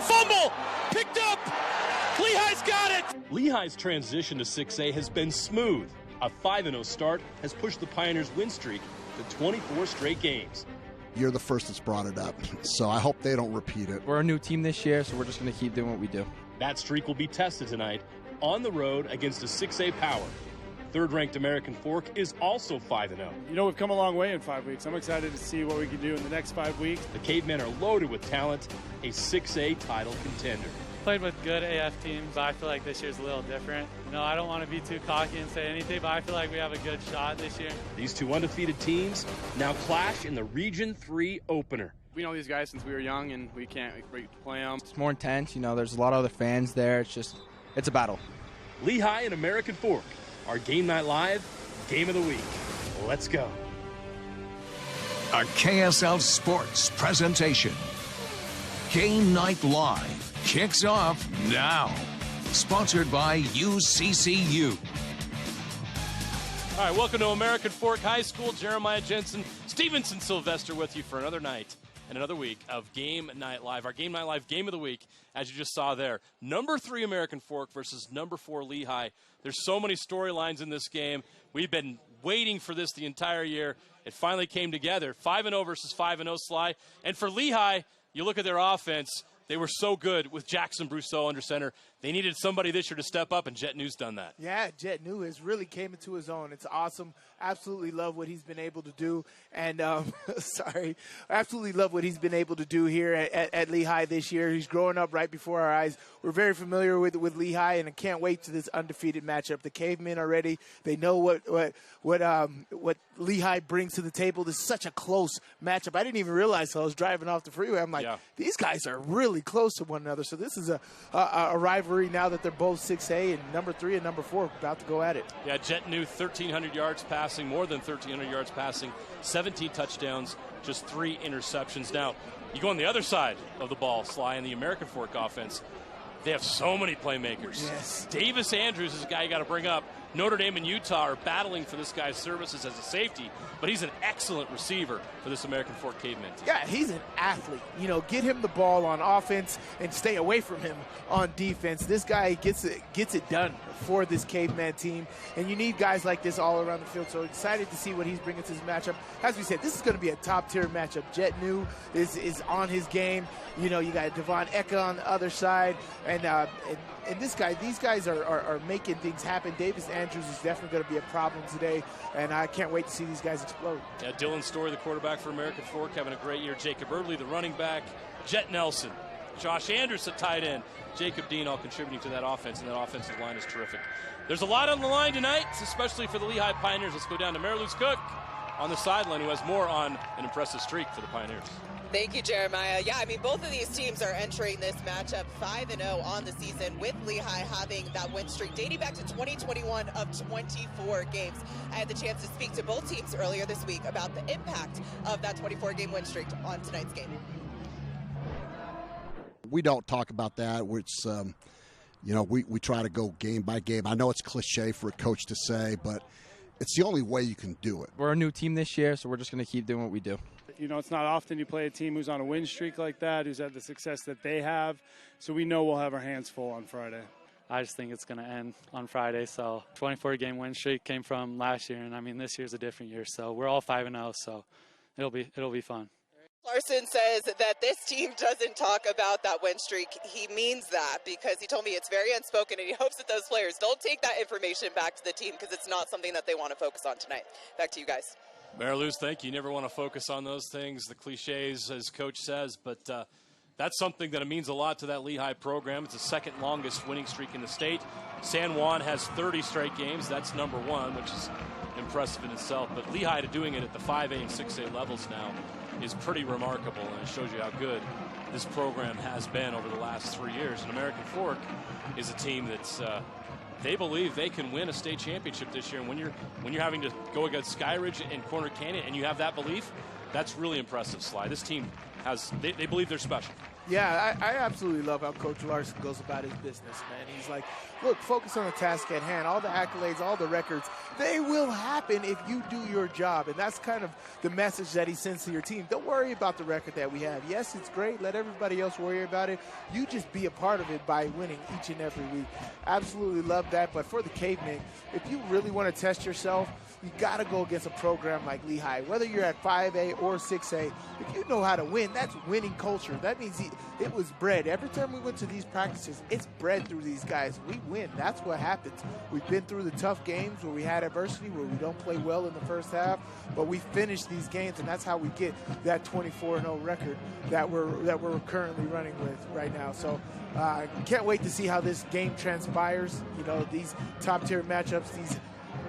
fumble, picked up. Lehi's got it. Lehi's transition to 6A has been smooth. A 5-0 start has pushed the Pioneers' win streak to 24 straight games. You're the first that's brought it up, so I hope they don't repeat it. We're a new team this year, so we're just going to keep doing what we do. That streak will be tested tonight on the road against a 6A power. Third-ranked American Fork is also 5-0. You know, we've come a long way in 5 weeks. I'm excited to see what we can do in the next 5 weeks. The Cavemen are loaded with talent, a 6A title contender. Played with good AF teams, but I feel like this year's a little different. You know, I don't want to be too cocky and say anything, but I feel like we have a good shot this year. These two undefeated teams now clash in the Region 3 opener. We know these guys since we were young, and we can't wait to play them. It's more intense. You know, there's a lot of other fans there. It's a battle. Lehi and American Fork, our Game Night Live Game of the Week. Let's go. A KSL Sports presentation. Game Night Live kicks off now. Sponsored by UCCU. All right, welcome to American Fork High School. Jeremiah Jensen, Stevenson Sylvester with you for another night and another week of Game Night Live. Our Game Night Live Game of the Week, as you just saw there. Number 3 American Fork versus number 4 Lehi. There's so many storylines in this game. We've been waiting for this the entire year. It finally came together. 5-0 versus 5-0 Sly. And for Lehi, you look at their offense. They were so good with Jackson Brousseau under center. They needed somebody this year to step up, and Jet New's done that. Yeah, Jet New has really came into his own. It's awesome. Absolutely love what he's been able to do. And, absolutely love what he's been able to do here at Lehi this year. He's growing up right before our eyes. We're very familiar with Lehi, and I can't wait to this undefeated matchup. The Cavemen are ready. They know what Lehi brings to the table. This is such a close matchup. I didn't even realize until I was driving off the freeway. I'm like, These guys are really close to one another. So this is a rivalry now that they're both 6A, and number 3 and number 4 about to go at it. Yeah, Jet New, 1,300 yards passing, more than 1,300 yards passing, 17 touchdowns, just 3 interceptions. Now, you go on the other side of the ball, Sly, in the American Fork offense. They have so many playmakers. Yes. Davis Andrews is a guy you got to bring up. Notre Dame and Utah are battling for this guy's services as a safety, but he's an excellent receiver for this American Fork Cavemen team. Yeah, he's an athlete. You know, get him the ball on offense and stay away from him on defense. This guy gets it done for this Caveman team, and you need guys like this all around the field. So excited to see what he's bringing to this matchup. As we said, this is going to be a top-tier matchup. Jet New is on his game. You know, you got Devon Eka on the other side, and these guys are making things happen. Davis Andrews is definitely going to be a problem today, and I can't wait to see these guys explode. Yeah, Dylan Story, the quarterback for American Fork, having a great year. Jacob Erdley, the running back. Jet Nelson, Josh Anderson, tight end. Jacob Dean all contributing to that offense, and that offensive line is terrific. There's a lot on the line tonight, especially for the Lehi Pioneers. Let's go down to Mary Louise Cook on the sideline, who has more on an impressive streak for the Pioneers. Thank you, Jeremiah. Yeah, I mean, both of these teams are entering this matchup 5-0 on the season, with Lehi having that win streak dating back to 2021 of 24 games. I had the chance to speak to both teams earlier this week about the impact of that 24-game win streak on tonight's game. We don't talk about that, which, we try to go game by game. I know it's cliche for a coach to say, but it's the only way you can do it. We're a new team this year, so we're just going to keep doing what we do. You know, it's not often you play a team who's on a win streak like that, who's had the success that they have. So we know we'll have our hands full on Friday. I just think it's going to end on Friday. So 24-game win streak came from last year, and I mean, this year's a different year. So we're all 5-0, so it'll be fun. Larson says that this team doesn't talk about that win streak. He means that, because he told me it's very unspoken, and he hopes that those players don't take that information back to the team, because it's not something that they want to focus on tonight. Back to you guys. Mariluz, thank you. You never want to focus on those things, the cliches, as Coach says, but that's something that means a lot to that Lehi program. It's the second longest winning streak in the state. San Juan has 30 straight games. That's number 1, which is impressive in itself. But Lehi doing it at the 5A and 6A levels now is pretty remarkable, and it shows you how good this program has been over the last 3 years. And American Fork is a team that's they believe they can win a state championship this year. And when you're having to go against Skyridge and Corner Canyon, and you have that belief, that's really impressive, Sly. This team they believe they're special. Yeah, I absolutely love how Coach Larson goes about his business, man. He's like, look, focus on the task at hand. All the accolades, all the records, they will happen if you do your job. And that's kind of the message that he sends to your team. Don't worry about the record that we have. Yes, it's great. Let everybody else worry about it. You just be a part of it by winning each and every week. Absolutely love that. But for the Cavemen, if you really want to test yourself, you got to go against a program like Lehi. Whether you're at 5A or 6A, if you know how to win, that's winning culture. That means it was bred. Every time we went to these practices, it's bred through these guys. We win. That's what happens. We've been through the tough games where we had adversity, where we don't play well in the first half, but we finish these games, and that's how we get that 24-0 record that we're currently running with right now. So can't wait to see how this game transpires. You know, these top-tier matchups, these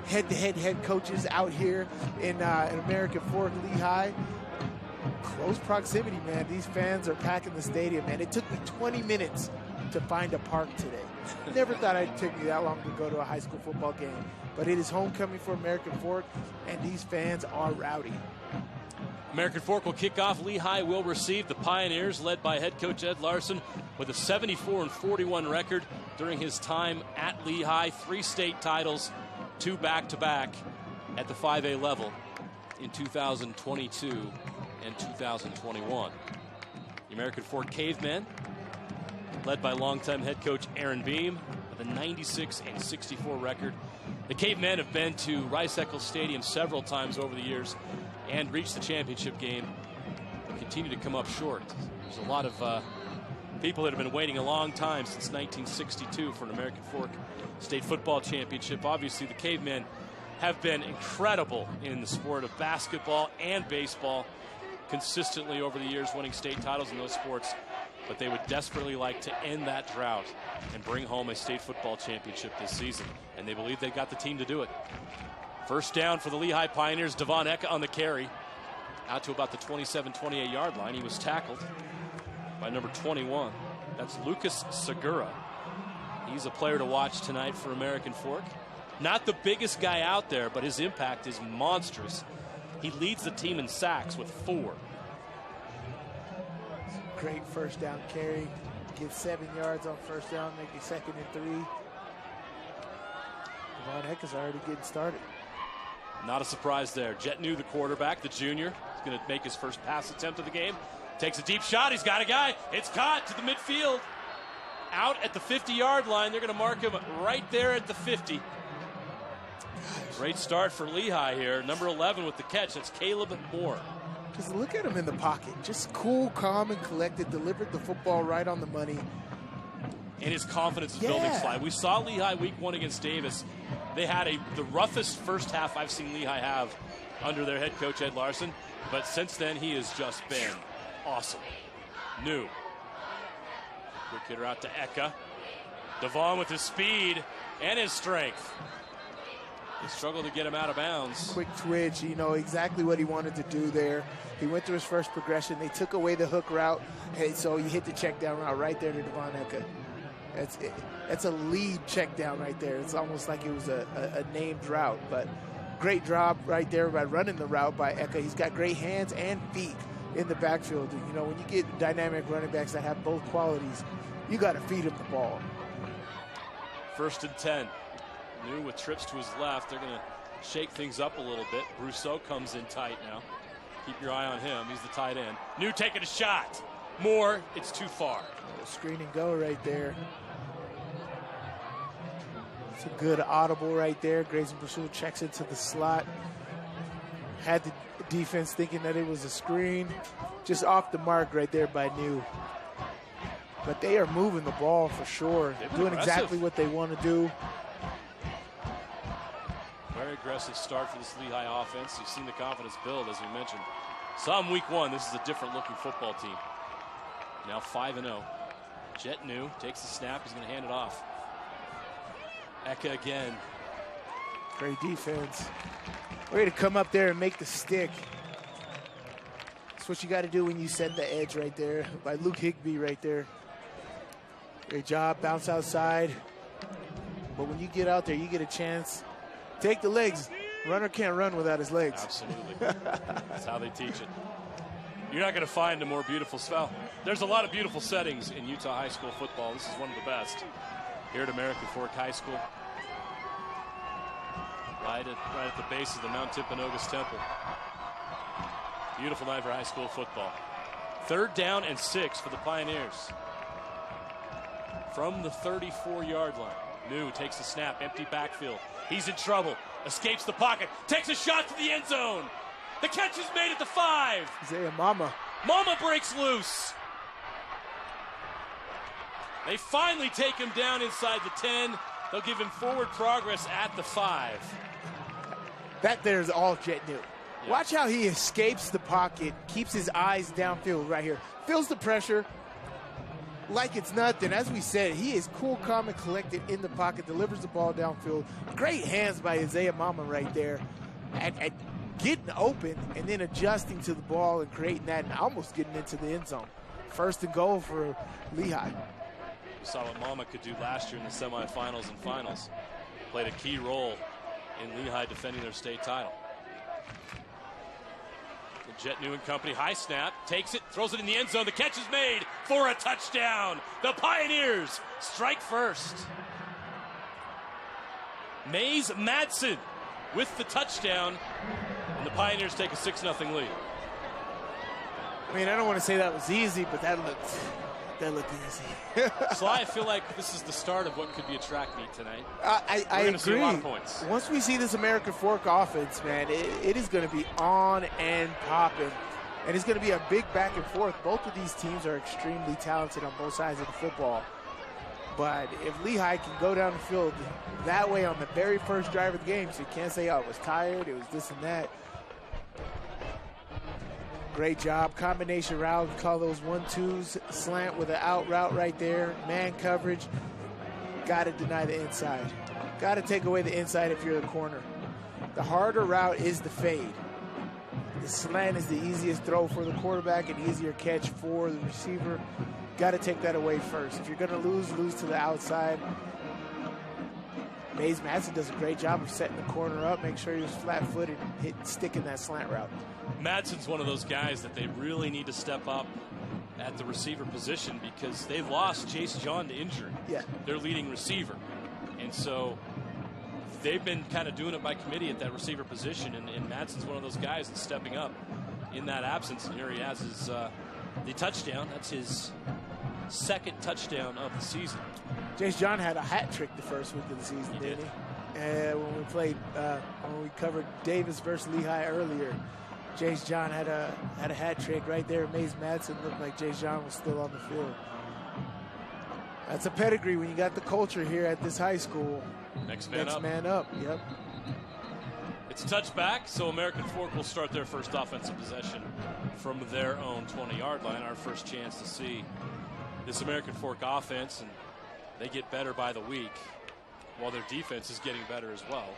head coaches out here in American Fork, Lehi. Close proximity, man. These fans are packing the stadium, man. It took me 20 minutes to find a park today. Never thought it'd take me that long to go to a high school football game. But it is homecoming for American Fork, and these fans are rowdy. American Fork will kick off. Lehi will receive. The Pioneers, led by head coach Ed Larson, with a 74-41 record during his time at Lehi. 3 state titles, 2 back-to-back at the 5A level in 2022 and 2021. The American Fork Cavemen, led by longtime head coach Aaron Beam, with a 96-64 record. The Cavemen have been to Rice-Eccles Stadium several times over the years and reached the championship game, but continue to come up short. There's a lot of people that have been waiting a long time, since 1962, for an American Fork State Football Championship. Obviously, the Cavemen have been incredible in the sport of basketball and baseball, consistently over the years, winning state titles in those sports. But they would desperately like to end that drought and bring home a state football championship this season. And they believe they've got the team to do it. First down for the Lehi Pioneers. Devon Eka on the carry, out to about the 27-28 yard line. He was tackled by number 21. That's Lucas Segura. He's a player to watch tonight for American Fork. Not the biggest guy out there, but his impact is monstrous. He leads the team in sacks with 4. Great first down carry. Get 7 yards on first down, make it 2nd and 3. Devon Eka's already getting started. Not a surprise there. Jet New, the quarterback, the junior, is going to make his first pass attempt of the game. Takes a deep shot. He's got a guy. It's caught to the midfield. Out at the 50-yard line. They're going to mark him right there at the 50. Great start for Lehi here. Number 11 with the catch. That's Caleb Moore. Just look at him in the pocket. Just cool, calm, and collected. Delivered the football right on the money. And his confidence is building slide. We saw Lehi week 1 against Davis. They had the roughest first half I've seen Lehi have under their head coach Ed Larson. But since then, he has just been awesome. New. Quick hitter out to Eka. Devon with his speed and his strength. He struggled to get him out of bounds. Quick twitch, you know exactly what he wanted to do there. He went through his first progression. They took away the hook route, and so he hit the check down route right there to Devon Eka. That's a lead check down right there. It's almost like it was a named route, but great job right there by running the route by Eka. He's got great hands and feet in the backfield. You know, when you get dynamic running backs that have both qualities, you got to feed him the ball. 1st and 10. New with trips to his left. They're going to shake things up a little bit. Brousseau comes in tight now. Keep your eye on him. He's the tight end. New taking a shot. Moore, it's too far. Screen and go right there. It's a good audible right there. Grayson Brousseau checks into the slot. Had the defense thinking that it was a screen. Just off the mark right there by New. But they are moving the ball for sure. Doing exactly what they want to do. Very aggressive start for this Lehi offense. You've seen the confidence build, as we mentioned. Some week 1, this is a different looking football team. Now 5-0. Jet New takes the snap. He's going to hand it off. Eka again. Great defense. Ready to come up there and make the stick. That's what you got to do when you set the edge right there by Luke Higbee right there. Great job. Bounce outside. But when you get out there, you get a chance. Take the legs. Runner can't run without his legs. Absolutely. That's how they teach it. You're not going to find a more beautiful spell. There's a lot of beautiful settings in Utah high school football. This is one of the best here at American Fork High School. Right at the base of the Mount Timpanogos Temple. Beautiful night for high school football. 3rd down and 6 for the Pioneers. From the 34-yard line. New takes the snap, empty backfield. He's in trouble, escapes the pocket, takes a shot to the end zone. The catch is made at the 5. Isaiah Mama breaks loose. They finally take him down inside the 10. They'll give him forward progress at the 5. That there's all Jet New. Yeah. Watch how he escapes the pocket, keeps his eyes downfield right here. Feels the pressure like it's nothing. As we said, he is cool, calm, and collected in the pocket, delivers the ball downfield. Great hands by Isaiah Mama right there at getting open and then adjusting to the ball and creating that and almost getting into the end zone. 1st and goal for Lehi. We saw what Mama could do last year in the semifinals and finals. Played a key role in Lehi defending their state title. Jet New and company, high snap, takes it, throws it in the end zone. The catch is made for a touchdown. The Pioneers strike first. Mays Madsen with the touchdown, and the Pioneers take a 6-0 lead. I mean, I don't want to say that was easy, but that looked easy. Sly, I feel like this is the start of what could be a track meet tonight. I We're going to see agree. a lot of points. Once we see this American Fork offense, man, it is going to be on and popping. And it's going to be a big back and forth. Both of these teams are extremely talented on both sides of the football. But if Lehi can go down the field that way on the very first drive of the game, so you can't say, oh, I was tired, it was this and that. Great job. Combination route. We call those 1-2s. Slant with an out route right there. Man coverage. Got to deny the inside. Got to take away the inside if you're the corner. The harder route is the fade. The slant is the easiest throw for the quarterback and easier catch for the receiver. Got to take that away first. If you're going to lose to the outside. Mays Madsen does a great job of setting the corner up, make sure he was flat-footed, sticking that slant route. Madsen's one of those guys that they really need to step up at the receiver position because they lost Jace John to injury. Yeah. Their leading receiver. And so they've been kind of doing it by committee at that receiver position, and Madsen's one of those guys that's stepping up in that absence. And here he has his the touchdown. That's his 2nd touchdown of the season. Jace John had a hat trick the first week of the season, didn't he? When we played, when we covered Davis versus Lehi earlier, Jace John had a hat trick right there. Mays Madsen looked like Jace John was still on the field. That's a pedigree when you got the culture here at this high school. Next man up. Yep. It's a touchback, so American Fork will start their first offensive possession from their own 20-yard line. Our first chance to see this American Fork offense, and they get better by the week while their defense is getting better as well.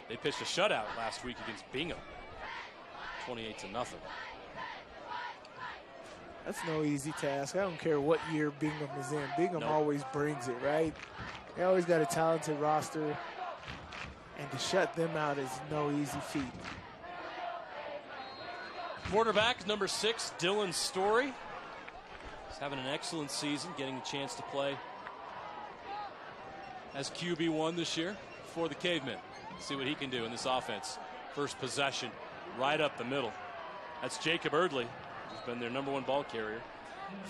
They pitched a shutout last week against Bingham, 28-0. That's no easy task. I don't care what year Bingham is in. Bingham always brings it, right? They always got a talented roster, and to shut them out is no easy feat. Quarterback number 6, Dylan Story. He's having an excellent season, getting a chance to play as QB1 this year for the Cavemen. See what he can do in this offense. First possession, right up the middle. That's Jacob Erdley, who's been their #1 ball carrier.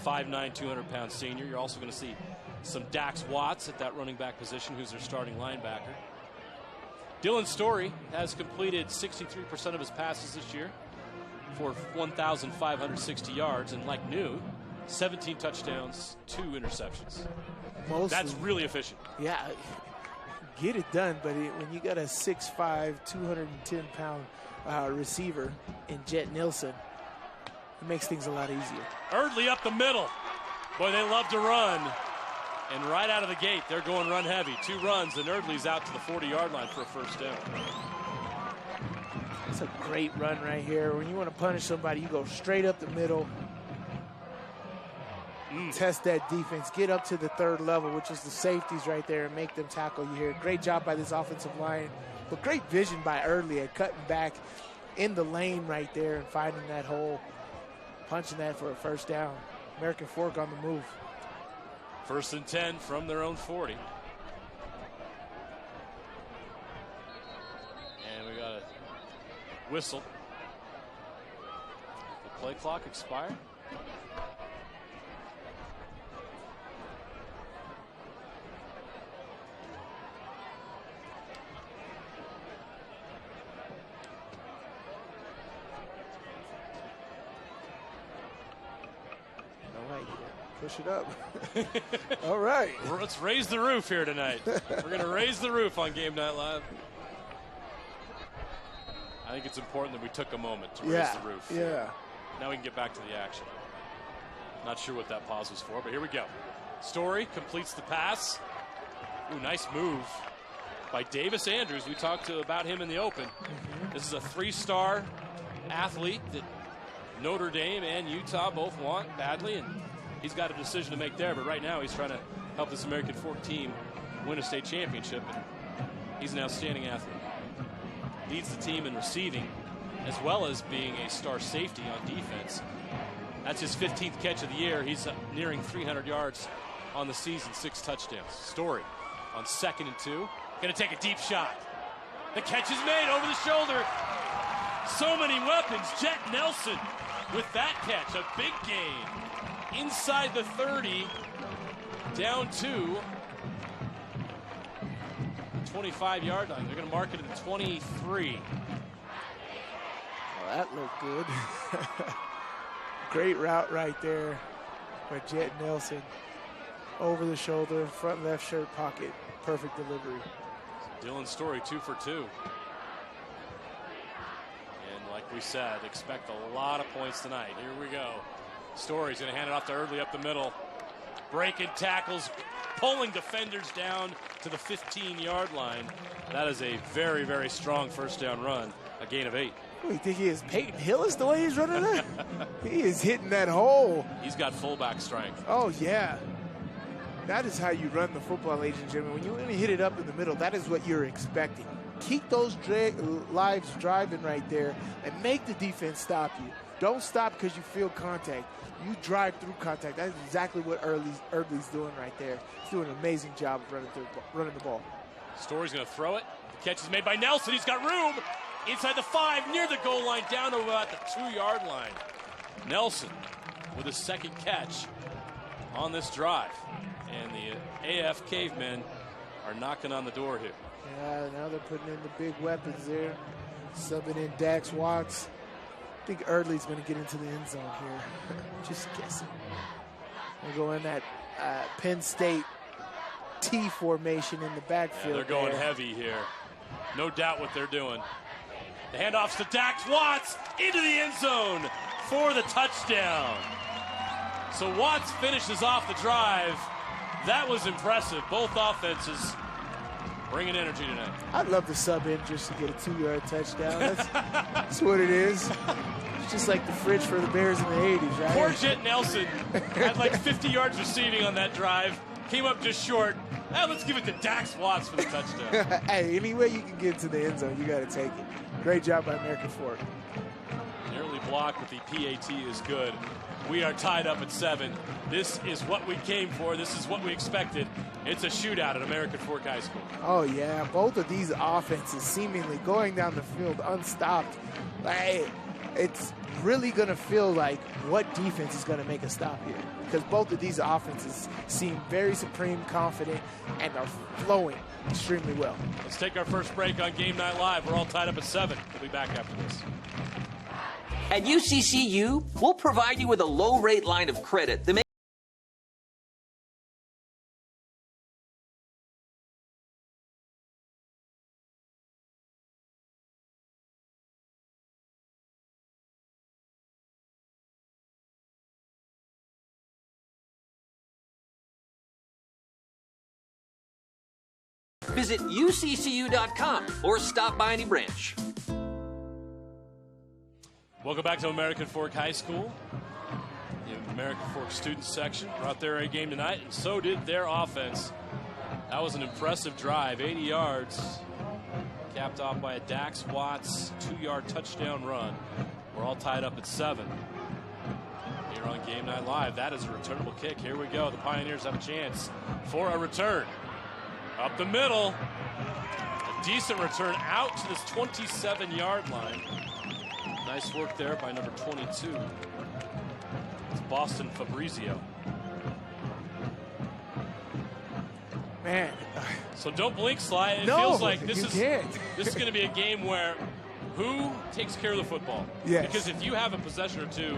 5'9", 200-pound senior. You're also going to see some Dax Watts at that running back position, who's their starting linebacker. Dylan Story has completed 63% of his passes this year for 1,560 yards, and like New, 17 touchdowns, 2 interceptions. That's really efficient. Yeah, get it done, but when you got a 6'5", 210-pound receiver in Jet Nilsson, it makes things a lot easier. Erdley up the middle. Boy, they love to run. And right out of the gate, they're going run heavy. 2 runs, and Erdley's out to the 40-yard line for a first down. It's a great run right here. When you want to punish somebody, you go straight up the middle. Test that defense, get up to the 3rd level, which is the safeties right there, and make them tackle you here. Great job by this offensive line, but great vision by Erdley at cutting back in the lane right there and finding that hole. punching that for a first down. American Fork on the move. 1st and 10 from their own 40. And we got a whistle. The play clock expired. Push it up. All right. Let's raise the roof here tonight. We're going to raise the roof on Game Night Live. I think it's important that we took a moment to raise the roof. Yeah. Now we can get back to the action. Not sure what that pause was for, but here we go. Story completes the pass. Ooh, nice move by Davis Andrews. We talked about him in the open. This is a 3-star athlete that Notre Dame and Utah both want badly, and he's got a decision to make there, but right now he's trying to help this American Fork team win a state championship, and he's an outstanding athlete. Leads the team in receiving, as well as being a star safety on defense. That's his 15th catch of the year. He's nearing 300 yards on the season, 6 touchdowns. Story on 2nd and 2. Going to take a deep shot. The catch is made over the shoulder. So many weapons. Jet Nelson with that catch, a big gain. Inside the 30, down to 25-yard line. They're going to mark it at the 23. Well, that looked good. Great route right there by Jet Nelson. Over the shoulder, front left shirt pocket. Perfect delivery. Dylan Story 2 for 2. And like we said, expect a lot of points tonight. Here we go. Story's going to hand it off to Eardley up the middle. Breaking tackles, pulling defenders down to the 15-yard line. That is a very, very strong first down run. A gain of 8. Oh, you think he is Peyton Hillis the way he's running that? He is hitting that hole. He's got fullback strength. Oh, yeah. That is how you run the football, ladies and gentlemen. When you only hit it up in the middle, that is what you're expecting. Keep those lives driving right there and make the defense stop you. Don't stop because you feel contact. You drive through contact. That's exactly what Eardley's doing right there. He's doing an amazing job of running the ball. Story's going to throw it. The catch is made by Nelson. He's got room inside the 5, near the goal line, down to about the 2-yard line. Nelson with his 2nd catch on this drive. And the AF Cavemen are knocking on the door here. Yeah, now they're putting in the big weapons there. Subbing in Dax Watts. I think Eardley's going to get into the end zone here. Just guessing. They go in that Penn State T formation in the backfield. Yeah, they're going heavy here. No doubt what they're doing. The handoffs to Dax Watts into the end zone for the touchdown. So Watts finishes off the drive. That was impressive. Both offenses bringing energy tonight. I'd love to sub in just to get a 2-yard touchdown. That's what it is. It's just like the fridge for the Bears in the 80s, right? Poor Jet Nelson had like 50 yards receiving on that drive. Came up just short. Now let's give it to Dax Watts for the touchdown. Hey, any way you can get to the end zone, you got to take it. Great job by American Fork. Nearly blocked, but the PAT is good. We are tied up at 7. This is what we came for. This is what we expected. It's a shootout at American Fork High School. Oh, yeah. Both of these offenses seemingly going down the field unstopped. Hey, it's really going to feel like what defense is going to make a stop here. Because both of these offenses seem very supreme, confident, and are flowing extremely well. Let's take our first break on Game Night Live. We're all tied up at 7. We'll be back after this. At UCCU, we'll provide you with a low-rate line of credit that makes Visit UCCU.com or stop by any branch. Welcome back to American Fork High School. The American Fork students section brought their A game tonight, and so did their offense. That was an impressive drive, 80 yards, capped off by a Dax Watts 2-yard touchdown run. We're all tied up at 7. here on Game Night Live. That is a returnable kick. Here we go. The Pioneers have a chance for a return. Up the middle. A decent return out to this 27-yard line. Nice work there by number 22. It's Boston Fabrizio. Man. So don't blink, Sly. It No, feels like this you is can't. this is going to be a game where who takes care of the football? Yes. Because if you have a possession or two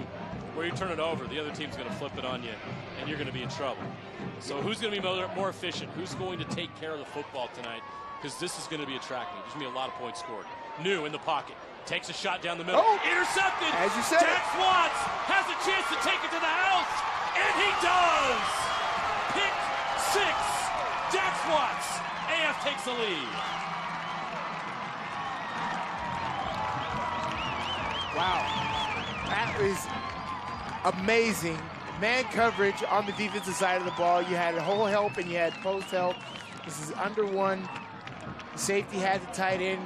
where you turn it over, the other team's going to flip it on you, and you're going to be in trouble. So who's going to be more efficient? Who's going to take care of the football tonight? Because this is going to be a track meet. There's going to be a lot of points scored. New in the pocket. Takes a shot down the middle. Oh, intercepted. as you said. Dax Watts has a chance to take it to the house, and he does. Pick 6. Dax Watts. AF takes the lead. Wow. That was amazing. Man coverage on the defensive side of the ball. You had whole help and you had post help. This is under one. The safety had the tight end.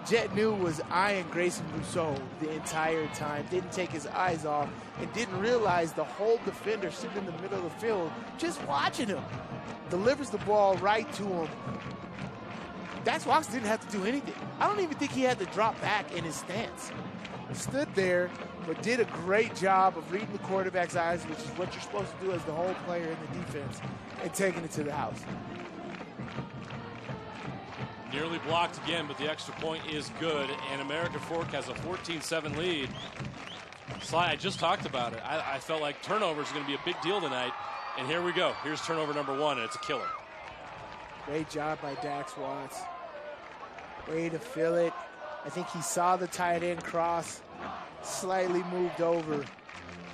Jet New was eyeing Grayson Rousseau the entire time. Didn't take his eyes off and didn't realize the whole defender sitting in the middle of the field just watching him. Delivers the ball right to him. Dax Watts didn't have to do anything. I don't even think he had to drop back in his stance. Stood there, but did a great job of reading the quarterback's eyes, which is what you're supposed to do as the whole player in the defense, and taking it to the house. Nearly blocked again, but the extra point is good, and American Fork has a 14-7 lead. Sly, I just talked about it. I felt like turnovers are going to be a big deal tonight, and here we go. Here's turnover number 1, and it's a killer. Great job by Dax Watts. Way to fill it. I think he saw the tight end cross, slightly moved over.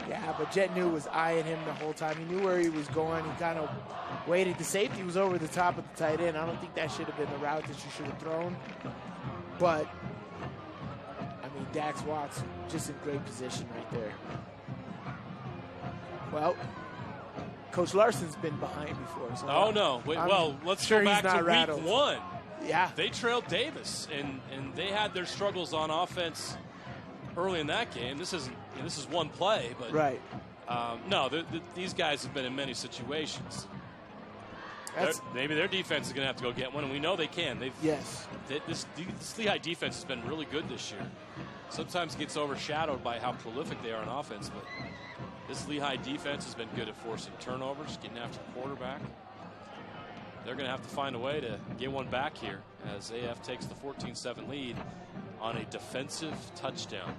Yeah, but Jet New was eyeing him the whole time. He knew where he was going. He kind of waited. The safety was over the top of the tight end. I don't think that should have been the route that you should have thrown. But, I mean, Dax Watts just in great position right there. Well, Coach Larson's been behind before. So oh, no. Wait, well, let's go back to rattled. week 1. Yeah. They trailed Davis, and they had their struggles on offense early in that game. This is one play, but right. No, these guys have been in many situations. Maybe their defense is going to have to go get one, and we know they can. Yes. This Lehi defense has been really good this year. Sometimes it gets overshadowed by how prolific they are on offense, but this Lehi defense has been good at forcing turnovers, getting after the quarterback. They're going to have to find a way to get one back here as AF takes the 14-7 lead on a defensive touchdown.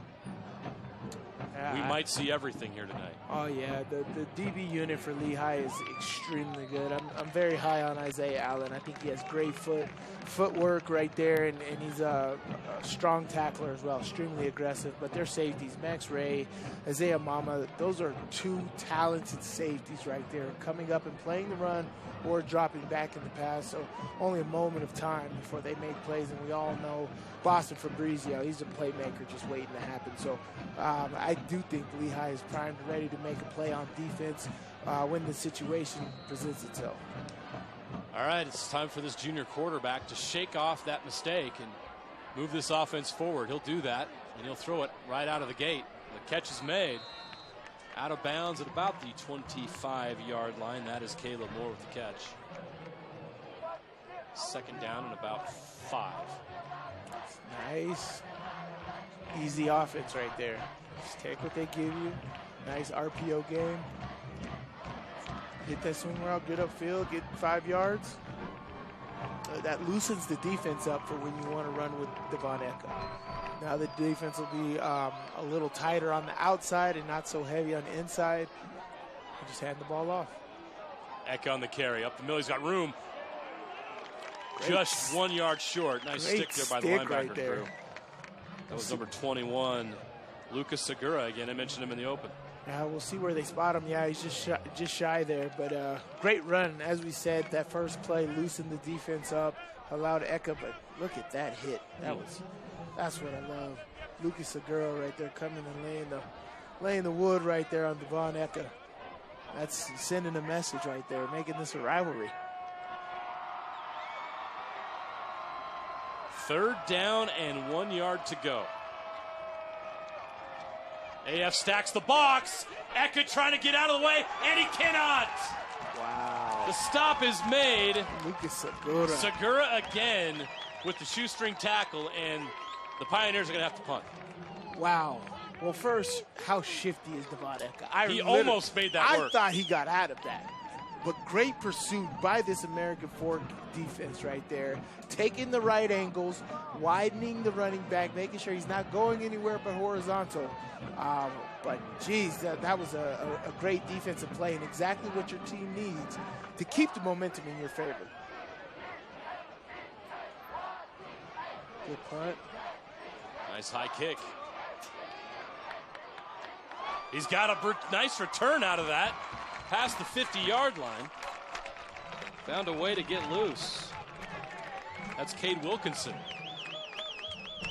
We might see everything here tonight. Oh, yeah. The DB unit for Lehi is extremely good. I'm very high on Isaiah Allen. I think he has great footwork right there, and he's a strong tackler as well, extremely aggressive. But their safeties, Max Ray, Isaiah Mama, those are two talented safeties right there, coming up and playing the run or dropping back in the pass. So only a moment of time before they make plays, and we all know Boston Fabrizio, he's a playmaker just waiting to happen. So I do think Lehi is primed and ready to make a play on defense when the situation presents itself. All right, it's time for this junior quarterback to shake off that mistake and move this offense forward. He'll do that, and he'll throw it right out of the gate. The catch is made. Out of bounds at about the 25-yard line. That is Caleb Moore with the catch. Second down and about 5. Nice. Easy offense right there. Just take what they give you. Nice RPO game. Hit that swing route, get upfield, get 5 yards. That loosens the defense up for when you want to run with Devon Eka. Now the defense will be a little tighter on the outside and not so heavy on the inside. And just hand the ball off. Eka on the carry. Up the middle, he's got room. Just 1 yard short. Nice stick there by the linebacker. Right there. That was number 21, Lucas Segura. Again, I mentioned him in the open. Yeah, we'll see where they spot him. Yeah, he's just shy there. But great run. As we said, that first play loosened the defense up, allowed Eka. But look at that hit. That's what I love. Lucas Segura right there coming and laying the wood right there on Devon Eka. That's sending a message right there, making this a rivalry. 3rd down and 1 yard to go. AF stacks the box. Eka trying to get out of the way, and he cannot. Wow. The stop is made. Lucas Segura. Segura again with the shoestring tackle, and the Pioneers are going to have to punt. Wow. Well, first, how shifty is Devon Eka? He almost made that work. I thought he got out of that. But great pursuit by this American Fork defense right there. Taking the right angles, widening the running back, making sure he's not going anywhere but horizontal. But, geez, that was a great defensive play and exactly what your team needs to keep the momentum in your favor. Good punt. Nice high kick. He's got a nice return out of that. Past the 50-yard line. Found a way to get loose. That's Cade Wilkinson.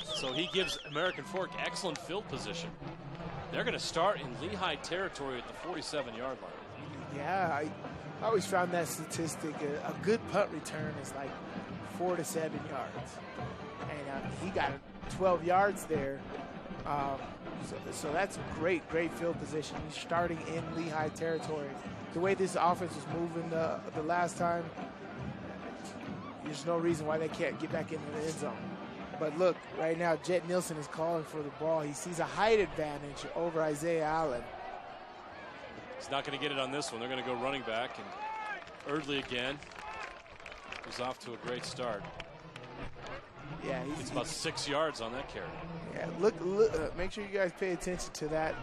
So he gives American Fork excellent field position. They're going to start in Lehi territory at the 47-yard line. Yeah, I always found that statistic. A good punt return is like 4 to 7 yards. And he got 12 yards there. So that's great field position. He's starting in Lehi territory. The way this offense was moving the last time, there's no reason why they can't get back into the end zone. But look, right now, Jet Nielsen is calling for the ball. He sees a height advantage over Isaiah Allen. He's not going to get it on this one. They're going to go running back, and Erdley again is off to a great start. Yeah, he's about 6 yards on that carry. Yeah, look make sure you guys pay attention to that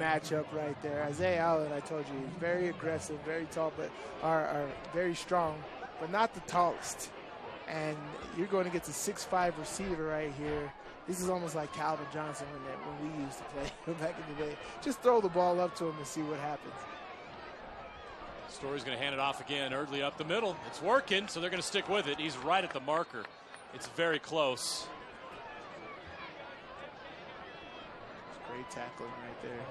matchup right there. Isaiah Allen, I told you, he's very aggressive, very tall, but are very strong, but not the tallest. And you're going against a 6'5" receiver right here. This is almost like Calvin Johnson when we used to play back in the day. Just throw the ball up to him and see what happens. Story's going to hand it off again. Erdley up the middle. It's working, so they're going to stick with it. He's right at the marker. It's very close. Great tackling right there.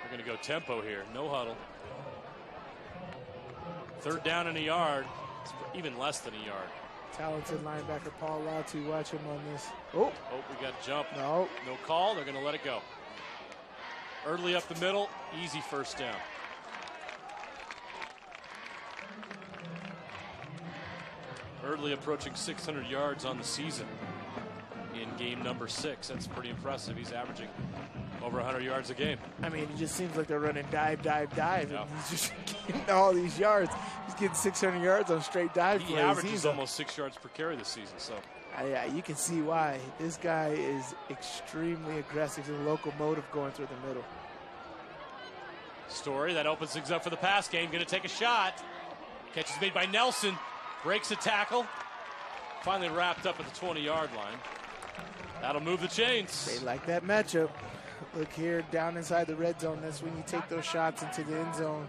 We're going to go tempo here. No huddle. Third down and a yard. It's even less than a yard. Talented linebacker Paul Latu. Watch him on this. Oh, we got jump. No call. They're going to let it go. Erdley up the middle. Easy first down. Erdley approaching 600 yards on the season in game number 6. That's pretty impressive. He's averaging over 100 yards a game. I mean, it just seems like they're running dive. Yeah. And he's just getting all these yards. He's getting 600 yards on straight dive plays. He averages almost 6 yards per carry this season. So you can see why. This guy is extremely aggressive and locomotive going through the middle. Story, that opens things up for the pass game. Going to take a shot. Catch is made by Nelson. Breaks a tackle. Finally wrapped up at the 20-yard line. That'll move the chains. They like that matchup. Look here, down inside the red zone. That's when you take those shots into the end zone.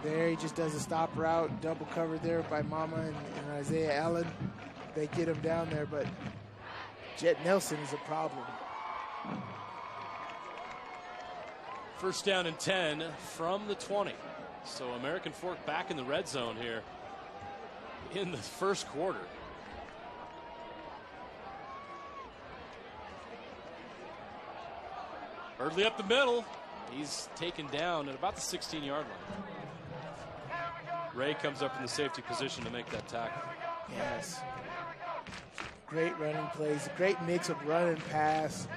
There, he just does a stop route. Double covered there by Mama and Isaiah Allen. They get him down there, but Jet Nelson is a problem. First down and 10 from the 20. So American Fork back in the red zone here in the first quarter. Erdley up the middle. He's taken down at about the 16-yard line. Ray comes up in the safety position to make that tackle. Yes. Great running plays, great mix of run and pass.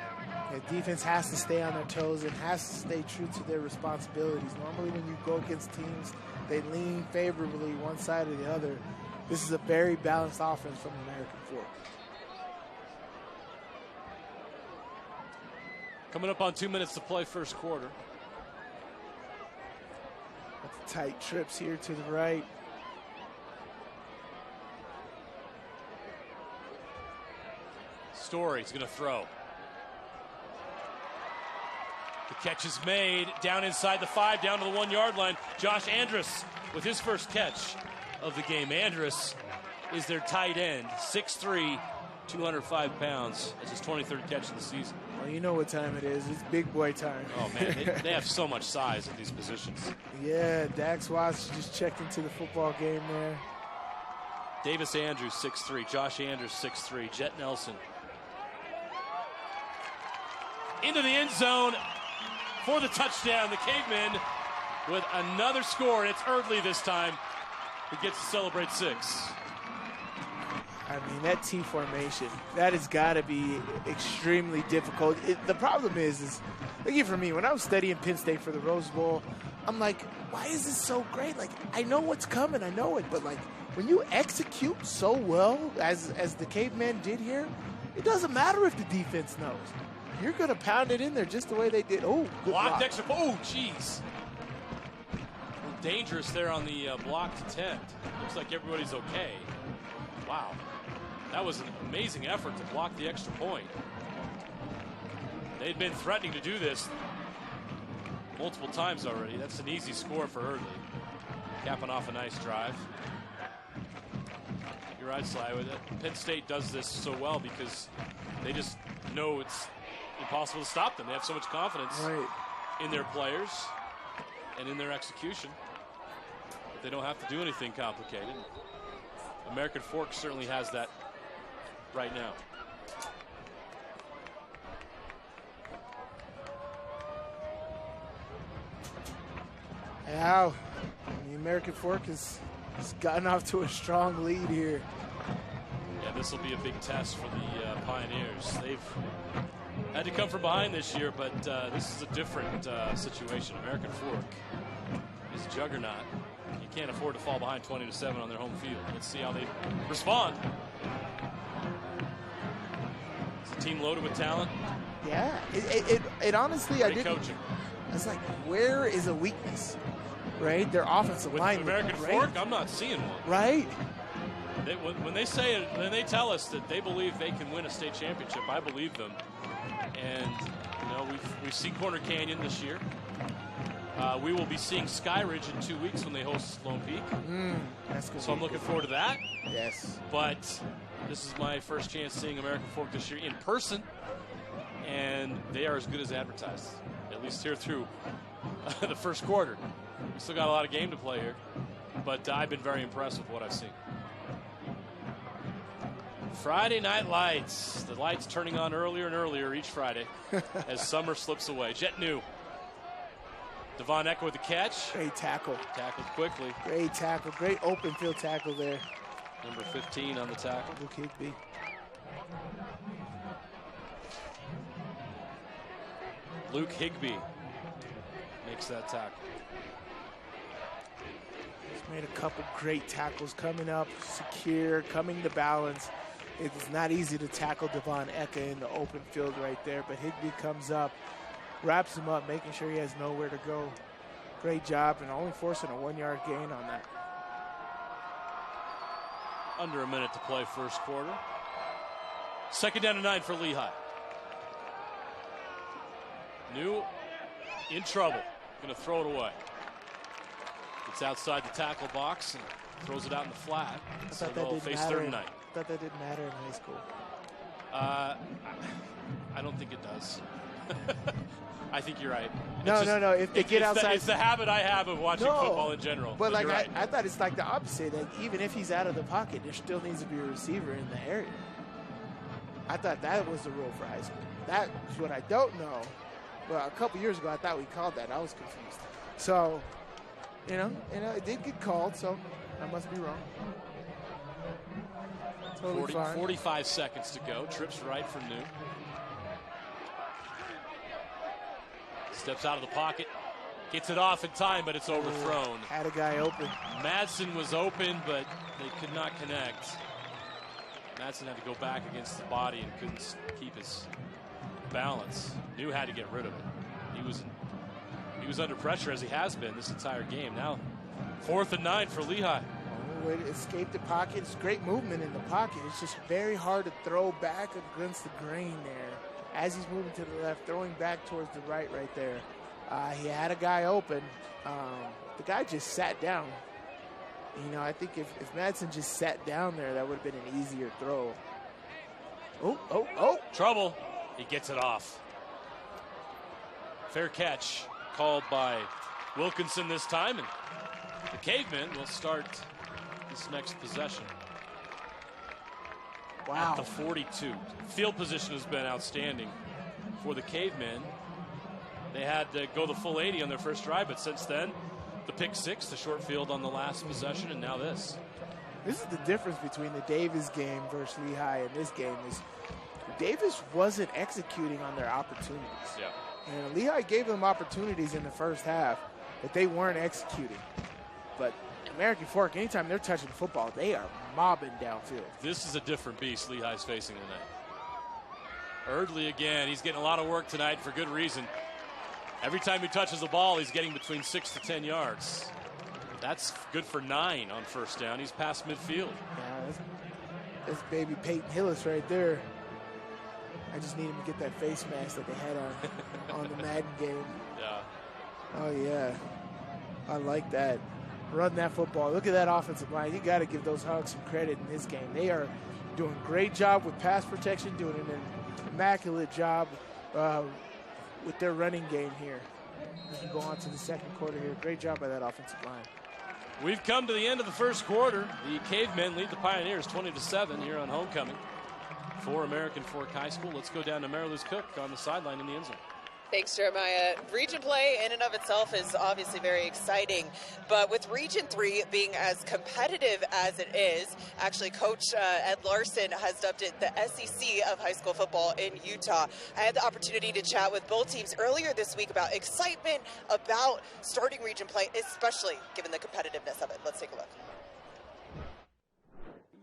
The defense has to stay on their toes and has to stay true to their responsibilities. Normally when you go against teams, they lean favorably one side or the other. This is a very balanced offense from American Fork. Coming up on 2 minutes to play first quarter. With the tight trips here to the right. Story's going to throw. The catch is made down inside the 5, down to the 1-yard line. Josh Andrus with his first catch of the game. Andrus is their tight end, 6'3", 205 pounds. It's his 23rd catch of the season. Well, you know what time it is. It's big boy time. Oh, man, they have so much size at these positions. Yeah, Dax Watts just checked into the football game there. Davis Andrews, 6'3". Josh Andrews, 6'3". Jet Nelson. Into the end zone for the touchdown. The Cavemen with another score. It's Erdley this time who gets to celebrate 6. I mean, that T formation, that has got to be extremely difficult. The problem is like for me, when I was studying Penn State for the Rose Bowl, I'm like, why is this so great? Like, I know what's coming, I know it, but like when you execute so well as the Cavemen did here, it doesn't matter if the defense knows. You're going to pound it in there just the way they did. Oh, good block. Extra. Oh, jeez. Dangerous there on the blocked attempt. Looks like everybody's okay. Wow. That was an amazing effort to block the extra point. They'd been threatening to do this multiple times already. That's an easy score for Erdley. Capping off a nice drive. You're right, Sly. Penn State does this so well because they just know it's impossible to stop them. They have so much confidence in their players and in their execution. They don't have to do anything complicated. American Fork certainly has that right now. Now, the American Fork has gotten off to a strong lead here. Yeah, this will be a big test for the Pioneers. They've had to come from behind this year, but this is a different situation. American Fork is a juggernaut. You can't afford to fall behind 20-7 on their home field. Let's see how they respond. Is the team loaded with talent? Yeah, it honestly, Great coaching. I was like, where is a weakness? Right? Their offensive line. With American Fork, I'm not seeing one. Right? When they say it, when they tell us that they believe they can win a state championship, I believe them. And you know, we've seen Corner Canyon this year. We will be seeing Skyridge in 2 weeks when they host Lone Peak. So I'm looking forward to that. Yes. But this is my first chance seeing American Fork this year in person, and they are as good as advertised, at least here through the first quarter. We still got a lot of game to play here, but I've been very impressed with what I've seen. Friday Night Lights. The lights turning on earlier and earlier each Friday as summer slips away. Jet New. Devon Echo with the catch. Great tackle. Tackled quickly. Great tackle. Great open field tackle there. Number 15 on the tackle. Luke Higbee. Luke Higbee makes that tackle. He's made a couple great tackles coming up, secure, coming to balance. It's not easy to tackle Devon Eka in the open field right there, but Higbee comes up, wraps him up, making sure he has nowhere to go. Great job, and only forcing a 1-yard gain on that. Under a minute to play first quarter. 2nd down and 9 for Lehi. New in trouble. Going to throw it away. It's outside the tackle box and throws it out in the flat. So they'll face 3rd and 9. I thought that didn't matter in high school. I don't think it does. I think you're right. No. If they get outside, it's the habit I have of watching football in general. But like right. I thought it's like the opposite. Like even if he's out of the pocket, there still needs to be a receiver in the area. I thought that was the rule for high school. That's what I don't know. Well, a couple years ago, I thought we called that. I was confused. So, you know, it did get called. So I must be wrong. Totally fine. 45 seconds to go. Trips right for New. Steps out of the pocket. Gets it off in time, but it's overthrown. Had a guy open. Madsen was open, but they could not connect. Madsen had to go back against the body and couldn't keep his balance. New had to get rid of it. He was under pressure, as he has been this entire game. Now 4th and 9 for Lehi. Way to escape the pocket. It's great movement in the pocket. It's just very hard to throw back against the grain there. As he's moving to the left, throwing back towards the right there. He had a guy open. The guy just sat down. You know, I think if Madsen just sat down there, that would have been an easier throw. Oh. Trouble. He gets it off. Fair catch called by Wilkinson this time. And the Cavemen will start this next possession. at the 42. Field position has been outstanding for the Cavemen. They had to go the full 80 on their first drive, but since then, the pick six, the short field on the last possession, and now this. This is the difference between the Davis game versus Lehi and this game is Davis wasn't executing on their opportunities. Yeah. And Lehi gave them opportunities in the first half, but they weren't executing. But American Fork, anytime they're touching the football, they are mobbing downfield. This is a different beast Lehi's facing tonight. Erdley again. He's getting a lot of work tonight for good reason. Every time he touches the ball, he's getting between 6 to 10 yards. That's good for 9 on first down. He's past midfield. Yeah, that's baby Peyton Hillis right there. I just need him to get that face mask that they had on the Madden game. Yeah. Oh, yeah. I like that. Run that football. Look at that offensive line. You got to give those Hogs some credit in this game. They are doing a great job with pass protection, doing an immaculate job with their running game here. We can go on to the second quarter here. Great job by that offensive line. We've come to the end of the first quarter. The Cavemen lead the Pioneers 20-7 here on homecoming for American Fork High School. Let's go down to Mary Lou's Cook on the sideline in the end zone. Thanks, Jeremiah. Region play in and of itself is obviously very exciting, but with Region 3 being as competitive as it is, actually Coach Ed Larson has dubbed it the SEC of high school football in Utah. I had the opportunity to chat with both teams earlier this week about excitement about starting region play, especially given the competitiveness of it. Let's take a look.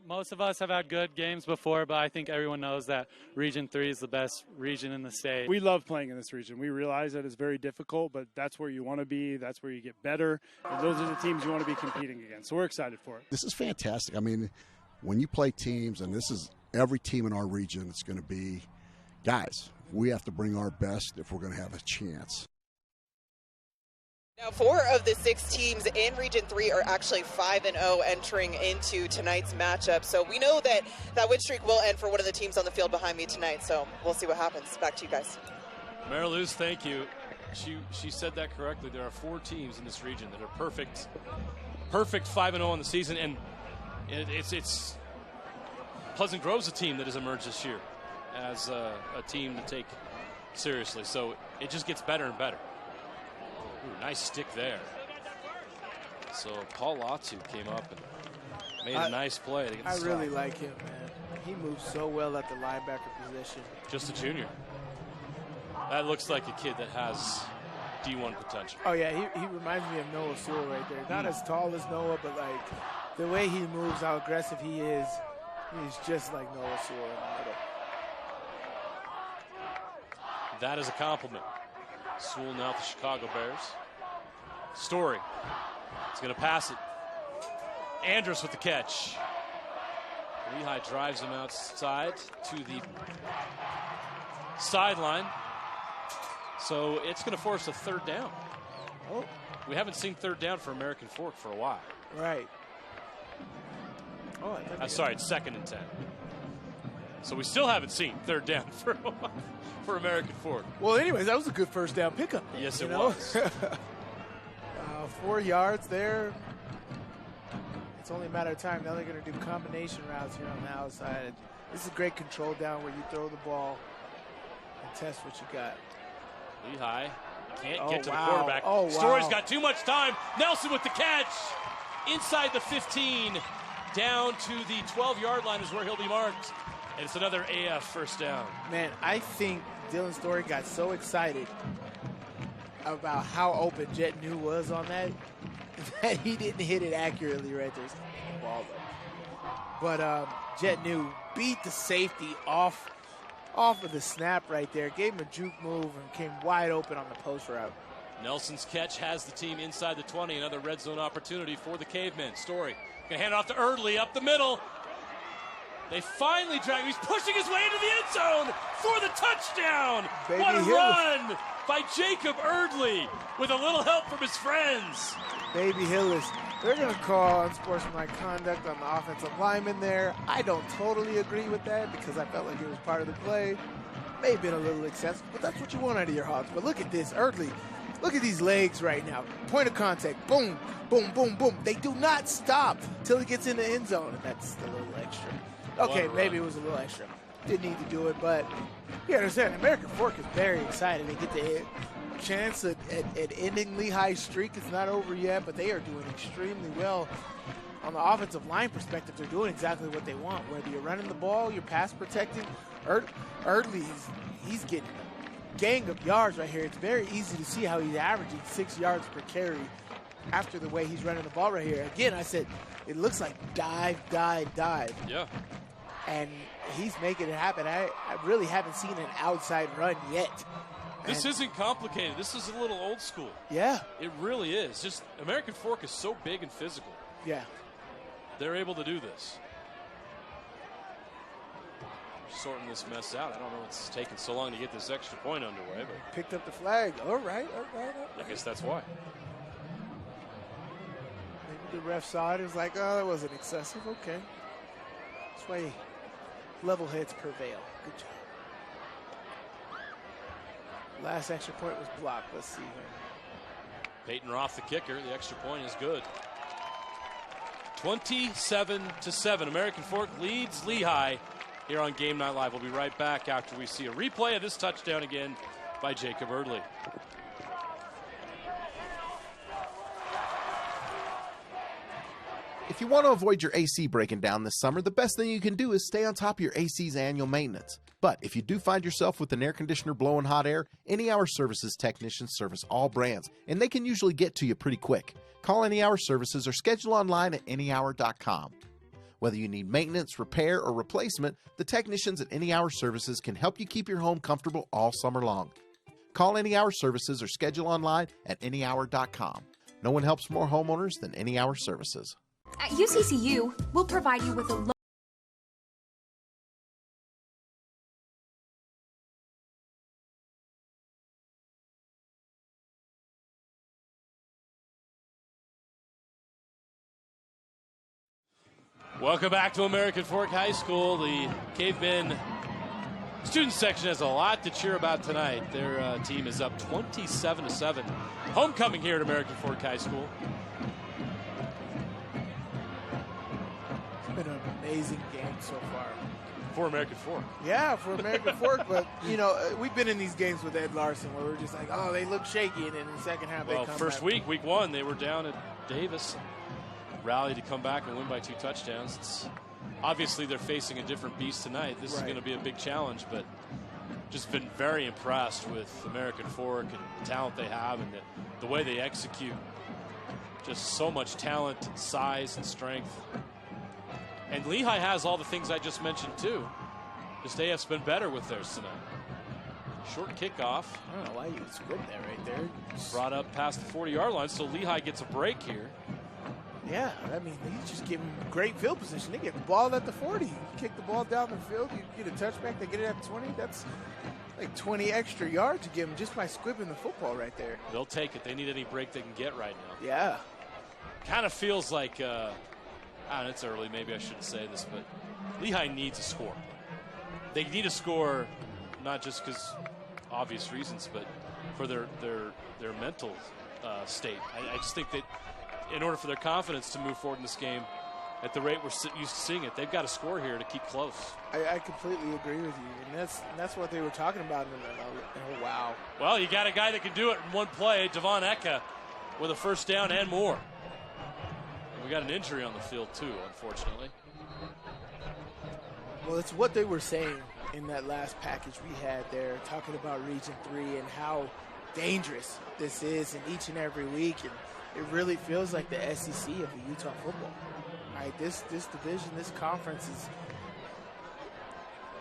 Most of us have had good games before, but I think everyone knows that Region 3 is the best region in the state. We love playing in this region. We realize that it's very difficult, but that's where you want to be. That's where you get better. And those are the teams you want to be competing against. So we're excited for it. This is fantastic. I mean, when you play teams, and this is every team in our region, it's going to be, guys, we have to bring our best if we're going to have a chance. Now, 4 of the 6 teams in Region 3 are actually 5-0 entering into tonight's matchup. So we know that win streak will end for one of the teams on the field behind me tonight. So we'll see what happens. Back to you guys. Mary Lou's, thank you. She said that correctly. There are 4 teams in this region that are perfect 5-0 on the season, and it's Pleasant Grove's a team that has emerged this year as a team to take seriously. So it just gets better and better. Ooh, nice stick there. So Paul Latu came up and made a nice play to get the I stop. really like him, man. He moves so well at the linebacker position. Just a junior. That looks like a kid that has D1 potential. Oh, yeah, he reminds me of Noah Sewell right there. Not as tall as Noah, but, like, the way he moves, how aggressive he is, he's just like Noah Sewell in the middle. That is a compliment. Sewell now with the Chicago Bears. Story. He's going to pass it. Andrus with the catch. Lehi drives him outside to the sideline. So it's going to force a third down. Oh. We haven't seen third down for American Fork for a while. Right. Oh, sorry, it's 2nd and 10. So we still haven't seen third down for a while for American Fork. Well, anyways, that was a good first down pickup. Yes, it was. 4 yards there. It's only a matter of time. Now they're going to do combination routes here on the outside. This is a great control down where you throw the ball and test what you got. Lehi can't get to the quarterback. Oh, wow. Story's got too much time. Nelson with the catch. Inside the 15. Down to the 12-yard line is where he'll be marked. And it's another AF first down. Man, I think Dylan Story got so excited about how open Jet New was on that he didn't hit it accurately right there. Ball though. But Jet New beat the safety off of the snap right there. Gave him a juke move and came wide open on the post route. Nelson's catch has the team inside the 20. Another red zone opportunity for the Cavemen. Story gonna hand it off to Erdley up the middle. They finally drag him. He's pushing his way into the end zone for the touchdown. Baby what a Hillis. run by Jacob Erdley with a little help from his friends. Baby Hillis. They're going to call unsportsmanlike conduct on the offensive lineman there. I don't totally agree with that because I felt like it was part of the play. May have been a little excessive, but that's what you want out of your Hogs. But look at this, Erdley. Look at these legs right now. Point of contact. Boom, boom, boom, boom. They do not stop till he gets in the end zone, and that's the little extra. Okay, maybe it was a little extra. Didn't need to do it, but you understand, American Fork is very excited. They get the chance at ending Lehi's streak. It's not over yet, but they are doing extremely well. On the offensive line perspective, they're doing exactly what they want. Whether you're running the ball, you're pass protecting, Erdley, he's getting a gang of yards right here. It's very easy to see how he's averaging 6 yards per carry after the way he's running the ball right here. Again, I said, it looks like dive, dive, dive. Yeah. And he's making it happen. I really haven't seen an outside run yet. This isn't complicated. This is a little old school. Yeah. It really is. Just American Fork is so big and physical. Yeah. They're able to do this. Sorting this mess out. I don't know what's taking so long to get this extra point underway, but picked up the flag. All right. I guess that's why. Maybe the ref saw it. It was like, oh, that wasn't excessive. Okay. That's why level heads prevail. Good job. Last extra point was blocked. Let's see here. Peyton Roth, the kicker. The extra point is good. 27-7. American Fork leads Lehi here on Game Night Live. We'll be right back after we see a replay of this touchdown again by Jacob Erdley. If you want to avoid your AC breaking down this summer, the best thing you can do is stay on top of your AC's annual maintenance. But if you do find yourself with an air conditioner blowing hot air, Any Hour Services technicians service all brands, and they can usually get to you pretty quick. Call Any Hour Services or schedule online at anyhour.com. Whether you need maintenance, repair, or replacement, the technicians at Any Hour Services can help you keep your home comfortable all summer long. Call Any Hour Services or schedule online at anyhour.com. No one helps more homeowners than Any Hour Services. At UCCU, we'll provide you with a low Welcome back to American Fork High School. The Cavemen student section has a lot to cheer about tonight. Their team is up 27-7. Homecoming here at American Fork High School. It's been an amazing game so far. For American Fork. Yeah, for American Fork, but, you know, we've been in these games with Ed Larson where we're just like, oh, they look shaky, and then in the second half they come first back. week 1, they were down at Davis. Rally to come back and win by 2 touchdowns. Obviously, they're facing a different beast tonight. This is going to be a big challenge, but just been very impressed with American Fork and the talent they have and the way they execute. Just so much talent and size and strength. And Lehi has all the things I just mentioned, too. Just AF's been better with theirs tonight. Short kickoff. I don't know why you would squib that right there. Brought up past the 40-yard line, so Lehi gets a break here. Yeah, I mean, he's just giving great field position. They get the ball at the 40. You kick the ball down the field, you get a touchback, they get it at 20. That's like 20 extra yards to give them just by squibbing the football right there. They'll take it. They need any break they can get right now. Yeah. Kind of feels like, I don't know, it's early, maybe I shouldn't say this, but Lehi needs a score. They need a score, not just because obvious reasons, but for their mental state. I just think that in order for their confidence to move forward in this game at the rate we're used to seeing it, they've got to score here to keep close. I completely agree with you, and that's what they were talking about. Oh, wow. Well, you got a guy that can do it in one play, Devon Eka, with a first down and more. And we got an injury on the field, too, unfortunately. Well, it's what they were saying in that last package we had there, talking about Region 3 and how dangerous this is in each and every week. And it really feels like the SEC of the Utah football. Right? This division, this conference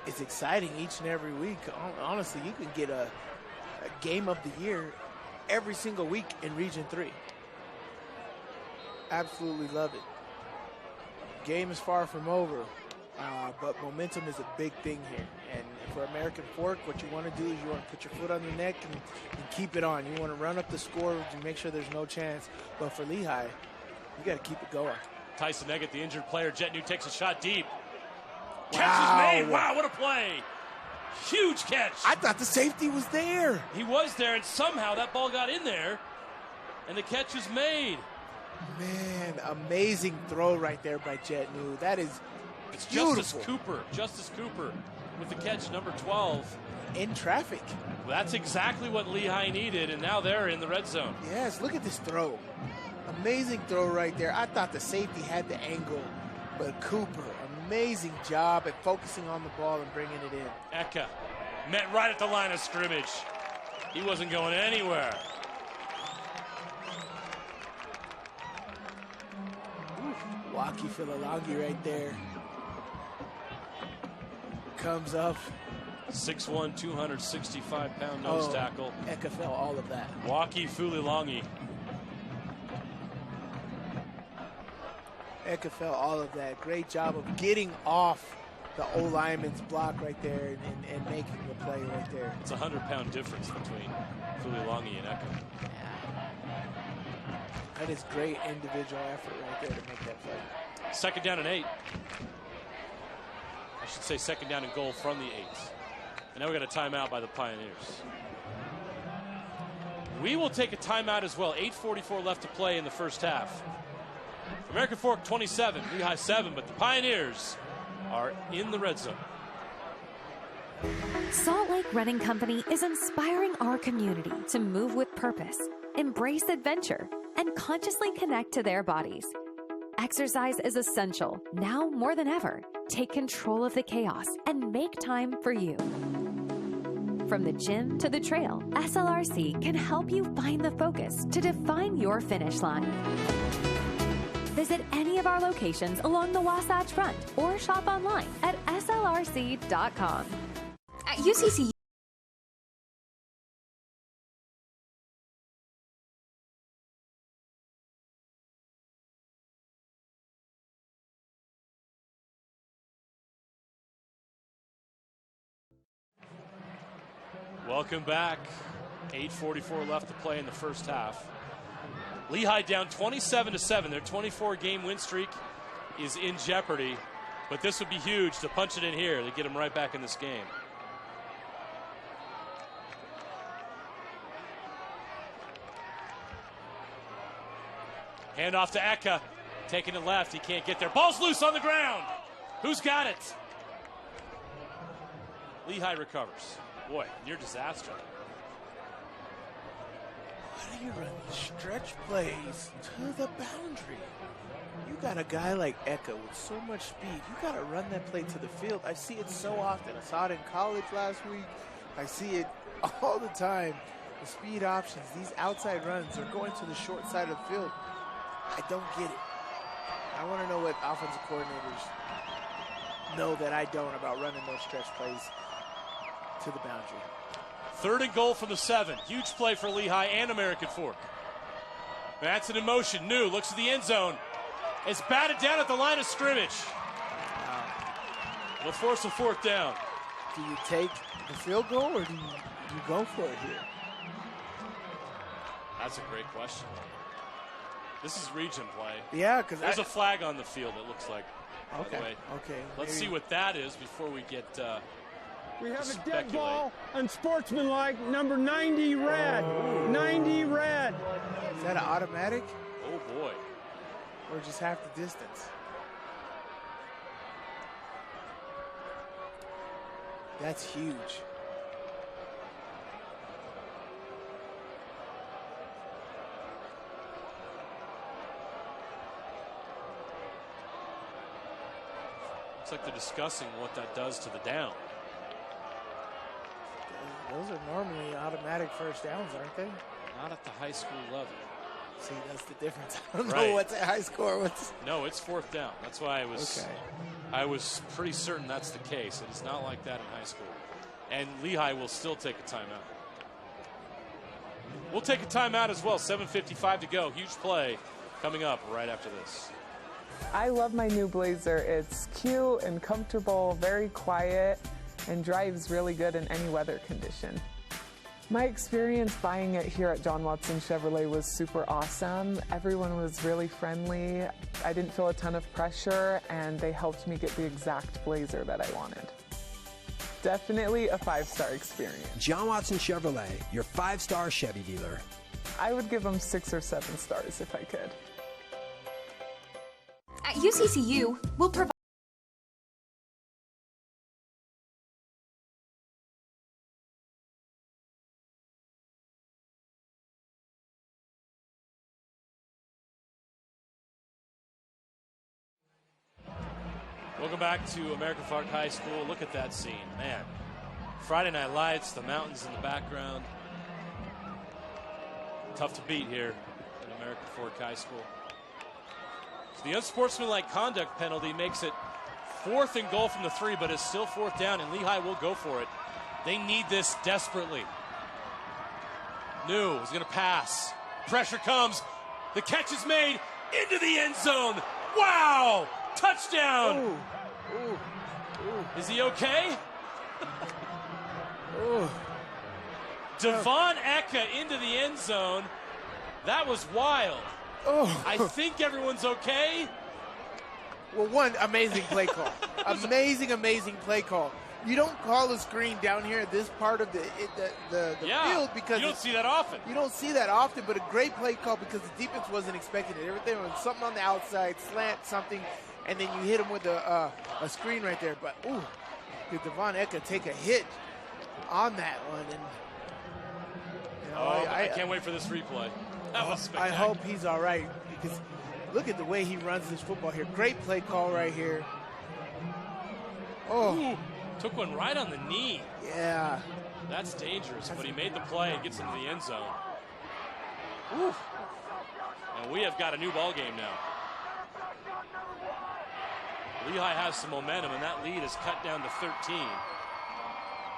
is exciting each and every week. Honestly, you can get a game of the year every single week in Region 3. Absolutely love it. Game is far from over, but momentum is a big thing here. And for American Fork, what you want to do is you want to put your foot on your neck and keep it on. You want to run up the score to make sure there's no chance. But for Lehi, you got to keep it going. Tyson Eggett, the injured player. Jet New takes a shot deep. Wow. Catch is made. Wow, what a play. Huge catch. I thought the safety was there. He was there, and somehow that ball got in there, and the catch is made. Man, amazing throw right there by Jet New. That is It's Beautiful. Justice Cooper with the catch, number 12. In traffic. That's exactly what Lehi needed, and now they're in the red zone. Yes, look at this throw. Amazing throw right there. I thought the safety had the angle, but Cooper, amazing job at focusing on the ball and bringing it in. Eka met right at the line of scrimmage. He wasn't going anywhere. Waki Philalangi right there. Comes up. 6'1", 265-pound nose tackle. Eka fell all of that. Waki Fulilangi. Eka fell all of that. Great job of getting off the O-lineman's block right there and making the play right there. It's a 100-pound difference between Fulilangi and Eka. That is great individual effort right there to make that play. 2nd down and 8. I should say 2nd down and goal from the 8. And now we got a timeout by the Pioneers. We will take a timeout as well. 8:44 left to play in the first half. American Fork 27, Lehi 7, but the Pioneers are in the red zone. Salt Lake Running Company is inspiring our community to move with purpose, embrace adventure, and consciously connect to their bodies. Exercise is essential, now more than ever. Take control of the chaos and make time for you. From the gym to the trail, SLRC can help you find the focus to define your finish line. Visit any of our locations along the Wasatch Front or shop online at slrc.com. At UCCU, Welcome back. 8:44 left to play in the first half. Lehi down 27-7. Their 24-game win streak is in jeopardy, but this would be huge to punch it in here to get them right back in this game. Hand off to Eka, taking it left. He can't get there. Ball's loose on the ground. Who's got it? Lehi recovers. Boy, near disaster. Why do you run stretch plays to the boundary? You got a guy like Eka with so much speed. You got to run that play to the field. I see it so often. I saw it in college last week. I see it all the time. The speed options, these outside runs are going to the short side of the field. I don't get it. I want to know what offensive coordinators know that I don't about running those stretch plays to the boundary. 3rd and goal from the 7. Huge play for Lehi and American Fork. Matson in motion. New looks at the end zone. It's batted down at the line of scrimmage. Wow. It'll force a 4th down. Do you take the field goal or do you go for it here? That's a great question. This is region play. Yeah, because there's a flag on the field, it looks like. Okay. By the way. Okay. Let's see what that is before we get. We have a dead ball unsportsmanlike, number 90 red. 90 red. Is that an automatic? Oh boy. Or just half the distance? That's huge. Looks like they're discussing what that does to the down. Those are normally automatic first downs, aren't they? Not at the high school level. See, that's the difference. I don't Right. know what's at high score. No, it's 4th down. That's why I was pretty certain that's the case. It is not like that in high school. And Lehi will still take a timeout. We'll take a timeout as well. 7:55 to go. Huge play coming up right after this. I love my new Blazer. It's cute and comfortable, very quiet, and drives really good in any weather condition. My experience buying it here at John Watson Chevrolet was super awesome. Everyone was really friendly. I didn't feel a ton of pressure, and they helped me get the exact Blazer that I wanted. Definitely a 5-star experience. John Watson Chevrolet, your 5-star Chevy dealer. I would give them 6 or 7 stars if I could. at UCCU, we'll provide Welcome back to American Fork High School. Look at that scene, man. Friday night lights, the mountains in the background. Tough to beat here at American Fork High School. So the unsportsmanlike conduct penalty makes it 4th and goal from the 3, but it's still 4th down, and Lehi will go for it. They need this desperately. New is going to pass. Pressure comes. The catch is made into the end zone. Wow! Touchdown! Ooh. Is he okay? Devon Eka into the end zone. That was wild. I think everyone's okay. Well, one, amazing play call. amazing play call. You don't call a screen down here at this part of the field because you don't see that often. You don't see that often, but a great play call because the defense wasn't expecting it. Everything was something on the outside, slant, something, and then you hit him with a screen right there. But, did Devon Eka take a hit on that one? And I can't wait for this replay. That was spectacular. I hope he's all right because look at the way he runs this football here. Great play call right here. Ooh, took one right on the knee. Yeah. That's dangerous, but he made the play and gets into the end zone. Ooh. And we have got a new ball game now. Lehi has some momentum, and that lead is cut down to 13.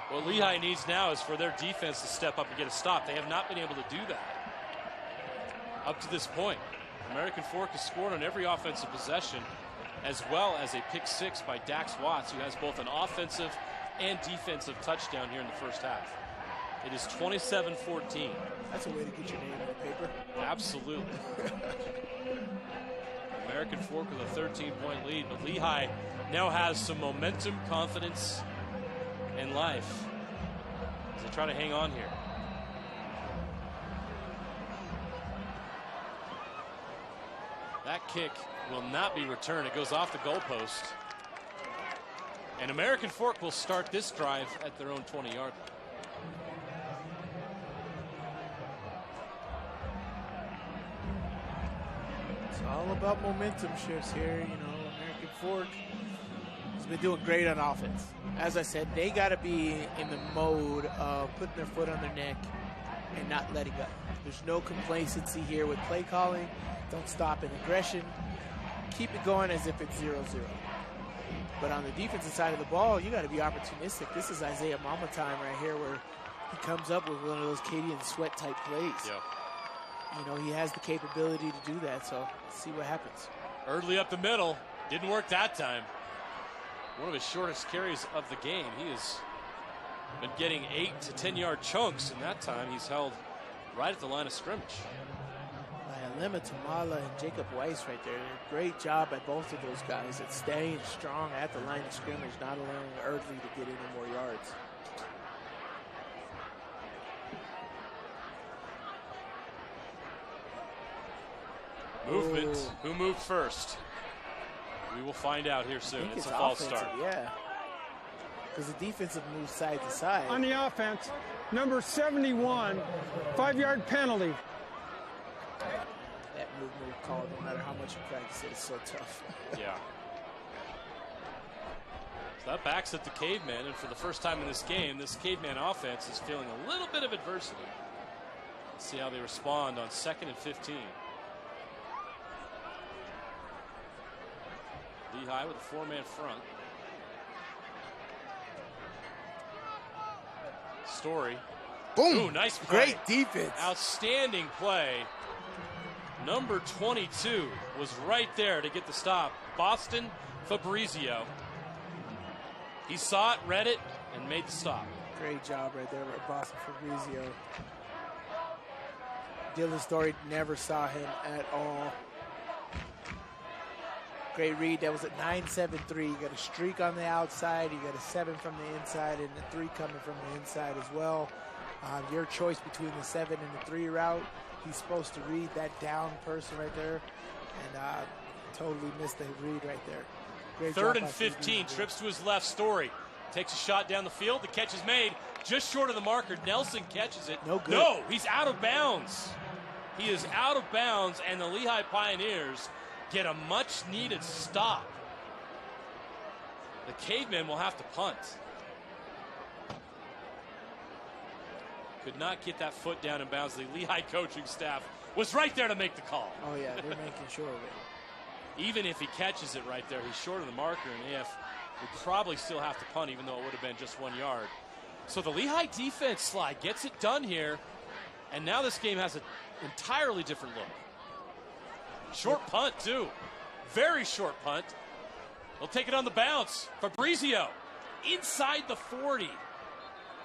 What Lehi needs now is for their defense to step up and get a stop. They have not been able to do that up to this point. American Fork has scored on every offensive possession, as well as a pick 6 by Dax Watts, who has both an offensive and defensive touchdown here in the first half. It is 27-14. That's a way to get your name on the paper. Absolutely. American Fork with a 13-point lead, but Lehi now has some momentum, confidence, and life as they try to hang on here. That kick will not be returned. It goes off the goalpost. And American Fork will start this drive at their own 20-yard line. It's all about momentum shifts here. You know, American Fork has been doing great on offense. As I said, they got to be in the mode of putting their foot on their neck and not letting up. There's no complacency here with play calling. Don't stop in aggression. Keep it going as if it's 0-0. But on the defensive side of the ball, you got to be opportunistic. This is Isaiah Mama time right here where he comes up with one of those Cadian sweat type plays. Yeah. You know, he has the capability to do that, so let's see what happens. Early up the middle. Didn't work that time. One of his shortest carries of the game. He has been getting 8 to 10-yard chunks, and that time he's held right at the line of scrimmage. Lema Tamala and Jacob Weiss right there. Great job by both of those guys at staying strong at the line of scrimmage, not allowing Erdley to get any more yards. Movement. Ooh. Who moved first? We will find out here soon. It's a false start. Yeah. Because the defensive moves side to side. On the offense, number 71, 5-yard penalty. That move call, no matter how much you practice it, is so tough. Yeah. So that backs up the Cavemen, and for the first time in this game, this Caveman offense is feeling a little bit of adversity. Let's see how they respond on 2nd and 15. Lehi with a 4-man front. Story. Boom! Ooh, nice play. Great defense. Outstanding play. Number 22 was right there to get the stop. Boston Fabrizio. He saw it, read it, and made the stop. Great job right there by Boston Fabrizio. Dylan Story never saw him at all. Great read. That was at 9-7-3. You got a streak on the outside. You got a 7 from the inside and a 3 coming from the inside as well. Your choice between the 7 and the 3 route. He's supposed to read that down person right there, and totally missed the read right there. Great 3rd and 15, trips to his left. Story takes a shot down the field. The catch is made just short of the marker. Nelson catches it. No good. No, he's out of bounds. He is out of bounds, and the Lehi Pioneers get a much-needed stop. the Cavemen will have to punt. Could not get that foot down in bounds. The Lehi coaching staff was right there to make the call. Oh, yeah, they're making sure of it. Even if he catches it right there, he's short of the marker, and AF would probably still have to punt, even though it would have been just 1 yard. So the Lehi defense, Sly, gets it done here, and now this game has an entirely different look. Short punt, too. Very short punt. They'll take it on the bounce. Fabrizio inside the 40.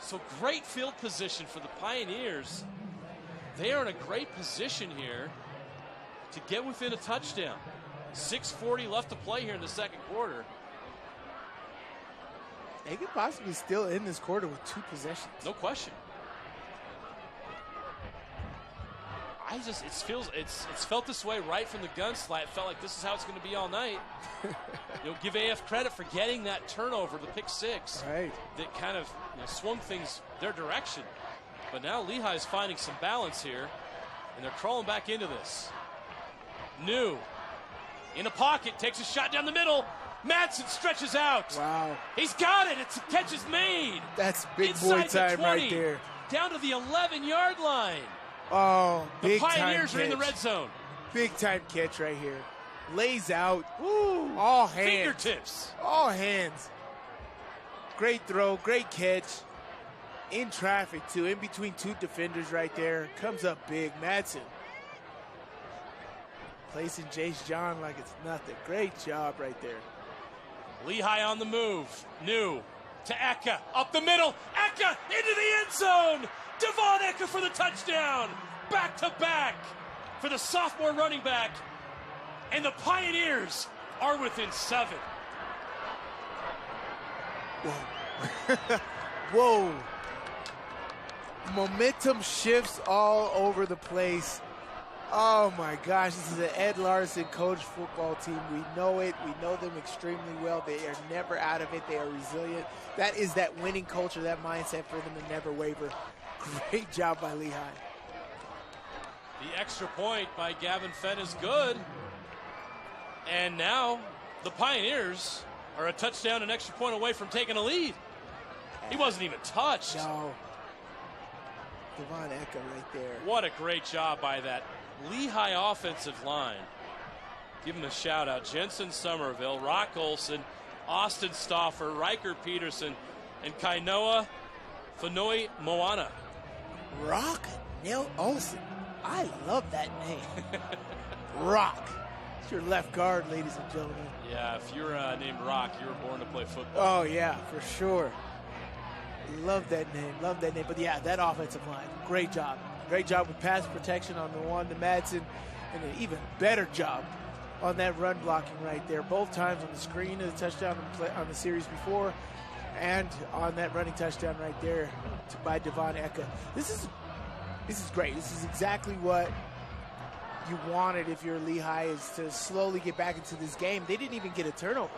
So great field position for the Pioneers. They are in a great position here to get within a touchdown. 6:40 left to play here in the second quarter. They could possibly still end this quarter with 2 possessions. No question. It's felt this way right from the gun slide. It felt like this is how it's going to be all night. Give AF credit for getting that turnover, the pick 6, right, that kind of swung things their direction. But now Lehi is finding some balance here, and they're crawling back into this. New in a pocket, takes a shot down the middle. Madsen stretches out. Wow. He's got it. It's a catch is made. That's big Inside boy time 20, right there. Down to the 11-yard line. Oh, big time The Pioneers catch. are in the red zone. Big time catch right here. Lays out. Woo. All hands. Fingertips. All hands. Great throw, great catch. In traffic, too. In between 2 defenders right there. Comes up big. Madsen. Placing Jace John like it's nothing. Great job right there. Lehi on the move. New to Eka. Up the middle. Eka into the end zone. Devon Eka for the touchdown. Back to back for the sophomore running back. And the Pioneers are within 7. Whoa. Whoa. Momentum shifts all over the place. Oh my gosh, this is an Ed Larson coach football team. We know it. We know them extremely well. They are never out of it. They are resilient. That is that winning culture, that mindset for them to never waver. Great job by Lehi. The extra point by Gavin Fenn is good. And now the Pioneers are a touchdown, an extra point away from taking a lead. He wasn't even touched. No. Devon Eka right there. What a great job by that Lehi offensive line. Give him a shout out. Jensen Somerville, Rock Olson, Austin Stauffer, Riker Peterson, and Kainoa Fanoi Moana. Rock Neil Olson. I love that name. Rock. It's your left guard, ladies and gentlemen. Yeah, if you're named Rock, you were born to play football. Oh, yeah, for sure. Love that name. Love that name. But, yeah, that offensive line, great job. Great job with pass protection on the one to Madsen, and an even better job on that run blocking right there. Both times on the screen of the touchdown on the series before, and on that running touchdown right there by Devon Eka. This is great. This is exactly what you wanted if you're Lehi, is to slowly get back into this game. They didn't even get a turnover.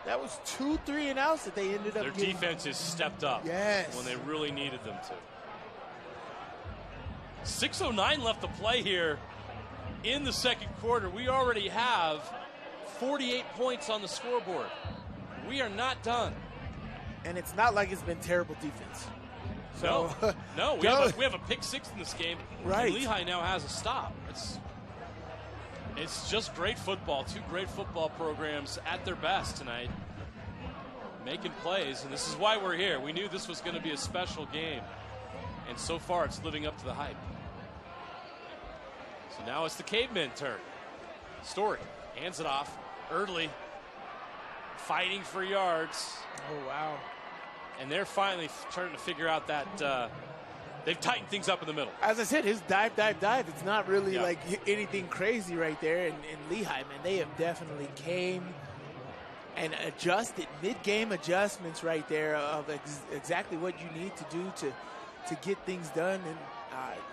That was 2 3-and-outs that they ended up Their getting. defense has stepped up. Yes. When they really needed them to. 6:09 left to play here in the second quarter. We already have 48 points on the scoreboard. We are not done. And it's not like it's been terrible defense. So, no, we have a pick 6 in this game. Right. And Lehi now has a stop. It's just great football. 2 great football programs at their best tonight, making plays, and this is why we're here. We knew this was going to be a special game, and so far it's living up to the hype. So now it's the Cavemen turn. Story hands it off. Early, fighting for yards. Oh, wow. And they're finally starting to figure out that they've tightened things up in the middle. As I said, his dive. It's not really like anything crazy right there. And Lehi, man, they have definitely came and adjusted, mid-game adjustments right there of exactly what you need to do to get things done. And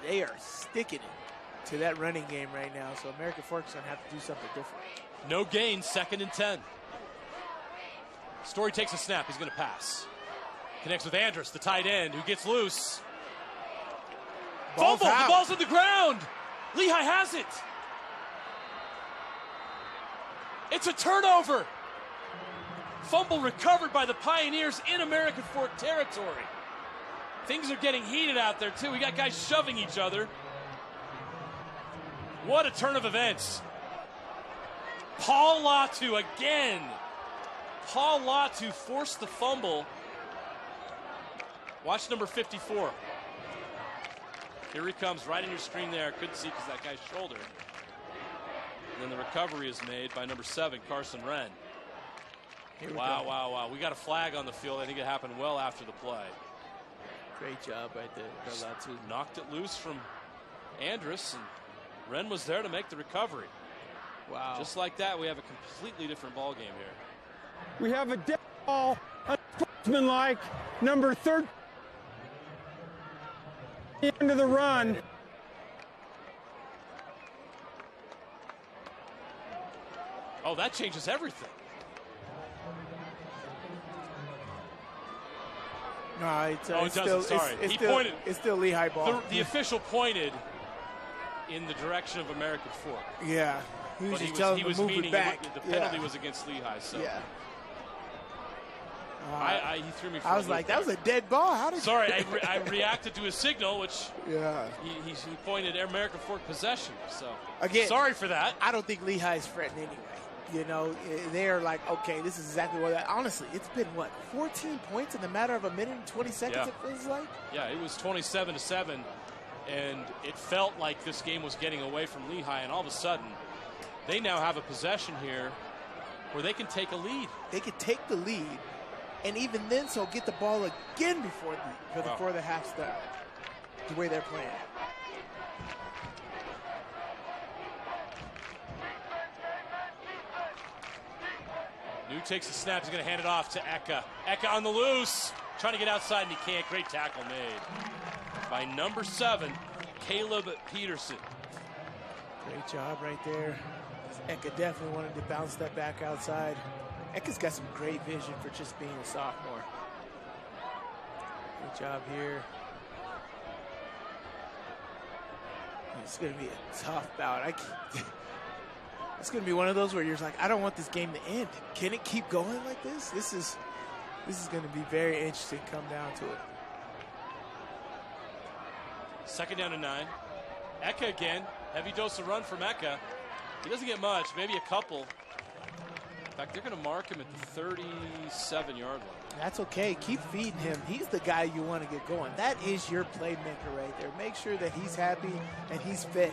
they are sticking it to that running game right now. So American Fork's going to have to do something different. No gain, 2nd and 10. Story takes a snap. He's going to pass. Connects with Andrus, the tight end, who gets loose. Fumble. The ball's on the ground. Lehi has it. It's a turnover. Fumble recovered by the Pioneers in American Fork territory. Things are getting heated out there, too. We got guys shoving each other. What a turn of events. Paul Latu again. Paul Latu forced the fumble. Watch number 54. Here he comes, right in your screen there. Couldn't see because that guy's shoulder. And then the recovery is made by number 7, Carson Wren. Wow. We got a flag on the field. I think it happened well after the play. Great job right there. Latu knocked it loose from Andrus, and Wren was there to make the recovery. Wow. Just like that, we have a completely different ball game here. We have a dead ball, unsportsmanlike, number 13. The end of the run. Oh, that changes everything. No, it's it doesn't. Sorry, it's he still, pointed. It's still Lehi ball. The official pointed in the direction of American Fork. Yeah, he was just telling him to move it back. The penalty was against Lehi. So yeah. He threw me for I was like, that was a dead ball. How did Sorry, I reacted to his signal, which he pointed American Fork possession. So again, sorry for that. I don't think Lehi's fretting anyway. You know, they're like, okay, this is exactly what. Honestly, it's been what 14 points in the matter of a minute and 20 seconds. It feels like. Yeah, it was 27-7, and it felt like this game was getting away from Lehi, and all of a sudden, they now have a possession here where they can take a lead. They could take the lead. And even then, so get the ball again before the half's done. The way they're playing. New takes a snap. He's going to hand it off to Eka. Eka on the loose. Trying to get outside, and he can't. Great tackle made by number 7, Caleb Peterson. Great job right there. Eka definitely wanted to bounce that back outside. Eka's got some great vision for just being a sophomore. Good job here. It's going to be a tough bout. It's going to be one of those where you're like, I don't want this game to end. Can it keep going like this? This is going to be very interesting come down to it. 2nd down and 9. Eka again. Heavy dose of run from Eka. He doesn't get much, maybe a couple. In fact, they're going to mark him at the 37-yard line. That's okay. Keep feeding him. He's the guy you want to get going. That is your playmaker right there. Make sure that he's happy and he's fit.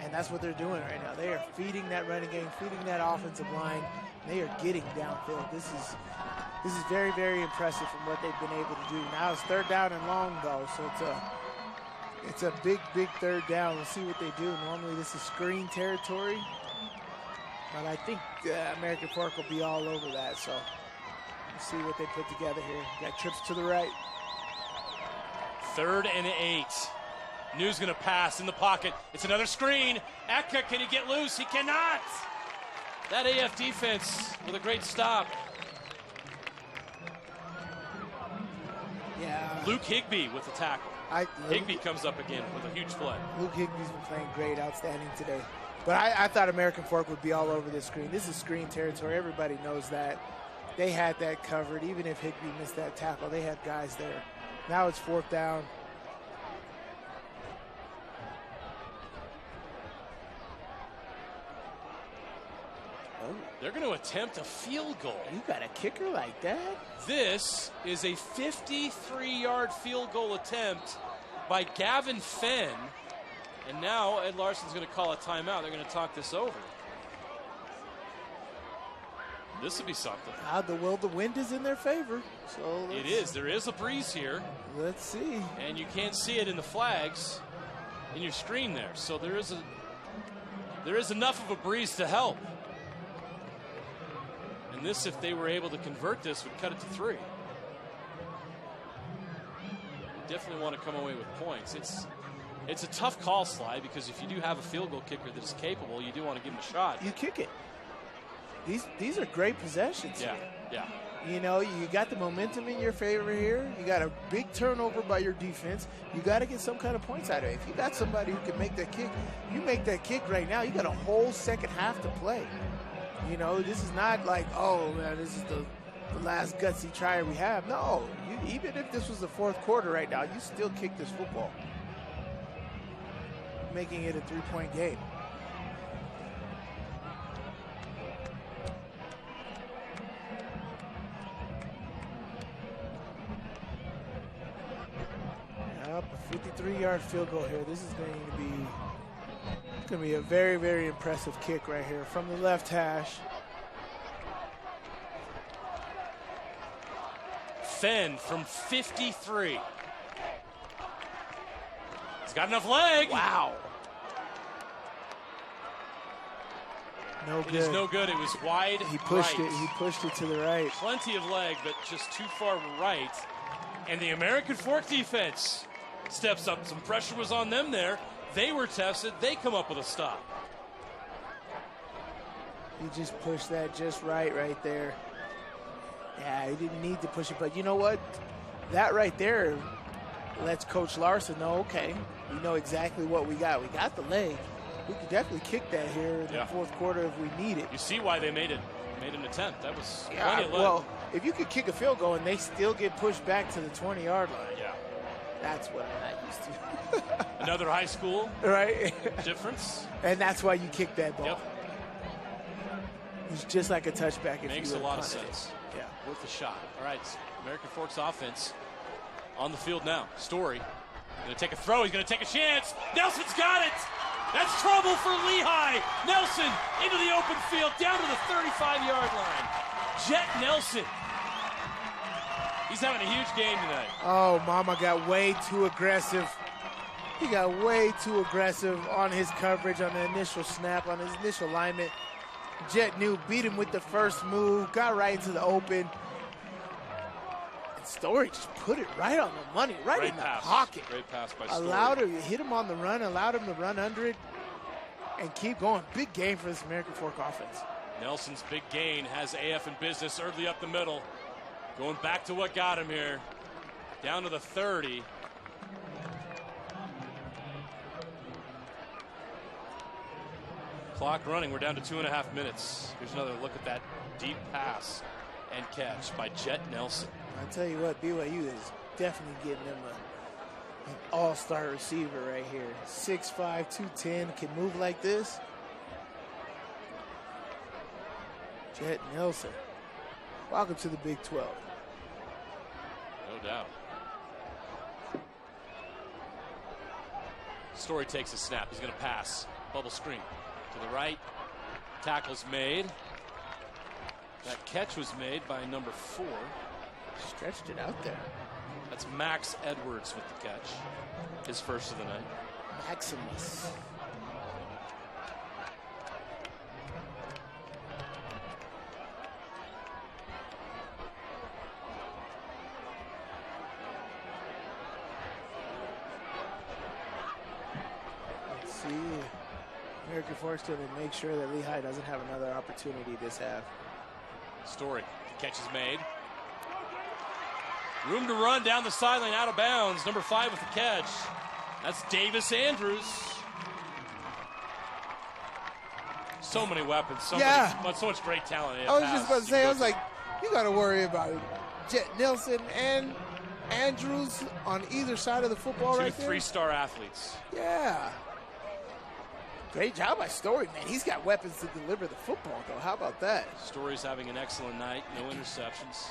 And that's what they're doing right now. They are feeding that running game, feeding that offensive line. They are getting downfield. This is very, very impressive from what they've been able to do. Now it's 3rd down and long, though, so it's a big, big 3rd down. We'll see what they do. Normally this is screen territory. But I think American Fork will be all over that, so we'll see what they put together here. Got trips to the right. 3rd and 8. New's going to pass in the pocket. It's another screen. Eka, can he get loose? He cannot. That AF defense with a great stop. Yeah. Luke Higbee with the tackle. Higbee comes up again with a huge play. Luke Higbee's been playing great, outstanding today. But I thought American Fork would be all over this screen. This is screen territory. Everybody knows that. They had that covered. Even if Higbee missed that tackle, they had guys there. Now it's 4th down. Oh, they're going to attempt a field goal. You got a kicker like that? This is a 53-yard field goal attempt by Gavin Fenn. And now Ed Larson's going to call a timeout. They're going to talk this over. This would be something. The wind is in their favor. So it is. There is a breeze here. Let's see. And you can't see it in the flags in your screen there. So there is enough of a breeze to help. And this, if they were able to convert this, would cut it to 3. Definitely want to come away with points. It's a tough call, Sly, because if you do have a field goal kicker that is capable, you do want to give him a shot. You kick it. These are great possessions. Yeah. You know, you got the momentum in your favor here. You got a big turnover by your defense. You got to get some kind of points out of it. If you got somebody who can make that kick, you make that kick right now, you got a whole second half to play. You know, this is not like, oh, man, this is the last gutsy try we have. No, even if this was the fourth quarter right now, you still kick this football, making it a 3-point game. Yep, a 53-yard field goal here. This is going to be a very, very impressive kick right here from the left hash. Fenn from 53. He's got enough leg. Wow. No good. It is no good. It was wide. He pushed right. it. He pushed it to the right. Plenty of leg, but just too far right. And the American Fork defense steps up. Some pressure was on them there. They were tested. They come up with a stop. He just pushed that just right there. Yeah, he didn't need to push it, but you know what? That right there lets Coach Larson know, okay, we know exactly what we got. We got the leg. We could definitely kick that here in the fourth quarter if we need it. You see why they made an attempt. That was plenty of leg. Well, if you could kick a field goal and they still get pushed back to the 20-yard line, that's what I'm not used to. Another high school difference. And that's why you kick that ball. Yep. It's just like a touchback if Makes you a lot of punted sense. Yeah. Worth a shot. All right, American Fork's offense on the field now. Story going to take a throw. He's going to take a chance. Nelson's got it. That's trouble for Lehi. Nelson into the open field, down to the 35-yard line. Jet Nelson. He's having a huge game tonight. Oh, Mama got way too aggressive. He got way too aggressive on his coverage, on the initial snap, on his initial alignment. Jet knew, beat him with the first move, got right into the open. And Story just put it right on the money, right in the pocket. Great pass by Story. Allowed him, hit him on the run, allowed him to run under it and keep going. Big game for this American Fork offense. Nelson's big gain has AF in business early up the middle. Going back to what got him here. Down to the 30. Clock running. We're down to 2.5 minutes. Here's another look at that deep pass and catch by Jet Nelson. I tell you what, BYU is definitely getting them an all-star receiver right here. 6'5", 210, can move like this. Jet Nelson. Welcome to the Big 12. No doubt. Story takes a snap. He's going to pass. Bubble screen. To the right. Tackle's made. That catch was made by number 4. Stretched it out there. That's Max Edwards with the catch. His first of the night. Maximus. Let's see. American Fork's going to make sure that Lehi doesn't have another opportunity this half. Story. The catch is made. Room to run down the sideline, out of bounds. Number 5 with the catch. That's Davis Andrews. So many weapons. So much great talent. I was just about to say, I was like, you got to worry about it. Jet Nelson and Andrews on either side of the football right there. 3-star athletes. Yeah. Great job by Story, man. He's got weapons to deliver the football, though. How about that? Story's having an excellent night. No interceptions.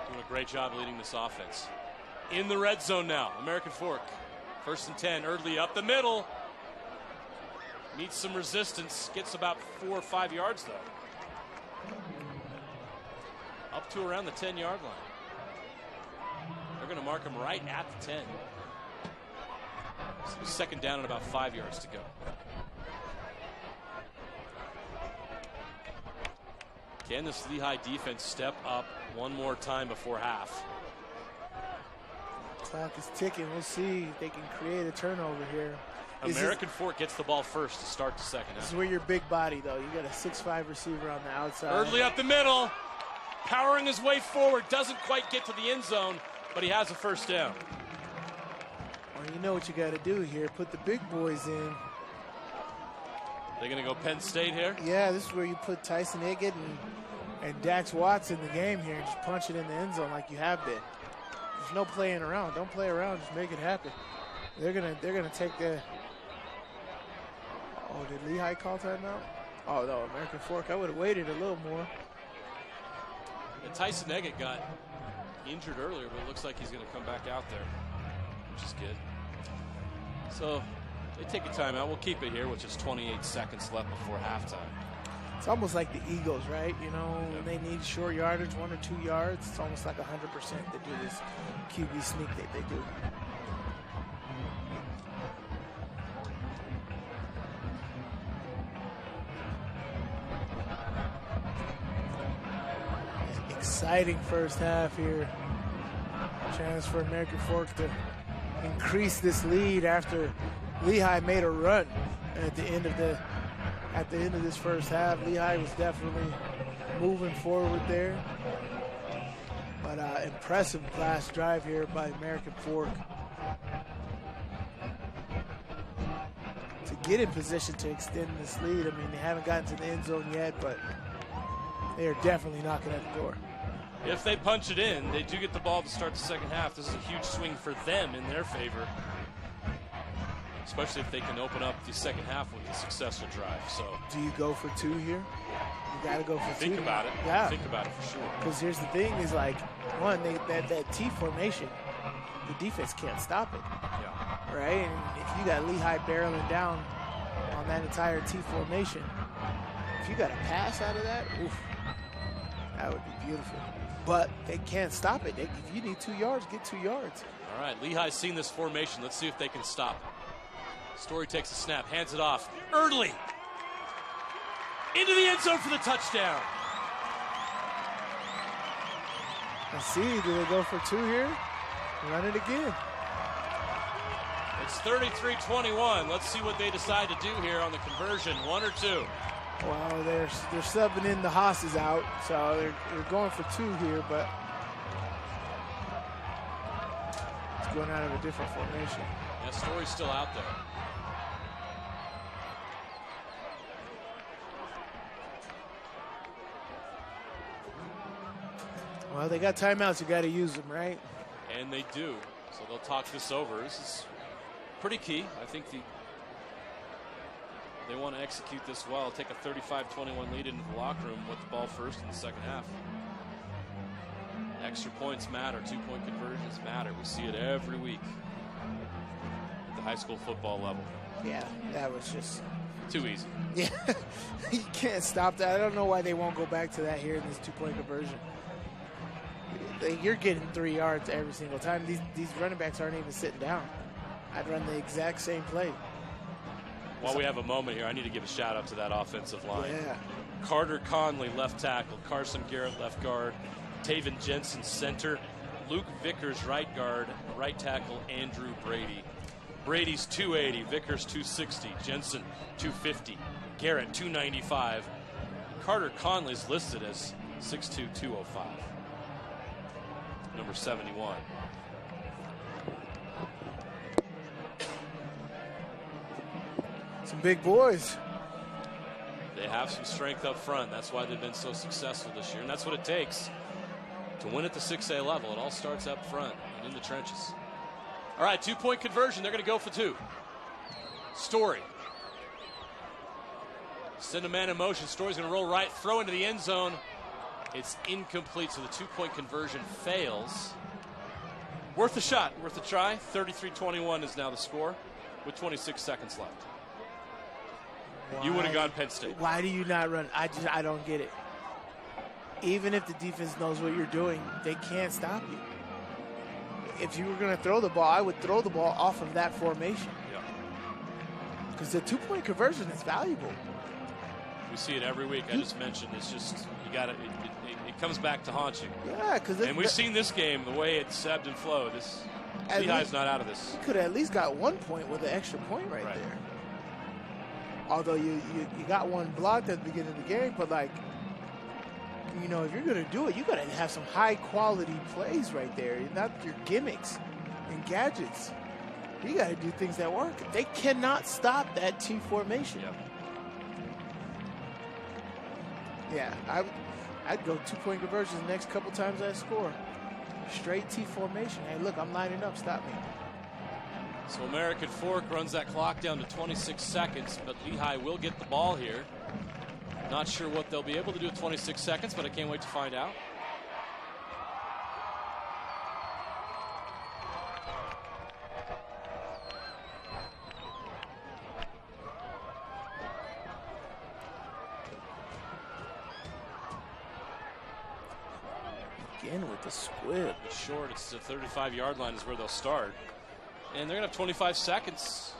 Doing a great job leading this offense. In the red zone now, American Fork. 1st and 10, Eardley up the middle. Meets some resistance. Gets about 4 or 5 yards, though. Up to around the 10-yard line. They're going to mark him right at the 10. So 2nd down and about 5 yards to go. Can this Lehi defense step up one more time before half? Clock is ticking. We'll see if they can create a turnover here. American Fork gets the ball first to start the second half. This is where your big body, though. You got a 6'5" receiver on the outside. Eardley up the middle. Powering his way forward. Doesn't quite get to the end zone, but he has a 1st down. Well, you know what you got to do here. Put the big boys in. They're going to go Penn State here? Yeah, this is where you put Tyson Eggett and Dax Watts in the game here and just punch it in the end zone like you have been. There's no playing around. Don't play around. Just make it happen. They're gonna take the. Oh, did Lehi call timeout? Oh no, American Fork. I would have waited a little more. And Tyson Eggett got injured earlier, but it looks like he's going to come back out there, which is good. So they take a timeout. We'll keep it here, which is 28 seconds left before halftime. It's almost like the Eagles, right? You know, when they need short yardage, 1 or 2 yards, it's almost like 100% to do this QB sneak that they do. Exciting first half here. Chance for American Fork to increase this lead after Lehi made a run at the end of this first half. Lehi was definitely moving forward there. But impressive last drive here by American Fork to get in position to extend this lead. I mean, they haven't gotten to the end zone yet, but they are definitely knocking at the door. If they punch it in, they do get the ball to start the second half. This is a huge swing for them in their favor, especially if they can open up the second half with a successful drive. So, do you go for 2 here? You got to go for 2. Think about it. Yeah. Think about it for sure. Because here's the thing: is like one, that T formation, the defense can't stop it. Yeah. Right. And if you got Lehi barreling down on that entire T formation, if you got a pass out of that, oof, that would be beautiful. But they can't stop it. If you need 2 yards, get 2 yards. All right, Lehi's seen this formation. Let's see if they can stop it. Story takes a snap, hands it off. Early. Into the end zone for the touchdown. Let's see, do they go for 2 here? Run it again. It's 33-21. Let's see what they decide to do here on the conversion, 1 or 2. Well, they're subbing in the Haas's out, so they're going for 2 here, but it's going out of a different formation. Yeah, Story's still out there. Well, they got timeouts. You got to use them, right? And they do. So they'll talk this over. This is pretty key. I think they want to execute this well. Take a 35-21 lead into the locker room with the ball first in the second half. Extra points matter. 2-point conversions matter. We see it every week at the high school football level. Yeah, that was just too easy. Yeah, you can't stop that. I don't know why they won't go back to that here in this 2-point conversion. You're getting 3 yards every single time. These running backs aren't even sitting down. I'd run the exact same play. While we have a moment here, I need to give a shout out to that offensive line. Yeah. Carter Conley, left tackle. Carson Garrett, left guard. Taven Jensen, center. Luke Vickers, right guard. Right tackle, Andrew Brady. Brady's 280, Vickers 260, Jensen 250, Garrett 295. Carter Conley's listed as 6'2", 205. Number 71. Some big boys. They have some strength up front. That's why they've been so successful this year. And that's what it takes to win at the 6A level. It all starts up front and in the trenches. All right, 2-point conversion. They're going to go for 2. Story. Send a man in motion. Story's going to roll right, throw into the end zone. It's incomplete, so the 2-point conversion fails. Worth a shot, worth a try. 33-21 is now the score with 26 seconds left. You would have gone Penn State. Why do you not run? I don't get it. Even if the defense knows what you're doing, they can't stop you. If you were going to throw the ball, I would throw the ball off of that formation. Yeah. Because the 2-point conversion is valuable. We see it every week. I just mentioned it's just you got it comes back to haunt you. Yeah, because and we've seen this game the way it's ebbed and flowed. This Lehi's not out of this. You could have at least got 1 point with an extra point right there. Although you got one blocked at the beginning of the game, but like, you know, if you're going to do it, you got to have some high quality plays right there, not your gimmicks and gadgets. You got to do things that work. They cannot stop that T formation. Yep. Yeah, I'd go 2-point conversions the next couple times I score. Straight T formation. Hey, look, I'm lining up. Stop me. So American Fork runs that clock down to 26 seconds, but Lehi will get the ball here. Not sure what they'll be able to do with 26 seconds, but I can't wait to find out. Again with the squib. It's short. It's the 35-yard line is where they'll start. And they're going to have 25 seconds.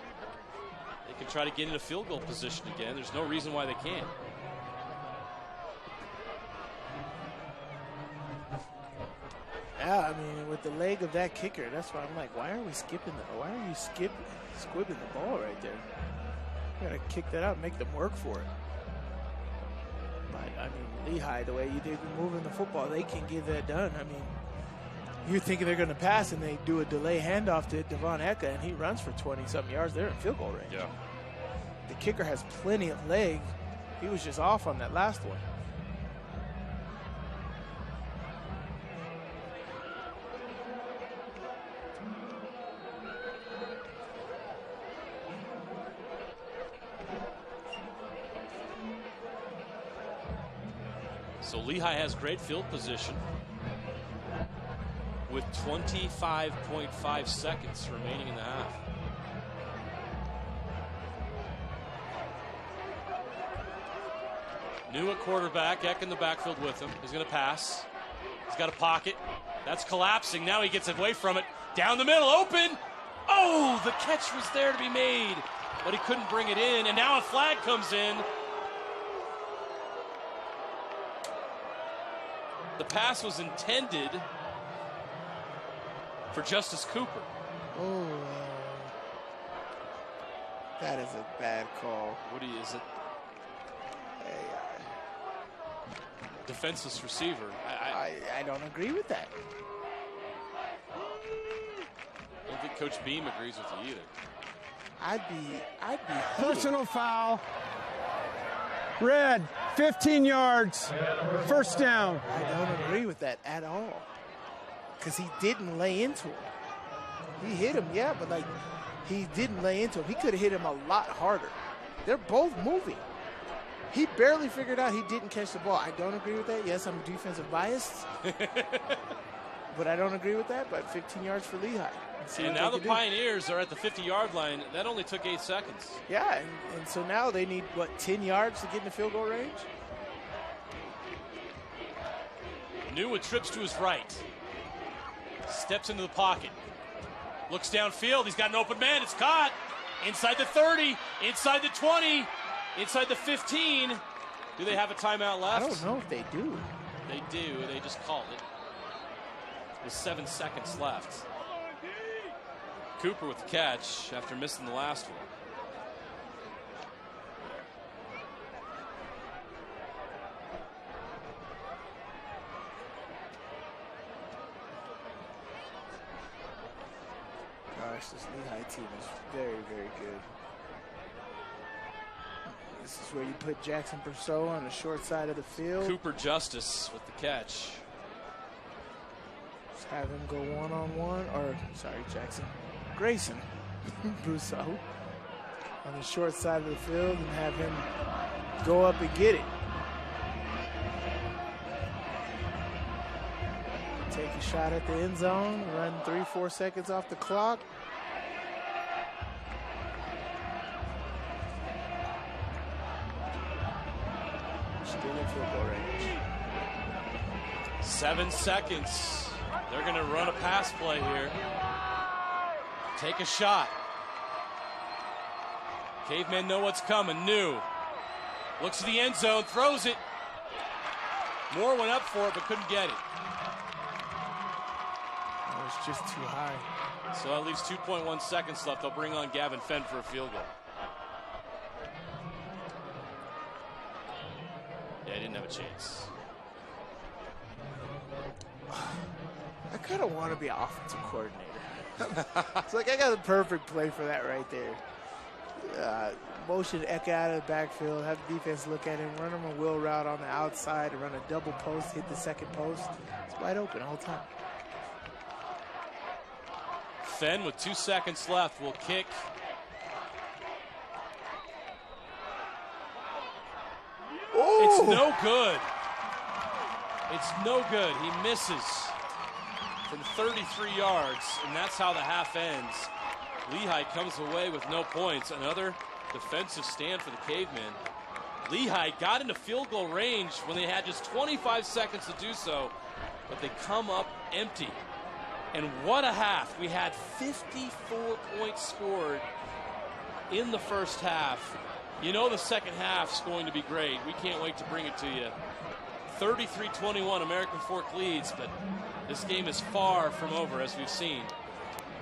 They can try to get into field goal position again. There's no reason why they can't. Yeah, I mean, with the leg of that kicker, that's why I'm like, why are we skipping the? Why are you squibbing the ball right there? You gotta kick that out and make them work for it. But I mean, Lehi, the way they've been moving the football, they can get that done. I mean, you're thinking they're going to pass, and they do a delay handoff to Devon Eka, and he runs for 20-something yards. They're in field goal range. Yeah. The kicker has plenty of leg. He was just off on that last one. So Lehi has great field position with 25.5 seconds remaining in the half. New at quarterback, Eck in the backfield with him. He's going to pass. He's got a pocket. That's collapsing. Now he gets away from it. Down the middle, open. Oh, the catch was there to be made, but he couldn't bring it in. And now a flag comes in. The pass was intended for Justice Cooper. Oh, that is a bad call. What is it? Defenseless receiver. I don't agree with that. I don't think Coach Beam agrees with you either. I'd be Personal foul. Red, 15 yards. First down. I don't agree with that at all. Because he didn't lay into him. He hit him, yeah, but like he didn't lay into him. He could have hit him a lot harder. They're both moving. He barely figured out he didn't catch the ball. I don't agree with that. Yes, I'm defensive biased. But I don't agree with that. But 15 yards for Lehi. And now the Pioneers are at the 50-yard line. That only took 8 seconds. Yeah, and so now they need, what, 10 yards to get in the field goal range? New with trips to his right. Steps into the pocket. Looks downfield. He's got an open man. It's caught. Inside the 30. Inside the 20. Inside the 15. Do they have a timeout left? I don't know if they do. They do. They just called it. With 7 seconds left. Cooper with the catch after missing the last one. Gosh, this Lehi team is very, very good. This is where you put Jackson Brousseau on the short side of the field. Cooper Justice with the catch. Just have him go one-on-one, or, sorry, Grayson Brousseau on the short side of the field and have him go up and get it. Take a shot at the end zone, run 3-4 seconds off the clock. Still in field goal range. 7 seconds. They're going to run a pass play here. Take a shot. Cavemen know what's coming. New. Looks to the end zone, throws it. Moore went up for it, but couldn't get it. It was just too high. So that leaves 2.1 seconds left. They'll bring on Gavin Fenn for a field goal. Yeah, he didn't have a chance. I kind of want to be an offensive coordinator. It's like I got the perfect play for that right there. motion Eka out of the backfield, have the defense look at him, run him a wheel route on the outside, run a double post, hit the second post. It's wide open all the time. Fenn with 2 seconds left will kick. Ooh. It's no good. It's no good. He misses from 33 yards, and that's how the half ends. Lehi comes away with no points. Another defensive stand for the Cavemen. Lehi got into field goal range when they had just 25 seconds to do so, but they come up empty. And what a half. We had 54 points scored in the first half. You know the second half's going to be great. We can't wait to bring it to you. 33-21, American Fork leads, but this game is far from over, as we've seen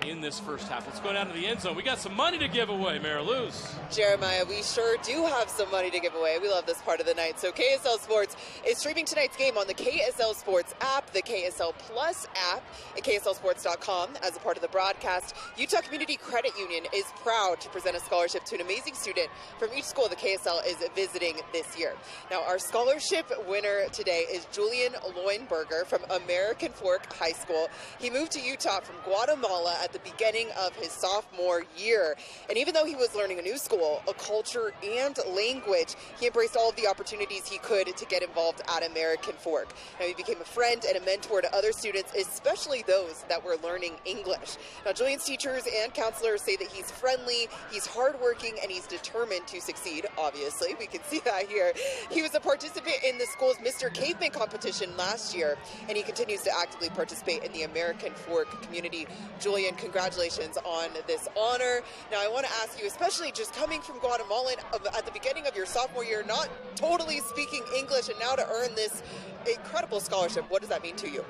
in this first half. Let's go down to the end zone. We got some money to give away, Mary Luz. Jeremiah, we sure do have some money to give away. We love this part of the night. So KSL Sports is streaming tonight's game on the KSL Sports app, the KSL Plus app, at KSLSports.com. As a part of the broadcast, Utah Community Credit Union is proud to present a scholarship to an amazing student from each school the KSL is visiting this year. Now, our scholarship winner today is Julian Loinberger from American Fork High School. He moved to Utah from Guatemala at the beginning of his sophomore year. And even though he was learning a new school, a culture, and language, he embraced all of the opportunities he could to get involved at American Fork. Now, he became a friend and a mentor to other students, especially those that were learning English. Now, Julian's teachers and counselors say that he's friendly, he's hardworking, and he's determined to succeed. Obviously, we can see that here. He was a participant in the school's Mr. Cavemen competition last year, and he continues to actively participate in the American Fork community. Julian, congratulations on this honor. Now, I want to ask you, especially just coming from Guatemala at the beginning of your sophomore year, not totally speaking English, and now to earn this incredible scholarship, what does that mean to you?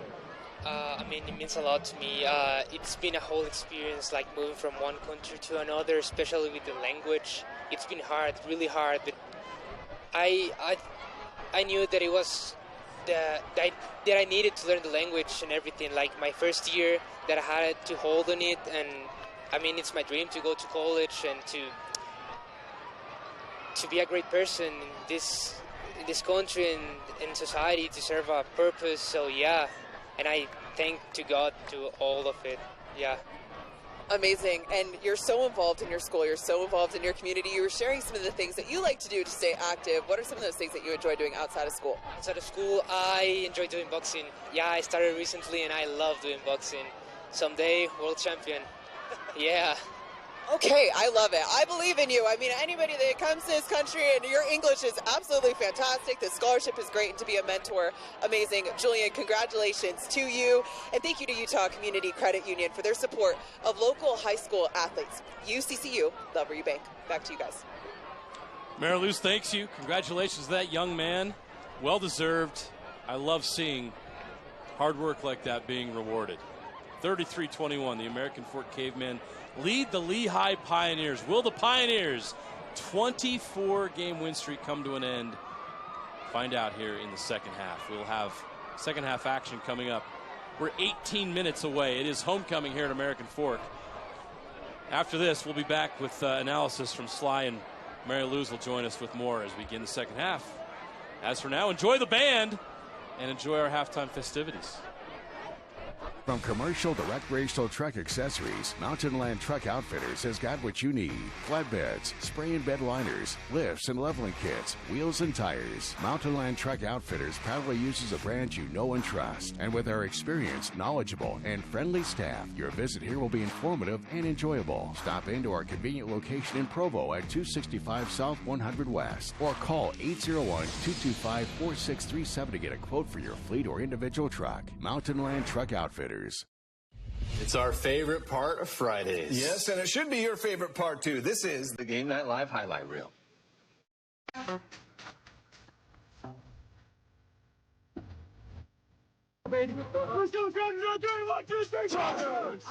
I mean, it means a lot to me. It's been a whole experience, like moving from one country to another, especially with the language. It's been hard, really hard, but I knew that it was that I needed to learn the language and everything. Like my first year, that I had to hold on it, and I mean, it's my dream to go to college and to be a great person in this country and in society, to serve a purpose. So yeah, and I thank to God to all of it. Yeah. Amazing. And you're so involved in your school, you're so involved in your community. You were sharing some of the things that you like to do to stay active. What are some of those things that you enjoy doing outside of school? Outside of school, I enjoy doing boxing. Yeah, I started recently and I love doing boxing. Someday, world champion. Yeah. Okay, I love it. I believe in you. I mean, anybody that comes to this country, and your English is absolutely fantastic. The scholarship is great, and to be a mentor, amazing. Julian, congratulations to you, and thank you to Utah Community Credit Union for their support of local high school athletes. UCCU, love where you bank. Back to you guys. Mary Luz, thanks you. Congratulations to that young man. Well deserved. I love seeing hard work like that being rewarded. 33-21, the American Fork Cavemen lead the Lehi Pioneers. Will the Pioneers' 24-game win streak come to an end? Find out here in the second half. We'll have second half action coming up. We're 18 minutes away. It is homecoming here at American Fork. After this, we'll be back with analysis from Sly, and Mary Luz will join us with more as we begin the second half. As for now, enjoy the band and enjoy our halftime festivities. From commercial to recreational truck accessories, Mountain Land Truck Outfitters has got what you need. Flatbeds, spray and bed liners, lifts and leveling kits, wheels and tires. Mountain Land Truck Outfitters proudly uses a brand you know and trust. And with our experienced, knowledgeable, and friendly staff, your visit here will be informative and enjoyable. Stop into our convenient location in Provo at 265 South 100 West, or call 801-225-4637 to get a quote for your fleet or individual truck. Mountain Land Truck Outfitters. It's our favorite part of Fridays. Yes, and it should be your favorite part, too. This is the Game Night Live highlight reel. Let's go, 1, 2, 3, Chargers!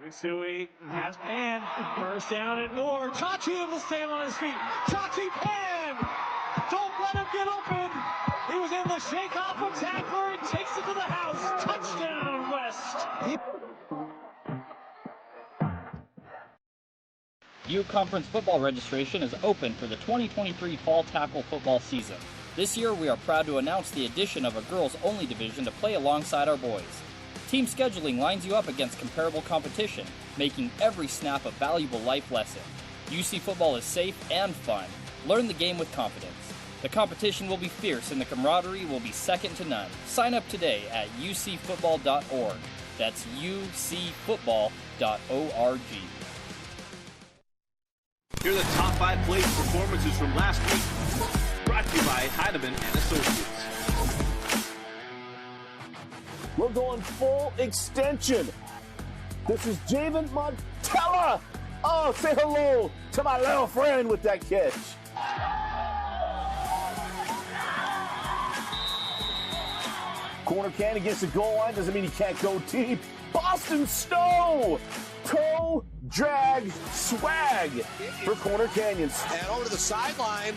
Risui has Pan. First down and more. Chachi will stay on his feet. Chachi Pan! Don't let him get open. He was in the shake-off of tackler and takes it to the house. Touchdown, West. U Conference football registration is open for the 2023 fall tackle football season. This year, we are proud to announce the addition of a girls-only division to play alongside our boys. Team scheduling lines you up against comparable competition, making every snap a valuable life lesson. UC football is safe and fun. Learn the game with confidence. The competition will be fierce and the camaraderie will be second to none. Sign up today at ucfootball.org. That's ucfootball.org. Here are the top 5 play performances from last week. Brought to you by Cavemen and Associates. We're going full extension. This is Javen Montella. Oh, say hello to my little friend with that catch. Corner can against the goal line doesn't mean he can't go deep. Boston Snow. Toe drag swag for Corner Canyons. And over to the sideline.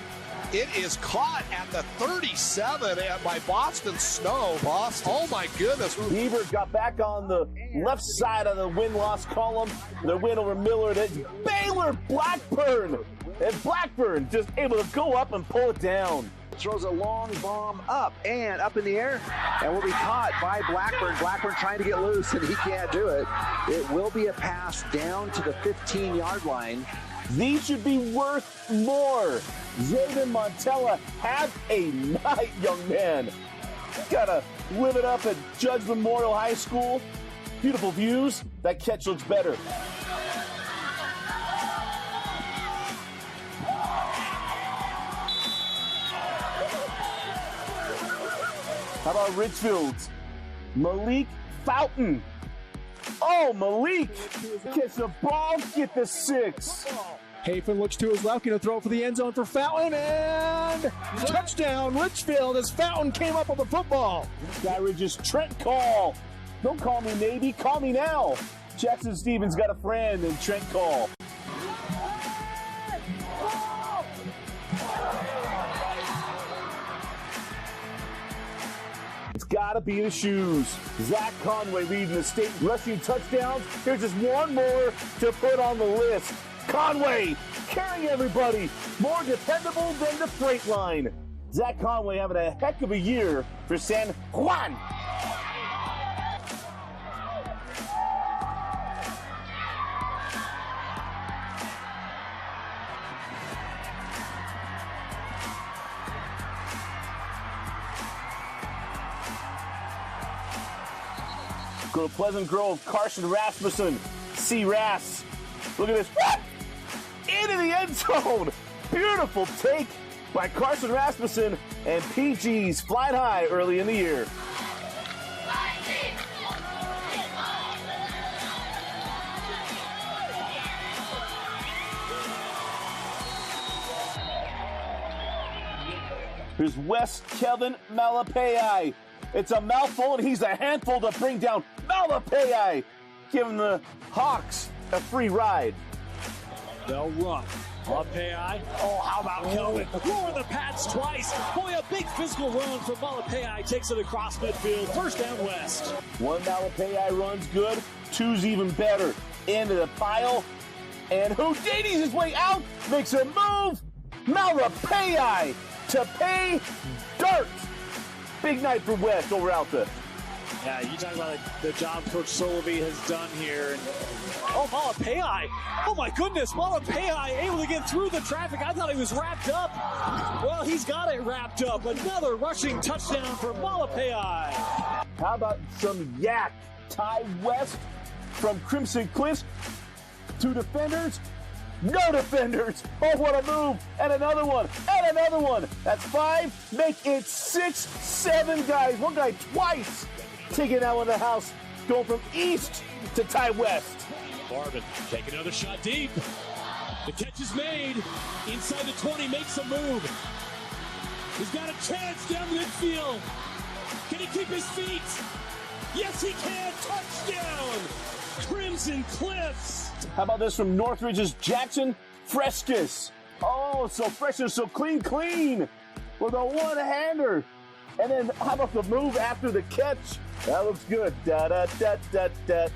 It is caught at the 37 by Boston Snow. Boston. Oh, my goodness. Beaver got back on the left side of the win-loss column. The win over Millard. It's Baylor Blackburn. And Blackburn just able to go up and pull it down. Throws a long bomb up and up in the air and will be caught by Blackburn. Blackburn trying to get loose and he can't do it. It will be a pass down to the 15-yard line. These should be worth more. Jaden Montella, have a night, young man. Gotta live it up at Judge Memorial High School. Beautiful views. That catch looks better. How about Richfield's Malik Fountain? Oh, Malik! Catch the ball, get the 6. Hafen looks to his left, going to throw for the end zone for Fountain, and touchdown, Litchfield, as Fountain came up with the football. Skyridge's Trent Call. Don't call me maybe, call me now. Jackson Stevens got a friend in Trent Call. It's got to be the shoes. Zach Conway leading the state rushing touchdowns. Here's just one more to put on the list. Conway carrying everybody. More dependable than the freight line. Zach Conway having a heck of a year for San Juan. Go to Pleasant Grove, Carson Rasmussen, C. Rass. Look at this. Into the end zone. Beautiful take by Carson Rasmussen, and PG's flying high early in the year. Here's West Kevin Malapei. It's a mouthful, and he's a handful to bring down Malapei, giving the Hawks a free ride. They'll run. Malapei. Oh, how about Kelvin? Lower the pads twice. Boy, a big physical run from Malapei. Takes it across midfield. First down West. One Malapei runs good. Two's even better. Into the pile. And Houdini's his way out. Makes a move. Malapei to pay dirt. Big night for West over Alta. Yeah, you talk about the job Coach Solovey has done here. And, oh, Malapei. Oh, my goodness. Malapei able to get through the traffic. I thought he was wrapped up. Well, he's got it wrapped up. Another rushing touchdown for Malapei. How about some yak? Ty West from Crimson Cliffs. 2 defenders. No defenders. Oh, what a move. And another one. And another one. That's 5. Make it 6, 7 guys. One guy twice. Taking that one to the house. Going from east to Ty West. Marvin take another shot deep. The catch is made. Inside the 20 makes a move. He's got a chance down midfield. Can he keep his feet? Yes, he can. Touchdown. Crimson Cliffs. How about this from Northridge's Jackson Frescus? Oh, so fresh and so clean with a one-hander. And then how about the move after the catch? That looks good. Da-da-da-da-da.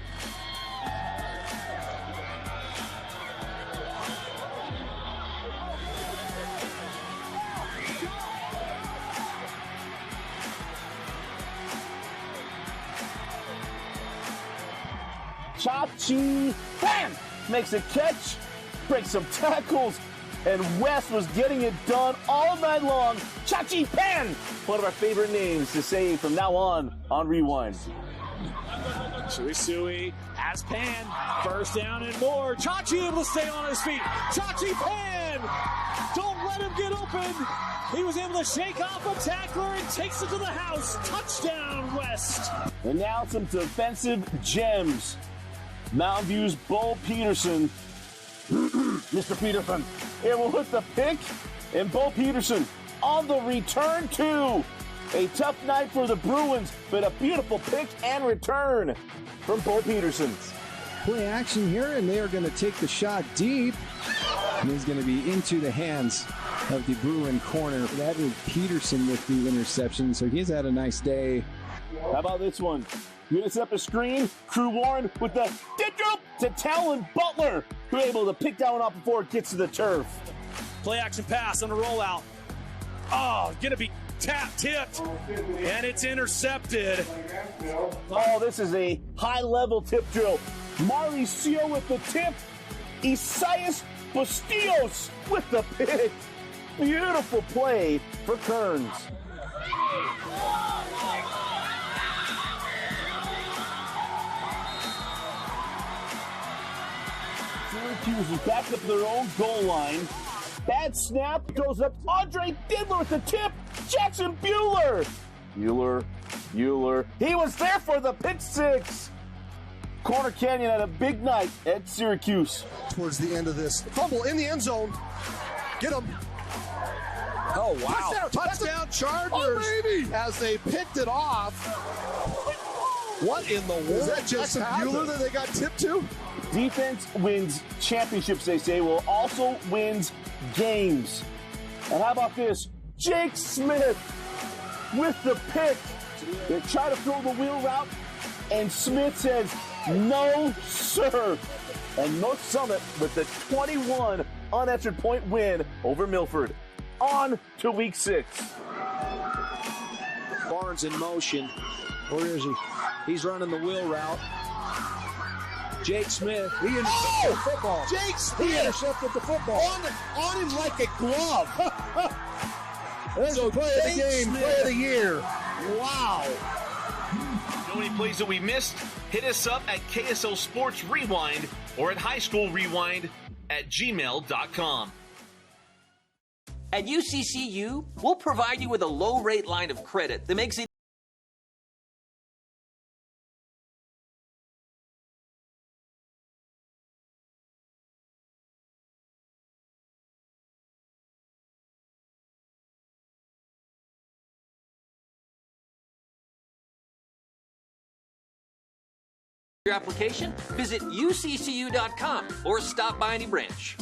Chachi, bam! Makes a catch, breaks some tackles, and West was getting it done all night long. Chachi Pan, one of our favorite names to say from now on Rewind. Sui has Pan, first down and more. Chachi able to stay on his feet. Chachi Pan, don't let him get open. He was able to shake off a tackler and takes it to the house. Touchdown, West. And now some defensive gems. Mountain View's Bo Peterson. Mr. Peterson able to hit the pick, and Bo Peterson on the return too. A tough night for the Bruins, but a beautiful pick and return from Bo Peterson. Play action here, and they are going to take the shot deep. And he's going to be into the hands of the Bruin corner. That is Peterson with the interception, so he's had a nice day. How about this one? Units up a screen. Crew Warren with the dip drop to Talon Butler, who able to pick that one up before it gets to the turf. Play action pass on the rollout. Oh, gonna be tipped, and it's intercepted. Oh, this is a high-level tip drill. Marley Seal with the tip. Isaias Bustillos with the pick. Beautiful play for Kearns. Syracuse is back up their own goal line. Bad snap goes up. Andre Didler with the tip. Jackson Bueller. Bueller. He was there for the pick six. Corner Canyon had a big night at Syracuse. Towards the end of this fumble in the end zone. Get him. Oh, wow. Touchdown Chargers. Oh, baby. As they picked it off. What in the world? Is that Jackson Bueller that they got tipped to? Defense wins championships, they say. Well, also wins games. And how about this? Jake Smith with the pick. They try to throw the wheel route, and Smith says, no, sir. And North Summit with the 21 unanswered point win over Milford. On to week 6. Barnes in motion. Where is he? He's running the wheel route. Jake Smith. He intercepted the football. Jake Smith. He intercepted the football. On him like a glove. That's so play of the game, Smith. play of the year. Wow. Know any plays that we missed? Hit us up at KSL Sports Rewind or at highschoolrewind@gmail.com. At UCCU, we'll provide you with a low-rate line of credit that makes it your application, visit uccu.com or stop by any branch.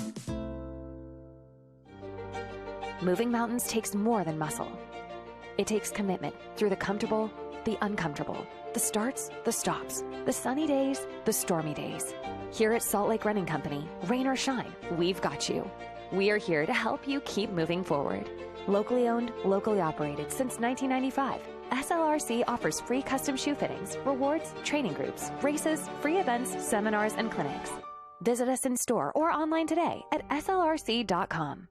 Moving mountains takes more than muscle. It takes commitment through the comfortable, the uncomfortable, the starts, the stops, the sunny days, the stormy days. Here at Salt Lake Running Company, rain or shine, we've got you. We are here to help you keep moving forward. Locally owned, locally operated since 1995. SLRC offers free custom shoe fittings, rewards, training groups, races, free events, seminars, and clinics. Visit us in store or online today at slrc.com.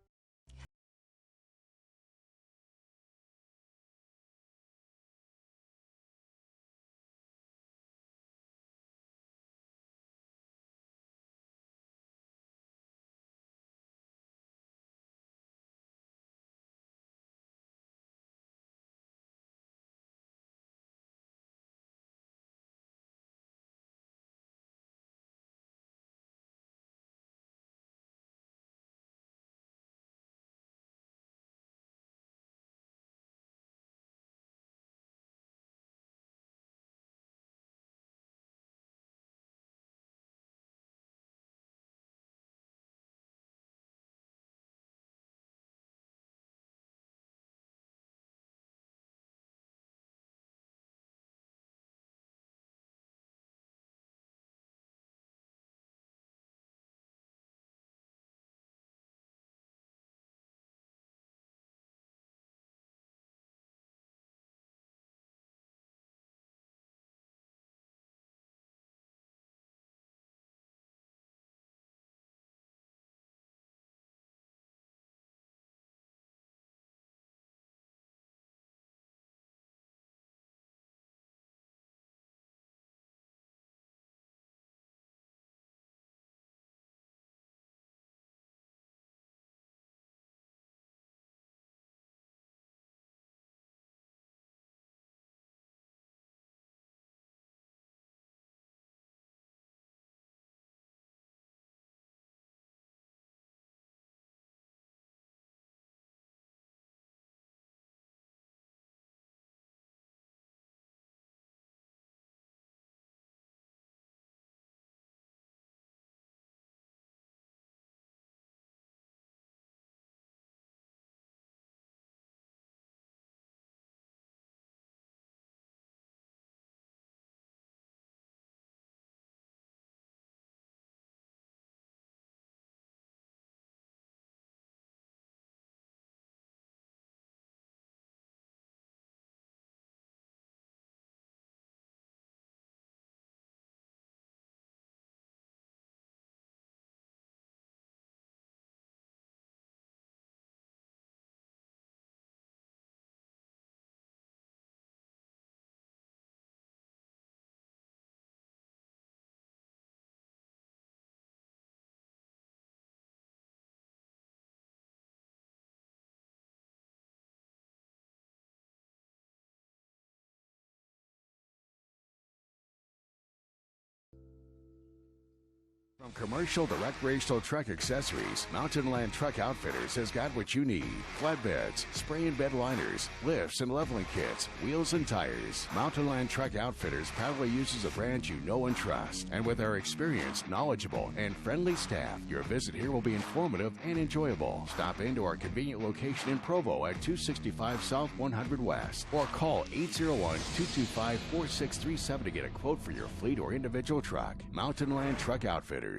From Commercial to Recreational Truck Accessories, Mountain Land Truck Outfitters has got what you need. Flatbeds, spray and bed liners, lifts and leveling kits, wheels and tires. Mountain Land Truck Outfitters proudly uses a brand you know and trust. And with our experienced, knowledgeable, and friendly staff, your visit here will be informative and enjoyable. Stop into our convenient location in Provo at 265 South 100 West or call 801-225-4637 to get a quote for your fleet or individual truck. Mountain Land Truck Outfitters.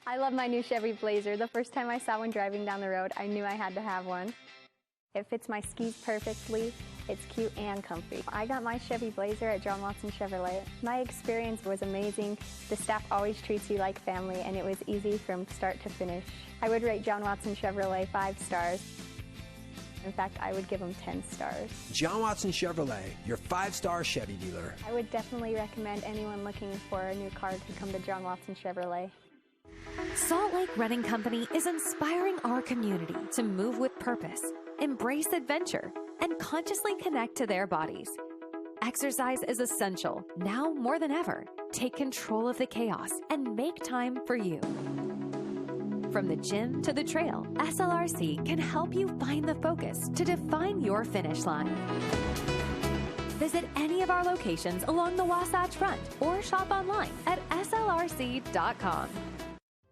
I love my new Chevy Blazer. The first time I saw one driving down the road, I knew I had to have one. It fits my skis perfectly. It's cute and comfy. I got my Chevy Blazer at John Watson Chevrolet. My experience was amazing. The staff always treats you like family, and it was easy from start to finish. I would rate John Watson Chevrolet 5 stars. In fact, I would give them 10 stars. John Watson Chevrolet, your 5-star Chevy dealer. I would definitely recommend anyone looking for a new car to come to John Watson Chevrolet. Salt Lake Running Company is inspiring our community to move with purpose, embrace adventure, and consciously connect to their bodies. Exercise is essential, now more than ever. Take control of the chaos and make time for you. From the gym to the trail, SLRC can help you find the focus to define your finish line. Visit any of our locations along the Wasatch Front or shop online at slrc.com.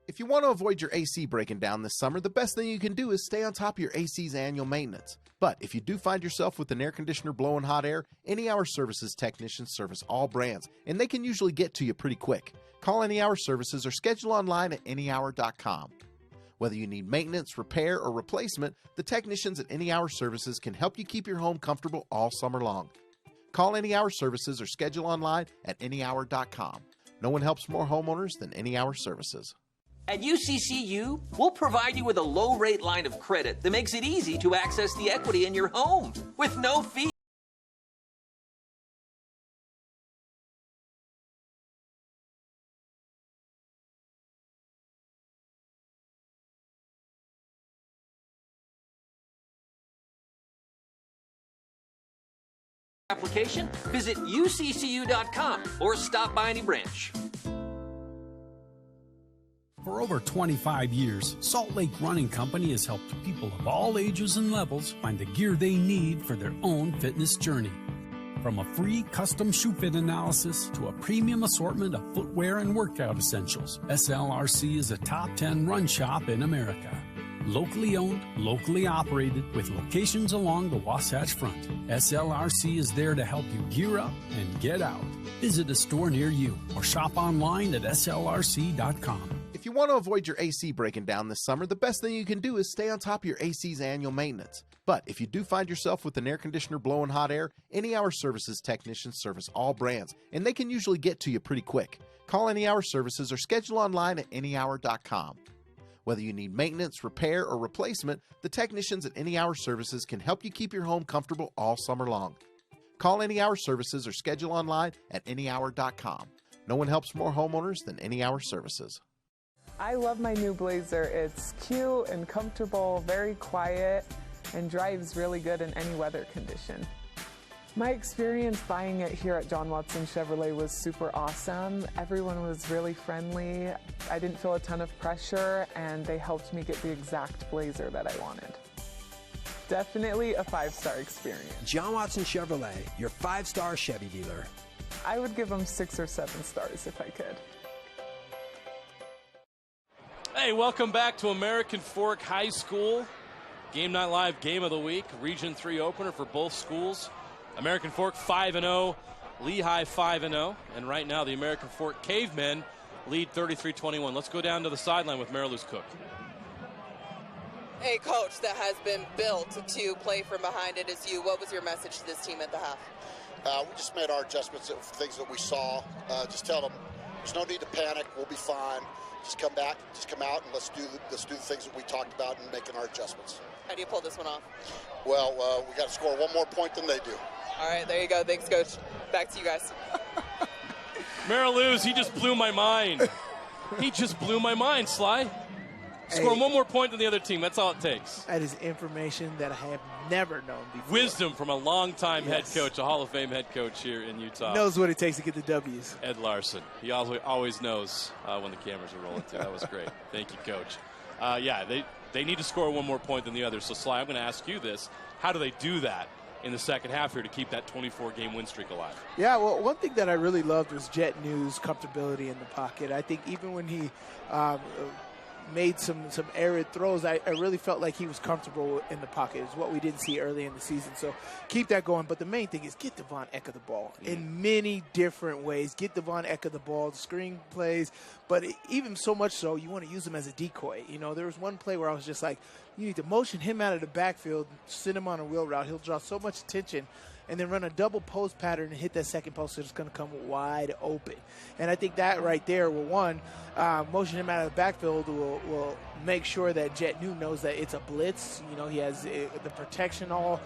If you want to avoid your AC breaking down this summer, the best thing you can do is stay on top of your AC's annual maintenance. But if you do find yourself with an air conditioner blowing hot air, Any Hour Services technicians service all brands, and they can usually get to you pretty quick. Call Any Hour Services or schedule online at anyhour.com. Whether you need maintenance, repair, or replacement, the technicians at Any Hour Services can help you keep your home comfortable all summer long. Call Any Hour Services or schedule online at anyhour.com. No one helps more homeowners than Any Hour Services. At UCCU, we'll provide you with a low-rate line of credit that makes it easy to access the equity in your home with no fee. Application, visit uccu.com or stop by any branch. For over 25 years, Salt Lake Running Company has helped people of all ages and levels find the gear they need for their own fitness journey. From a free custom shoe fit analysis to a premium assortment of footwear and workout essentials, SLRC is a top 10 run shop in America. Locally owned, locally operated, with locations along the Wasatch Front. SLRC is there to help you gear up and get out. Visit a store near you or shop online at slrc.com. If you want to avoid your AC breaking down this summer, the best thing you can do is stay on top of your AC's annual maintenance. But if you do find yourself with an air conditioner blowing hot air, Any Hour Services technicians service all brands, and they can usually get to you pretty quick. Call Any Hour Services or schedule online at anyhour.com. Whether you need maintenance, repair, or replacement, the technicians at Any Hour Services can help you keep your home comfortable all summer long. Call Any Hour Services or schedule online at anyhour.com. No one helps more homeowners than Any Hour Services. I love my new Blazer. It's cute and comfortable, very quiet, and drives really good in any weather condition. My experience buying it here at John Watson Chevrolet was super awesome. Everyone was really friendly. I didn't feel a ton of pressure, and they helped me get the exact Blazer that I wanted. Definitely a 5-star experience. John Watson Chevrolet, your 5-star Chevy dealer. I would give them 6 or 7 stars if I could. Hey, welcome back to American Fork High School. Game Night Live Game of the Week, Region 3 opener for both schools. American Fork 5-0, Lehi 5-0, and right now the American Fork Cavemen lead 33-21. Let's go down to the sideline with Mariluz Cook. A coach that has been built to play from behind it is you. What was your message to this team at the half? We just made our adjustments of things that we saw. Just tell them there's no need to panic. We'll be fine. Just come back, just come out, and let's do the things that we talked about and making our adjustments. How do you pull this one off? Well, we got to score one more point than they do. All right, there you go. Thanks, Coach. Back to you guys. Mariluz, he just blew my mind. He just blew my mind, Sly. Score one more point than the other team. That's all it takes. That is information that I have never known before. Wisdom from a longtime head coach, a Hall of Fame head coach here in Utah. Knows what it takes to get the W's. Ed Larson. He always knows when the cameras are rolling, too. That was great. Thank you, Coach. They need to score one more point than the others. So, Sly, I'm going to ask you this. How do they do that in the second half here to keep that 24-game win streak alive? Yeah, well, one thing that I really loved was Jet New's comfortability in the pocket. I think even when he made some arid throws, I really felt like he was comfortable in the pocket. It's what we didn't see early in the season. So keep that going. But the main thing is get Devon Ecker the ball in many different ways. Get Devon Ecker the ball, screen plays. But even so much so, you want to use him as a decoy. You know, there was one play where I was just like, you need to motion him out of the backfield, send him on a wheel route. He'll draw so much attention, and then run a double post pattern and hit that second post, so it's going to come wide open. And I think that right there will, motion him out of the backfield will make sure that Jet New knows that it's a blitz. You know, he has the protection all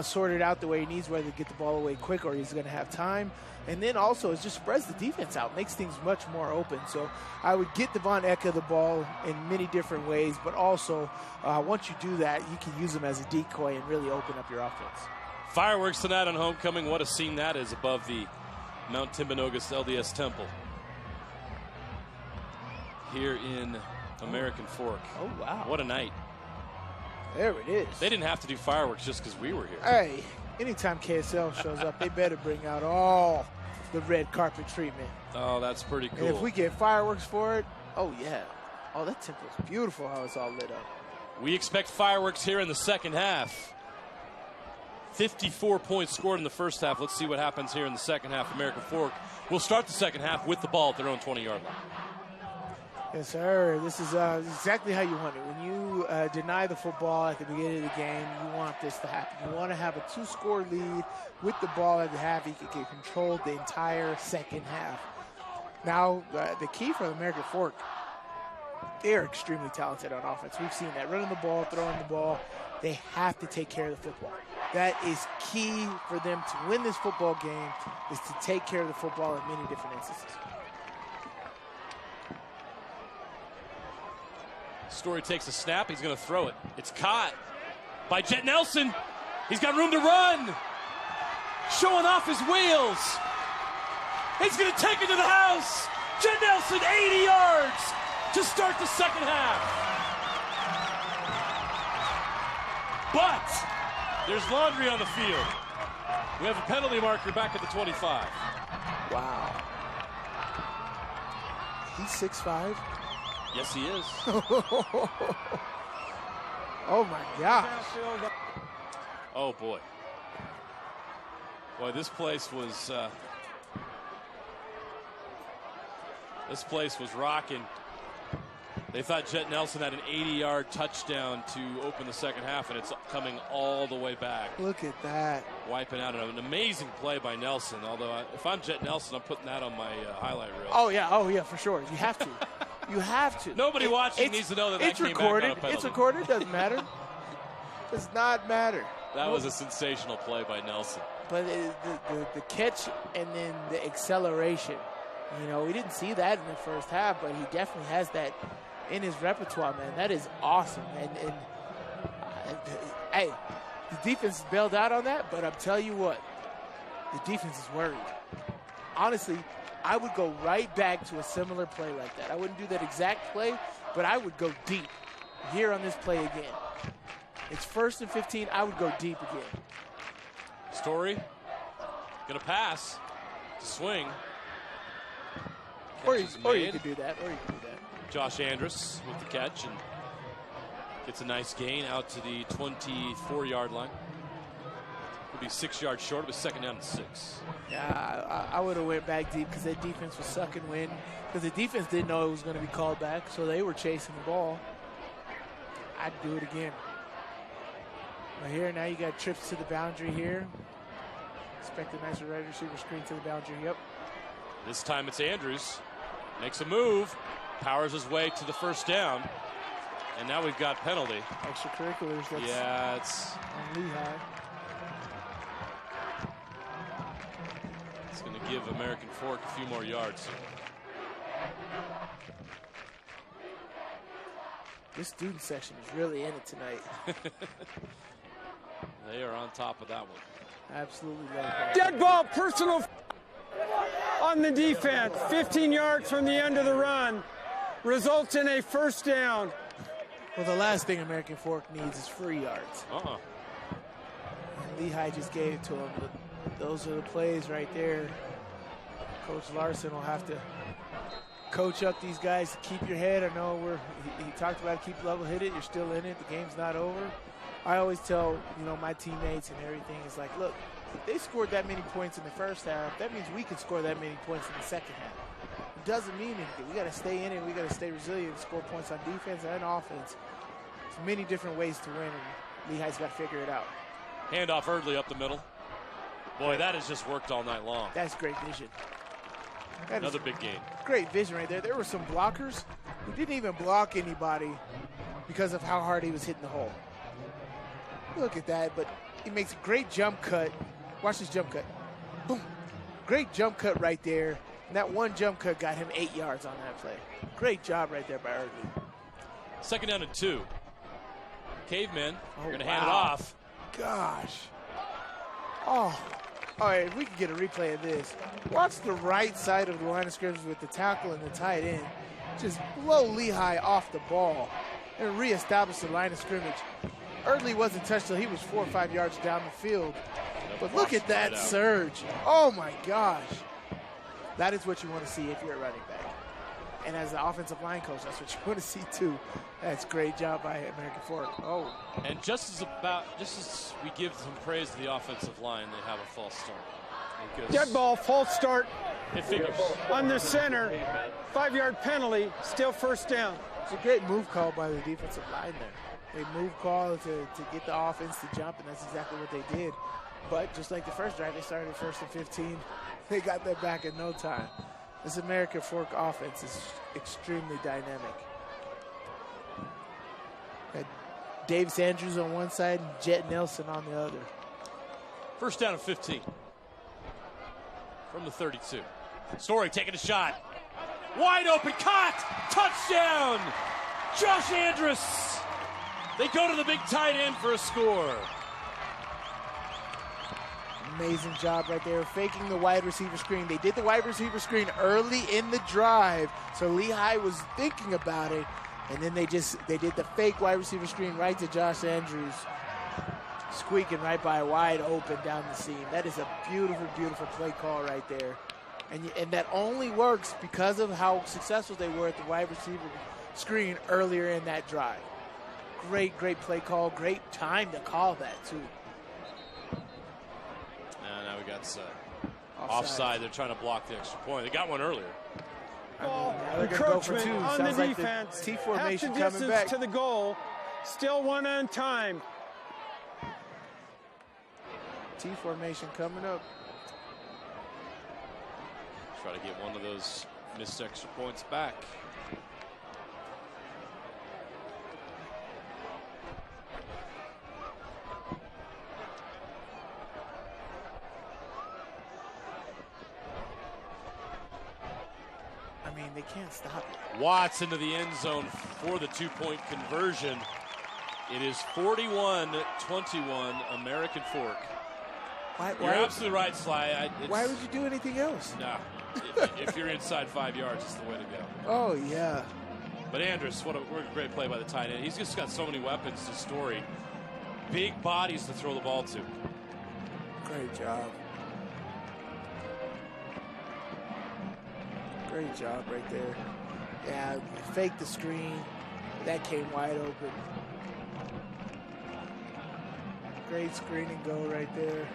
sorted out the way he needs, whether to get the ball away quick or he's going to have time. And then also it just spreads the defense out, makes things much more open. So I would get Devon Ecker the ball in many different ways, but also once you do that, you can use him as a decoy and really open up your offense. Fireworks tonight on homecoming. What a scene that is above the Mount Timpanogos LDS Temple here in American Fork. Oh, wow. What a night. There it is. They didn't have to do fireworks just because we were here. Hey, anytime KSL shows up, they better bring out all the red carpet treatment. Oh, that's pretty cool. And if we get fireworks for it, oh, yeah. Oh, that temple's beautiful how it's all lit up. We expect fireworks here in the second half. 54 points scored in the first half. Let's see what happens here in the second half. American Fork will start the second half with the ball at their own 20-yard line. Yes, sir. This is exactly how you want it. When you deny the football at the beginning of the game, you want this to happen. You want to have a 2-score lead with the ball at the half. You can get controlled the entire second half. Now, the key for the American Fork, they're extremely talented on offense. We've seen that. Running the ball, throwing the ball. They have to take care of the football. That is key for them to win this football game, is to take care of the football in many different instances. Story takes a snap. He's going to throw it. It's caught by Jet Nelson. He's got room to run. Showing off his wheels. He's going to take it to the house. Jet Nelson, 80 yards to start the second half. But there's laundry on the field. We have a penalty marker back at the 25. Wow. He's 6'5". Yes, he is. Oh, my gosh. Oh, boy. Boy, this place was rocking. They thought Jet Nelson had an 80-yard touchdown to open the second half, and it's coming all the way back. Look at that. Wiping out an amazing play by Nelson, although if I'm Jet Nelson, I'm putting that on my highlight reel. Oh, yeah, for sure. You have to. You have to. Nobody watching needs to know that it's came recorded. back on a penalty. It's recorded. Doesn't matter. Does not matter. That was a sensational play by Nelson. But the catch and then the acceleration, you know, we didn't see that in the first half, but he definitely has that in his repertoire, man. That is awesome. And hey, the defense bailed out on that, but I'm telling you what, the defense is worried. Honestly, I would go right back to a similar play like that. I wouldn't do that exact play, but I would go deep here on this play again. It's 1st and 15. I would go deep again. Story gonna pass to swing. Or you could do that. Josh Andrus with the catch and gets a nice gain out to the 24-yard line. It'll be 6 yards short. It'll be second down and 6. Yeah, I would have went back deep because that defense was sucking wind. Because the defense didn't know it was going to be called back, so they were chasing the ball. I'd do it again. But here, now you got trips to the boundary here. Expect a nice wide receiver screen to the boundary. Yep. This time it's Andrews. Makes a move. Powers his way to the first down. And now we've got penalty. Extracurriculars. That's yeah, it's on Lehi. It's going to give American Fork a few more yards. This student section is really in it tonight. They are on top of that one. Absolutely love that. Dead ball, personal on the defense. 15 yards from the end of the run. Results in a first down. Well, the last thing American Fork needs is free yards. And Lehi just gave it to him. But those are the plays right there. Coach Larson will have to coach up these guys to keep your head. I know he talked about keep level-headed. You're still in it. The game's not over. I always tell, my teammates and everything is like, look, if they scored that many points in the first half, that means we can score that many points in the second half. It doesn't mean anything. We got to stay in it. We got to stay resilient and score points on defense and offense. There's many different ways to win, and Lehi's got to figure it out. Handoff Eardley up the middle. Boy, that has just worked all night long. That's great vision. Another big game. Great vision right there. There were some blockers who didn't even block anybody because of how hard he was hitting the hole. Look at that, but he makes a great jump cut. Watch this jump cut. Boom. Great jump cut right there. And that one jump cut got him 8 yards on that play. Great job right there by Eardley. 2nd down and 2. Cavemen are going to hand it off. Gosh. Oh. All right, if we can get a replay of this. Watch the right side of the line of scrimmage with the tackle and the tight end. Just blow Lehi off the ball and reestablish the line of scrimmage. Eardley wasn't touched till he was 4 or 5 yards down the field. But look at that surge. Oh, my gosh. That is what you want to see if you're a running back. And as an offensive line coach, that's what you want to see, too. That's a great job by American Fork. Oh. And just as we give some praise to the offensive line, they have a false start. Dead ball, false start. It figures. On the center, 5-yard penalty, still first down. It's a great move call by the defensive line there. They move call to get the offense to jump, and that's exactly what they did. But just like the first drive, they started 1st and 15. They got that back in no time. This American Fork offense is extremely dynamic. Got Davis Andrews on one side and Jet Nelson on the other. 1st down and 15. From the 32. Story taking a shot. Wide open, caught! Touchdown! Josh Andrus! They go to the big tight end for a score. Amazing job right there, faking the wide receiver screen. They did the wide receiver screen early in the drive, so Lehi was thinking about it, and then they did the fake wide receiver screen right to Josh Andrews, squeaking right by wide open down the seam. That is a beautiful, beautiful play call right there, and that only works because of how successful they were at the wide receiver screen earlier in that drive. Great, great play call. Great time to call that, too. Now we got offside. They're trying to block the extra point. They got one earlier. Now they're going to go for 2. On Sounds the like defense. the T formation half the coming distance back. to the goal. Still 1 on time. T formation coming up. Try to get one of those missed extra points back. I mean, they can't stop it. Watts into the end zone for the 2-point conversion. It is 41-21 American Fork. You're absolutely right, Sly. Why would you do anything else? No. If you're inside 5 yards, it's the way to go. Oh, yeah. But Andrus, what a great play by the tight end. He's just got so many weapons to Story. Big bodies to throw the ball to. Great job. Great job right there. Yeah, fake the screen. That came wide open. Great screen and go right there.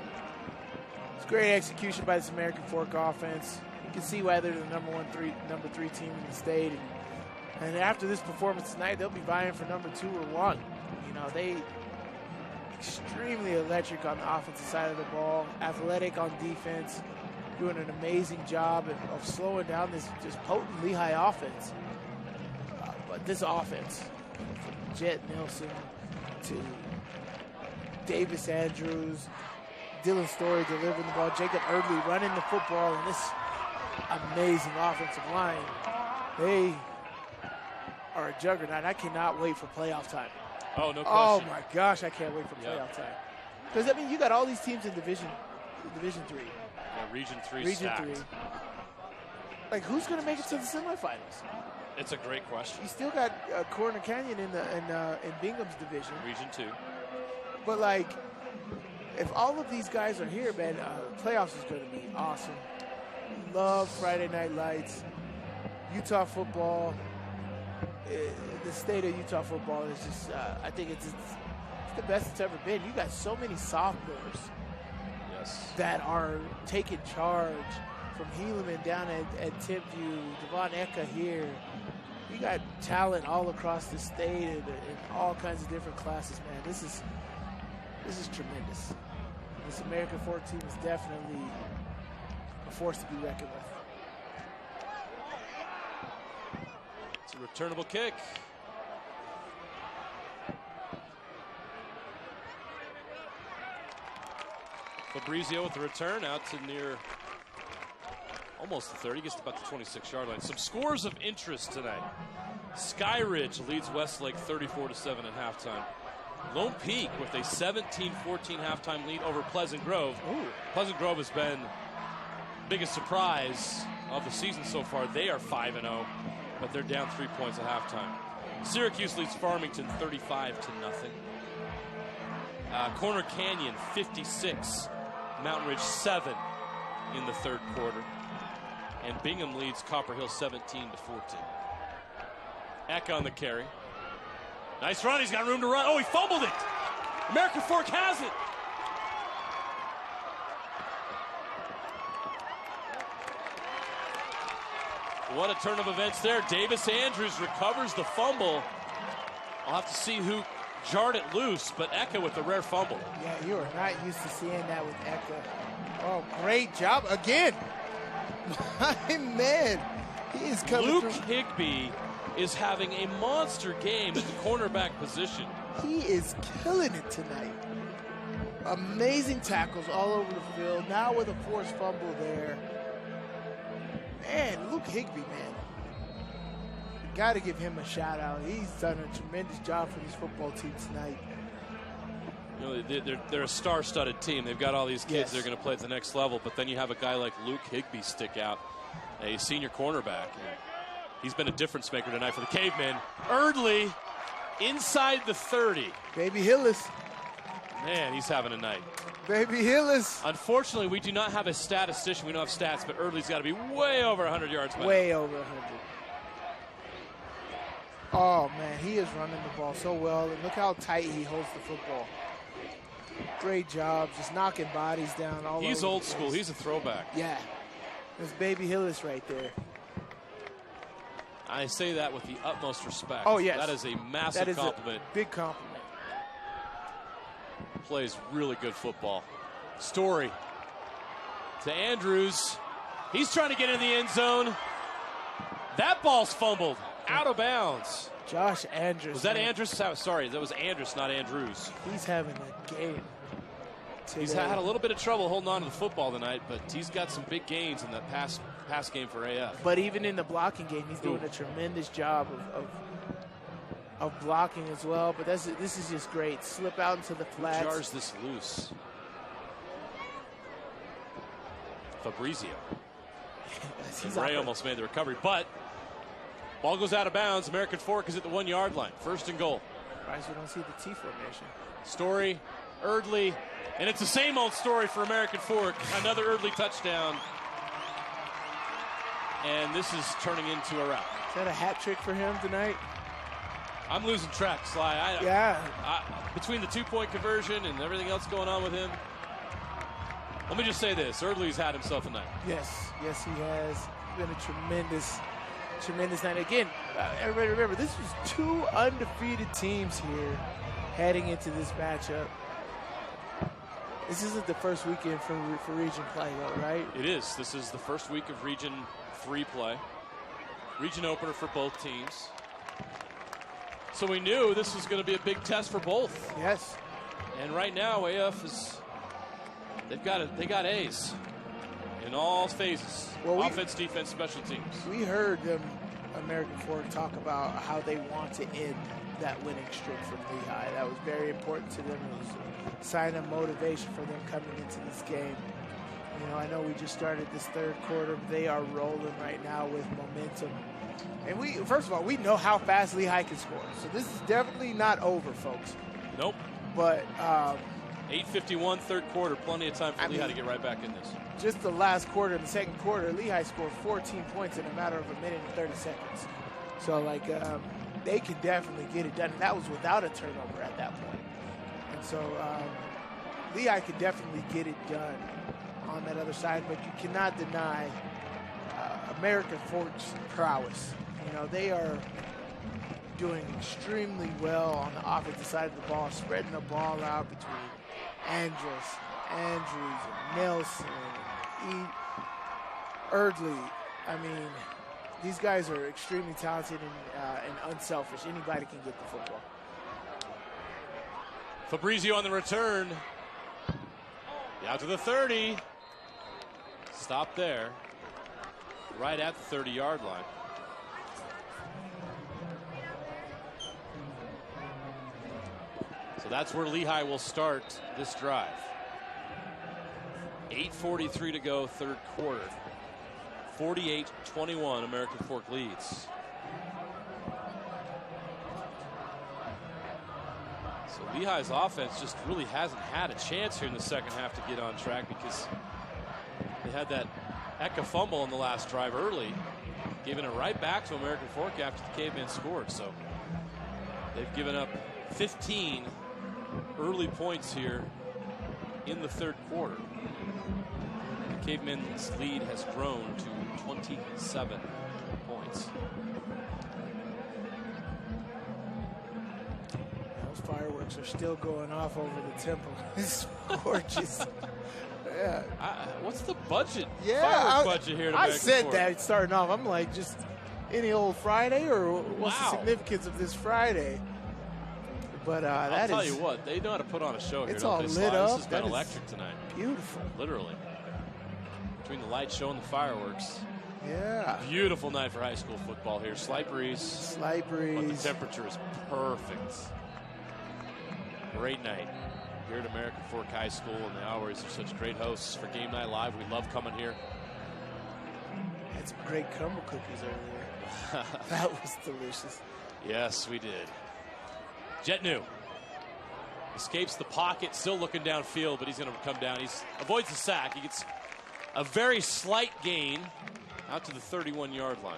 It's great execution by this American Fork offense. You can see why they're the number 3 team in the state. And after this performance tonight, they'll be vying for number 2 or 1. You know, they extremely electric on the offensive side of the ball, athletic on defense, doing an amazing job of slowing down this just potent Lehi offense. But this offense, from Jet Nelson to Davis Andrews, Dylan Story delivering the ball, Jacob Eardley running the football, and this amazing offensive line, they are a juggernaut. I cannot wait for playoff time. Oh, no question. Oh, my gosh, I can't wait for Yeah. playoff time. Because, I mean, you got all these teams in Division 3. Yeah, Region 3 Region stacked. 3. Like, who's going to make it to the semifinals? It's a great question. You still got Corner Canyon in Bingham's division. Region 2. But, like, if all of these guys are here, man, playoffs is going to be awesome. Love Friday Night Lights. Utah football. The state of Utah football is just, I think it's the best it's ever been. You got so many sophomores that are taking charge, from Helaman down at Timpview, Devon Eka here. You got talent all across the state in all kinds of different classes, man. This is tremendous. This American Fork team is definitely a force to be reckoned with. It's a returnable kick. Fabrizio with the return out to near almost the 30, gets to about the 26-yard line. Some scores of interest tonight. Skyridge leads Westlake 34-7 at halftime. Lone Peak with a 17-14 halftime lead over Pleasant Grove. Ooh. Pleasant Grove has been the biggest surprise of the season so far. They are 5-0, but they're down 3 points at halftime. Syracuse leads Farmington 35-0. Corner Canyon 56, Mountain Ridge 7 in the third quarter. And Bingham leads Copper Hill 17-14. Eka on the carry. Nice run, he's got room to run. Oh, he fumbled it. American Fork has it. What a turn of events there. Davis Andrews recovers the fumble. I'll have to see who jarred it loose, but Eka with the rare fumble. Yeah, you are not used to seeing that with Eka. Oh, great job again. My man, he is coming Luke through. Higbee is having a monster game at the cornerback position. He is killing it tonight. Amazing tackles all over the field. Now with a forced fumble there. Man, Luke Higbee, man. Got to give him a shout out. He's done a tremendous job for this football team tonight. You know, they're a star-studded team. They've got all these kids that are going to play at the next level, but then you have a guy like Luke Higbee stick out, a senior cornerback. He's been a difference maker tonight for the Cavemen. Erdley inside the 30. Baby Hillis. Man, he's having a night. Baby Hillis. Unfortunately, we do not have a statistician. We don't have stats, but Erdley's got to be way over 100 yards by now. Way over 100. Oh, man, he is running the ball so well. And look how tight he holds the football. Great job, just knocking bodies down all over. He's old school. He's a throwback. Yeah. That's Baby Hillis right there. I say that with the utmost respect. Oh, yes. That is a massive compliment. A big compliment. Plays really good football. Story to Andrews. He's trying to get in the end zone. That ball's fumbled. Out of bounds. Josh Andrews. Was that Andrews? Sorry, that was Andrews, not Andrews. He's having a game today. He's had a little bit of trouble holding on to the football tonight, but he's got some big gains in that pass game for AF. But even in the blocking game, he's doing a tremendous job of blocking as well. But this is just great. Slip out into the flats. Who jars this loose? Fabrizio. Ray almost made the recovery, but ball goes out of bounds. American Fork is at the 1 yard line. First and goal. Surprised we don't see the T formation. Story, Erdley, and it's the same old story for American Fork. Another Erdley touchdown. And this is turning into a wrap. Is that a hat trick for him tonight? I'm losing track, Sly. Between the 2-point conversion and everything else going on with him, let me just say this. Erdley's had himself a night. Yes, he has. Been a tremendous night. Again, everybody remember, this was 2 undefeated teams here heading into this matchup. This isn't the first weekend for Region play, though, right? It is. This is the first week of Region 3 play. Region opener for both teams. So we knew this was going to be a big test for both. Yes. And right now, AF is, they got A's in all phases. Offense, defense, special teams. We heard them American Fork talk about how they want to end that winning streak from Lehi. That was very important to them. It was a sign of motivation for them coming into this game. You know, I know we just started this third quarter. They are rolling right now with momentum. And first of all, we know how fast Lehi can score. So this is definitely not over, folks. Nope. But 8:51, third quarter. Plenty of time for Lehi to get right back in this. Just the last quarter, in the second quarter, Lehi scored 14 points in a matter of a minute and 30 seconds. So, they can definitely get it done. And that was without a turnover at that point. And so, Lehi can definitely get it done on that other side. But you cannot deny American Fork's prowess. You know, they are doing extremely well on the offensive side of the ball, spreading the ball out between Andrews, and Nelson, and Erdley. I mean, these guys are extremely talented and unselfish. Anybody can get the football. Fabrizio on the return. Out to the 30. Stop there. Right at the 30-yard line. So that's where Lehi will start this drive. 8:43 to go, third quarter. 48-21, American Fork leads. So Lehi's offense just really hasn't had a chance here in the second half to get on track because they had that Eka fumble in the last drive early, giving it right back to American Fork after the Cavemen scored. So they've given up 15 early points here in the third quarter. The Cavemen's lead has grown to 27 points. Those fireworks are still going off over the temple. It's gorgeous. Yeah. What's the budget? Yeah, Firework budget here? I said that starting off. I'm like, just any old Friday, or what's the significance of this Friday? But I'll tell you what, they know how to put on a show here. It's all lit lit up. up. This has been electric tonight. Beautiful. Literally. Between the light show and the fireworks. Yeah. Beautiful night for high school football here. Slight breeze. Slight breeze. But the temperature is perfect. Great night here at American Fork High School, and the Hours are such great hosts for Game Night Live. We love coming here. Had some great crumble cookies earlier. That was delicious. Yes, we did. Jet New escapes the pocket, still looking downfield, but he's going to come down. He avoids the sack. He gets a very slight gain out to the 31-yard line.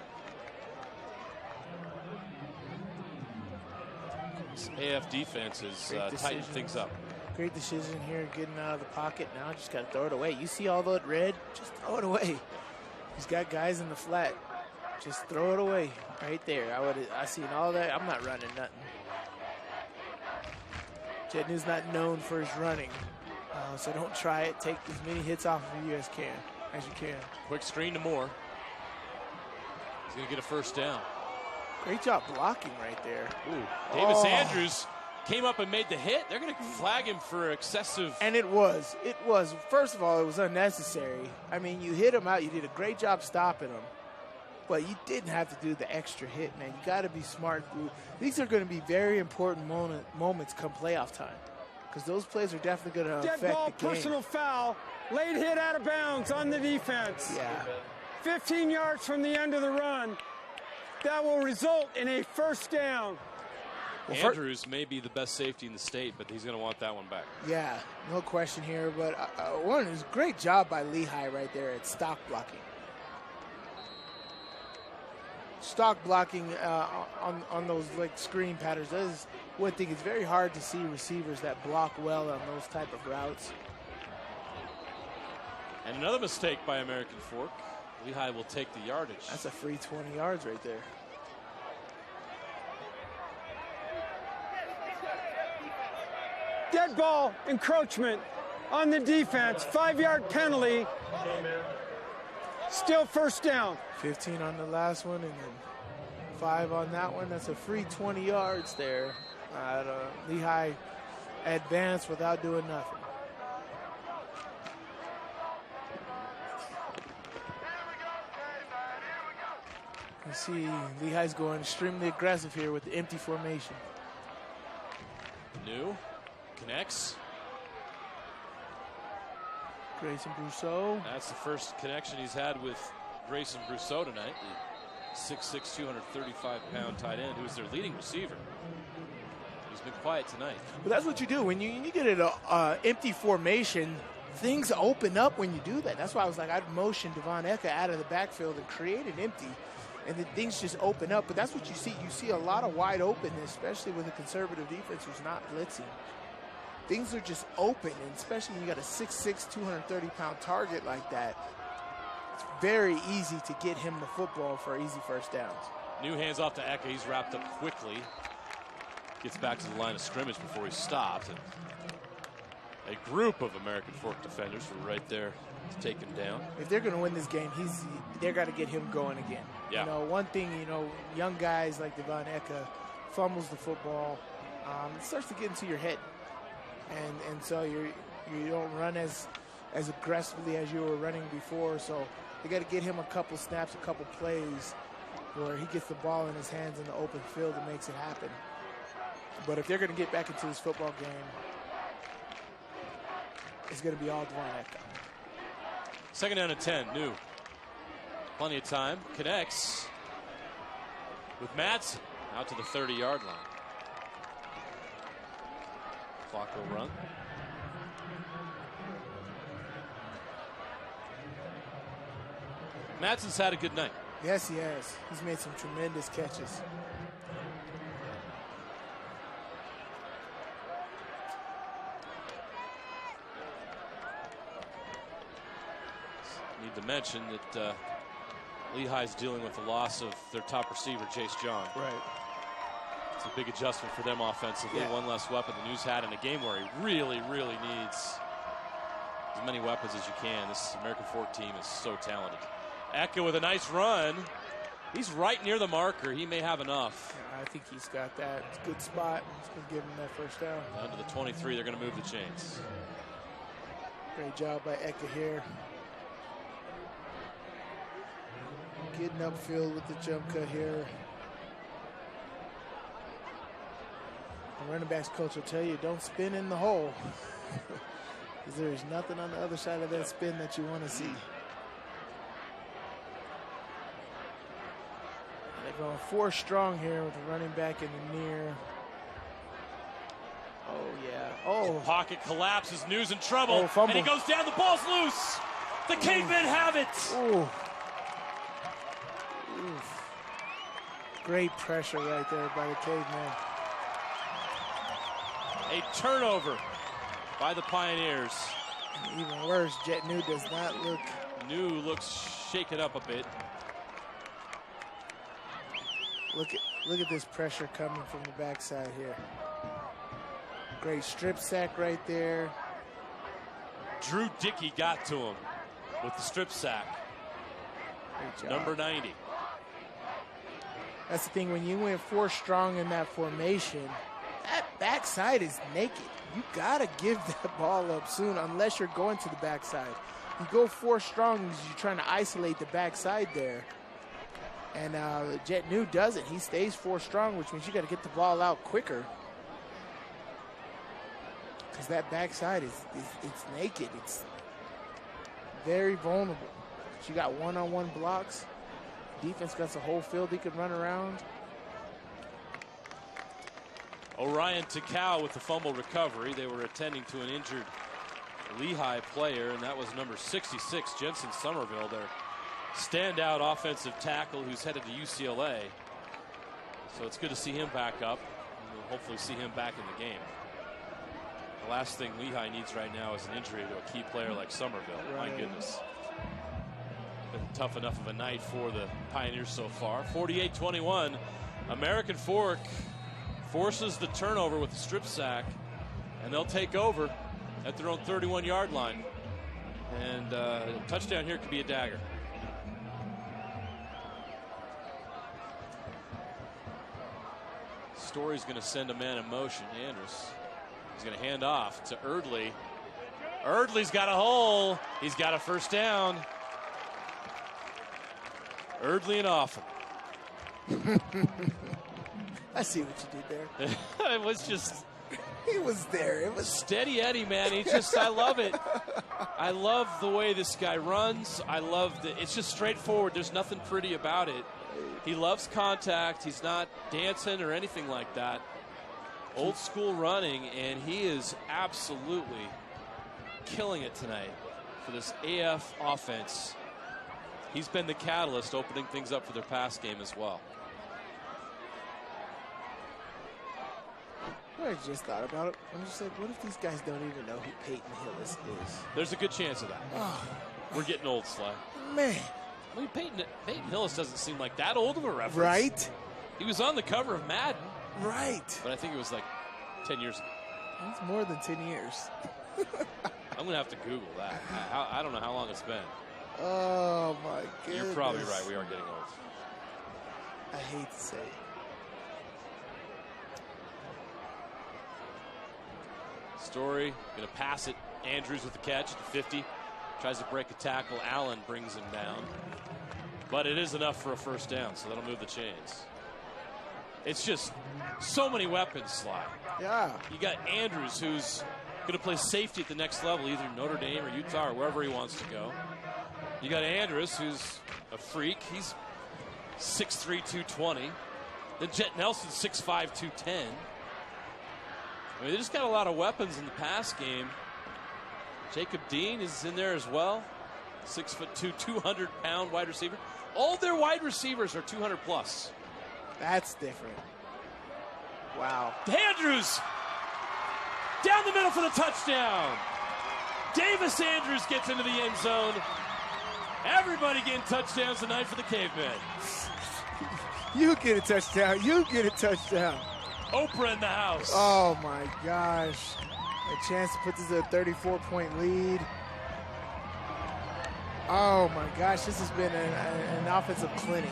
This AF defense has tightened things up. Great decision here, getting out of the pocket. Now just got to throw it away. You see all that red? Just throw it away. He's got guys in the flat. Just throw it away right there. I seen all that. I'm not running nothing. Jetnew's not known for his running, so don't try it. Take as many hits off of you as you can. Quick screen to Moore. He's going to get a first down. Great job blocking right there. Ooh, Davis Andrews came up and made the hit. They're going to flag him for excessive. And it was. First of all, it was unnecessary. I mean, you hit him out. You did a great job stopping him. But you didn't have to do the extra hit, man. You got to be smart. These are going to be very important moments come playoff time, because those plays are definitely going to affect dead ball, the game. personal foul, late hit out of bounds on the defense. Yeah. 15 yards from the end of the run. That will result in a first down. Andrews may be the best safety in the state, but he's going to want that one back. Yeah, no question here. But one is a great job by Lehi right there at stock blocking. Stock blocking on those screen patterns. That is one thing. It's very hard to see receivers that block well on those type of routes. And another mistake by American Fork. Lehi will take the yardage. That's a free 20 yards right there. Dead ball, encroachment on the defense. 5-yard penalty. Still first down. 15 on the last one and then 5 on that one. That's a free 20 yards there. Lehi advanced without doing nothing. You see Lehi's going extremely aggressive here with the empty formation. New connects. Grayson Brousseau. That's the first connection he's had with Grayson Brousseau tonight. The 6'6", 235-pound tight end who is their leading receiver. He's been quiet tonight. But that's what you do. When you get an empty formation, things open up when you do that. That's why I was like, I'd motion Devon Eka out of the backfield and create an empty, and then things just open up. But that's what you see. You see a lot of wide openness, especially with a conservative defense who's not blitzing. Things are just open, and especially when you got a 6'6", 230-pound target like that, it's very easy to get him the football for easy first downs. New hands off to Eka. He's wrapped up quickly. Gets back to the line of scrimmage before he stopped. And a group of American Fork defenders were right there to take him down. If they're going to win this game, they're got to get him going again. Yeah. You know, one thing, you know, young guys like Devon Eka fumbles the football. It starts to get into your head. And so you don't run as aggressively as you were running before. So you got to get him a couple snaps, a couple plays where he gets the ball in his hands in the open field and makes it happen. But if they're going to get back into this football game, it's going to be all Devon Eka. Second down and 10, New. Plenty of time. Connects with Madsen out to the 30-yard line. Clock will run. Madsen's had a good night. Yes, he has. He's made some tremendous catches. Need to mention that Lehi's dealing with the loss of their top receiver, Jace John. Right. It's a big adjustment for them offensively. Yeah. One less weapon than News had in a game where he really, really needs as many weapons as you can. This American Fork team is so talented. Eka with a nice run. He's right near the marker. He may have enough. Yeah, I think he's got that. It's a good spot. It's going to give him that first down. Down to the 23. They're going to move the chains. Great job by Eka here. Getting upfield with the jump cut here. The running backs coach will tell you, don't spin in the hole. Because there's nothing on the other side of that spin that you want to see. They're going 4 strong here with the running back in the near. Oh, yeah. Oh. The pocket collapses. News in trouble. Oh, fumble. And he goes down. The ball's loose. The Cavemen have it. Ooh. Oof. Great pressure right there by the Cavemen. A turnover by the Pioneers. And even worse, Jet New does not look. New looks shaken up a bit. Look at this pressure coming from the backside here. Great strip sack right there. Drew Dickey got to him with the strip sack. Number 90. That's the thing, when you went 4 strong in that formation, that backside is naked. You gotta give that ball up soon unless you're going to the backside. You go 4 strong, you're trying to isolate the backside there. And Jet New doesn't. He stays 4 strong, which means you gotta get the ball out quicker. Because that backside it's naked. It's very vulnerable. You got one-on-one blocks. Defense got the whole field he could run around. Orion Takao with the fumble recovery. They were attending to an injured Lehi player, and that was number 66, Jensen Somerville, their standout offensive tackle who's headed to UCLA. So it's good to see him back up, and we'll hopefully see him back in the game. The last thing Lehi needs right now is an injury to a key player like Somerville. Right. My goodness. Been tough enough of a night for the Pioneers so far. 48-21. American Fork forces the turnover with the strip sack, and they'll take over at their own 31-yard line. And a touchdown here could be a dagger. Story's going to send a man in motion. Andrus. He's going to hand off to Erdley. Erdley's got a hole. He's got a first down. Erdley and Offen. I see what you did there. It was just... He was there. It was Steady Eddie, man. I love it. I love the way this guy runs. I love it's just straightforward. There's nothing pretty about it. He loves contact. He's not dancing or anything like that. Old school running, and he is absolutely killing it tonight for this AF offense. He's been the catalyst opening things up for their pass game as well. I just thought about it. I'm just like, what if these guys don't even know who Peyton Hillis is? There's a good chance of that. Oh, we're getting old, Sly. Man. I mean, Peyton Hillis doesn't seem like that old of a reference. Right? He was on the cover of Madden. Right. But I think it was like 10 years ago. That's more than 10 years. I'm going to have to Google that. I don't know how long it's been. Oh, my goodness. You're probably right. We are getting old. I hate to say it. Story going to pass it. Andrews with the catch at the 50. Tries to break a tackle. Allen brings him down. But it is enough for a first down, so that'll move the chains. It's just so many weapons, Sly. Yeah. You got Andrews, who's going to play safety at the next level, either Notre Dame or Utah or wherever he wants to go. You got Andrews, who's a freak. He's 6'3", 220. Then Jet Nelson, 6'5", 210. I mean, they just got a lot of weapons in the pass game. Jacob Dean is in there as well. 6'2", 200-pound wide receiver. All their wide receivers are 200 plus. That's different. Wow. Andrews down the middle for the touchdown. Davis Andrews gets into the end zone. Everybody getting touchdowns tonight for the Cavemen. You get a touchdown. You get a touchdown. Oprah in the house. Oh, my gosh. A chance to put this at a 34-point lead. Oh, my gosh. This has been an offensive clinic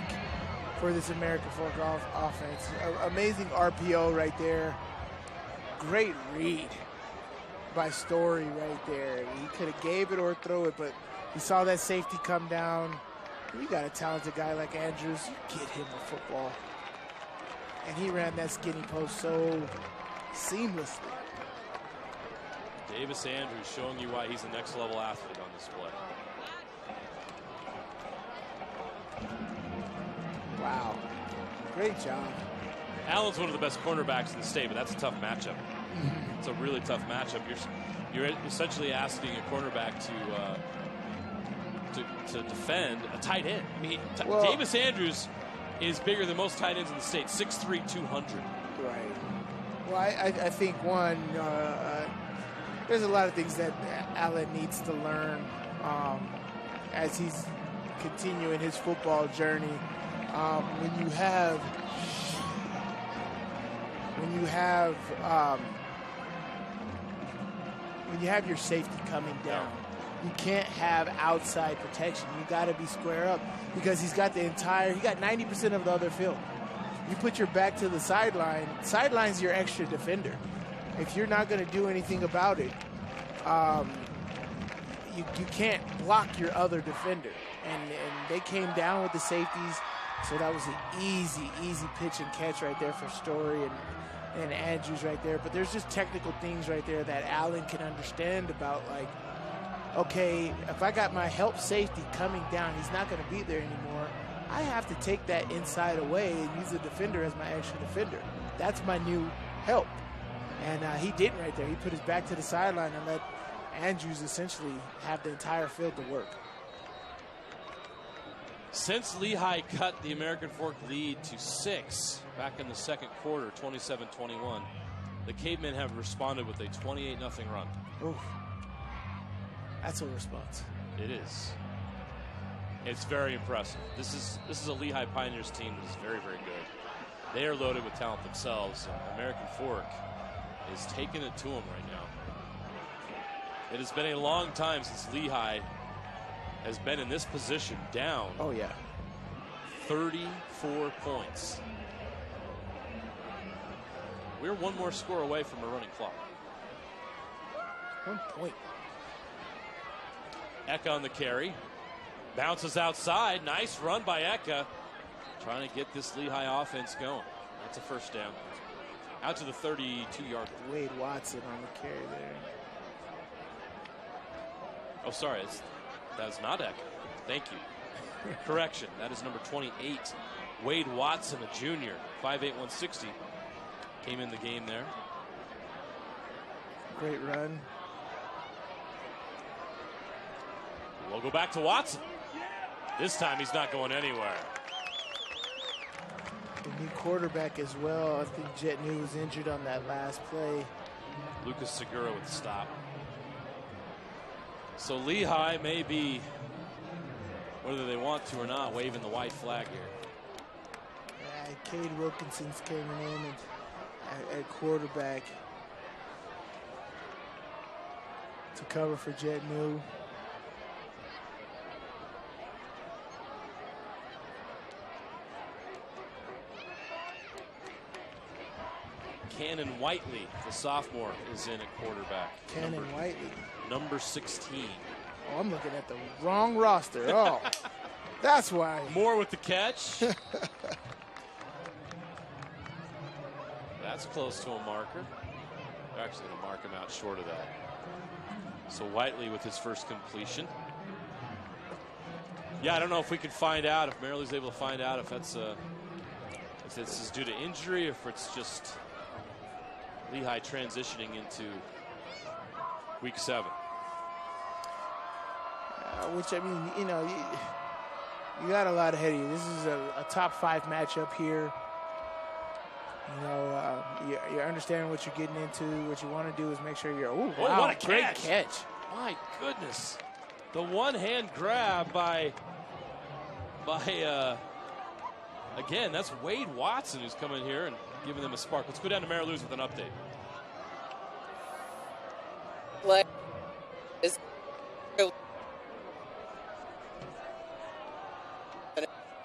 for this American Fork offense. Amazing RPO right there. Great read by Story right there. He could have gave it or throw it, but he saw that safety come down. You got a talented guy like Andrews. You get him a football. And he ran that skinny post so seamlessly. Davis Andrews showing you why he's a next level athlete on this play. Wow. Great job. Allen's one of the best cornerbacks in the state, but that's a tough matchup. It's a really tough matchup. You're essentially asking a cornerback to defend a tight end. I mean, Davis Andrews is bigger than most tight ends in the state, 6'3", 200. Right. Well, I think, one, there's a lot of things that Allen needs to learn as he's continuing his football journey. When you have your safety coming down, you can't have outside protection. You got to be square up because he got 90% of the other field. You put your back to the sideline. Sideline's your extra defender. If you're not going to do anything about it, you can't block your other defender. And they came down with the safeties, so that was an easy pitch and catch right there for Story and Andrews right there. But there's just technical things right there that Allen can understand about, like, okay, if I got my help safety coming down, he's not going to be there anymore. I have to take that inside away and use the defender as my extra defender. That's my new help. And he didn't right there. He put his back to the sideline and let Andrews essentially have the entire field to work. Since Lehi cut the American Fork lead to 6 back in the second quarter, 27-21, the Cavemen have responded with a 28-0 run. Oof. That's a response. It is. It's very impressive. This is a Lehi Pioneers team that is very, very good. They are loaded with talent themselves, and American Fork is taking it to them right now. It has been a long time since Lehi has been in this position, down. Oh, yeah. 34 points. We're one more score away from a running clock. 1 point. Eka on the carry. Bounces outside. Nice run by Eka. trying to get this Lehi offense going. That's a first down. Out to the 32-yard. Wade Watson on the carry there. Oh, sorry. That is not Eck. Thank you. Correction. That is number 28. Wade Watson, a junior. 5'8", 160. Came in the game there. Great run. We'll go back to Watson. This time he's not going anywhere. The new quarterback as well. I think Jet New was injured on that last play. Lucas Segura with the stop. So Lehi may be, whether they want to or not, waving the white flag here. Yeah, Cade Wilkinson's coming in at quarterback to cover for Jet New. Cannon Whiteley, the sophomore, is in at quarterback. Cannon Whiteley. Number 16. Oh, I'm looking at the wrong roster. Oh, that's why. Moore with the catch. That's close to a marker. They're actually going to mark him out short of that. So Whiteley with his first completion. Yeah, I don't know if we can find out, if Maryland's able to find out if that's if this is due to injury, or if it's just Lehi transitioning into week 7. Which, I mean, you know, you got a lot ahead of you. This is a top 5 matchup here. You know, you're understanding what you're getting into. What you want to do is make sure you're, oh, wow, what a great catch. catch. My goodness. The one-hand grab by again, that's Wade Watson who's coming here and giving them a spark. Let's go down to Mary Lou's with an update.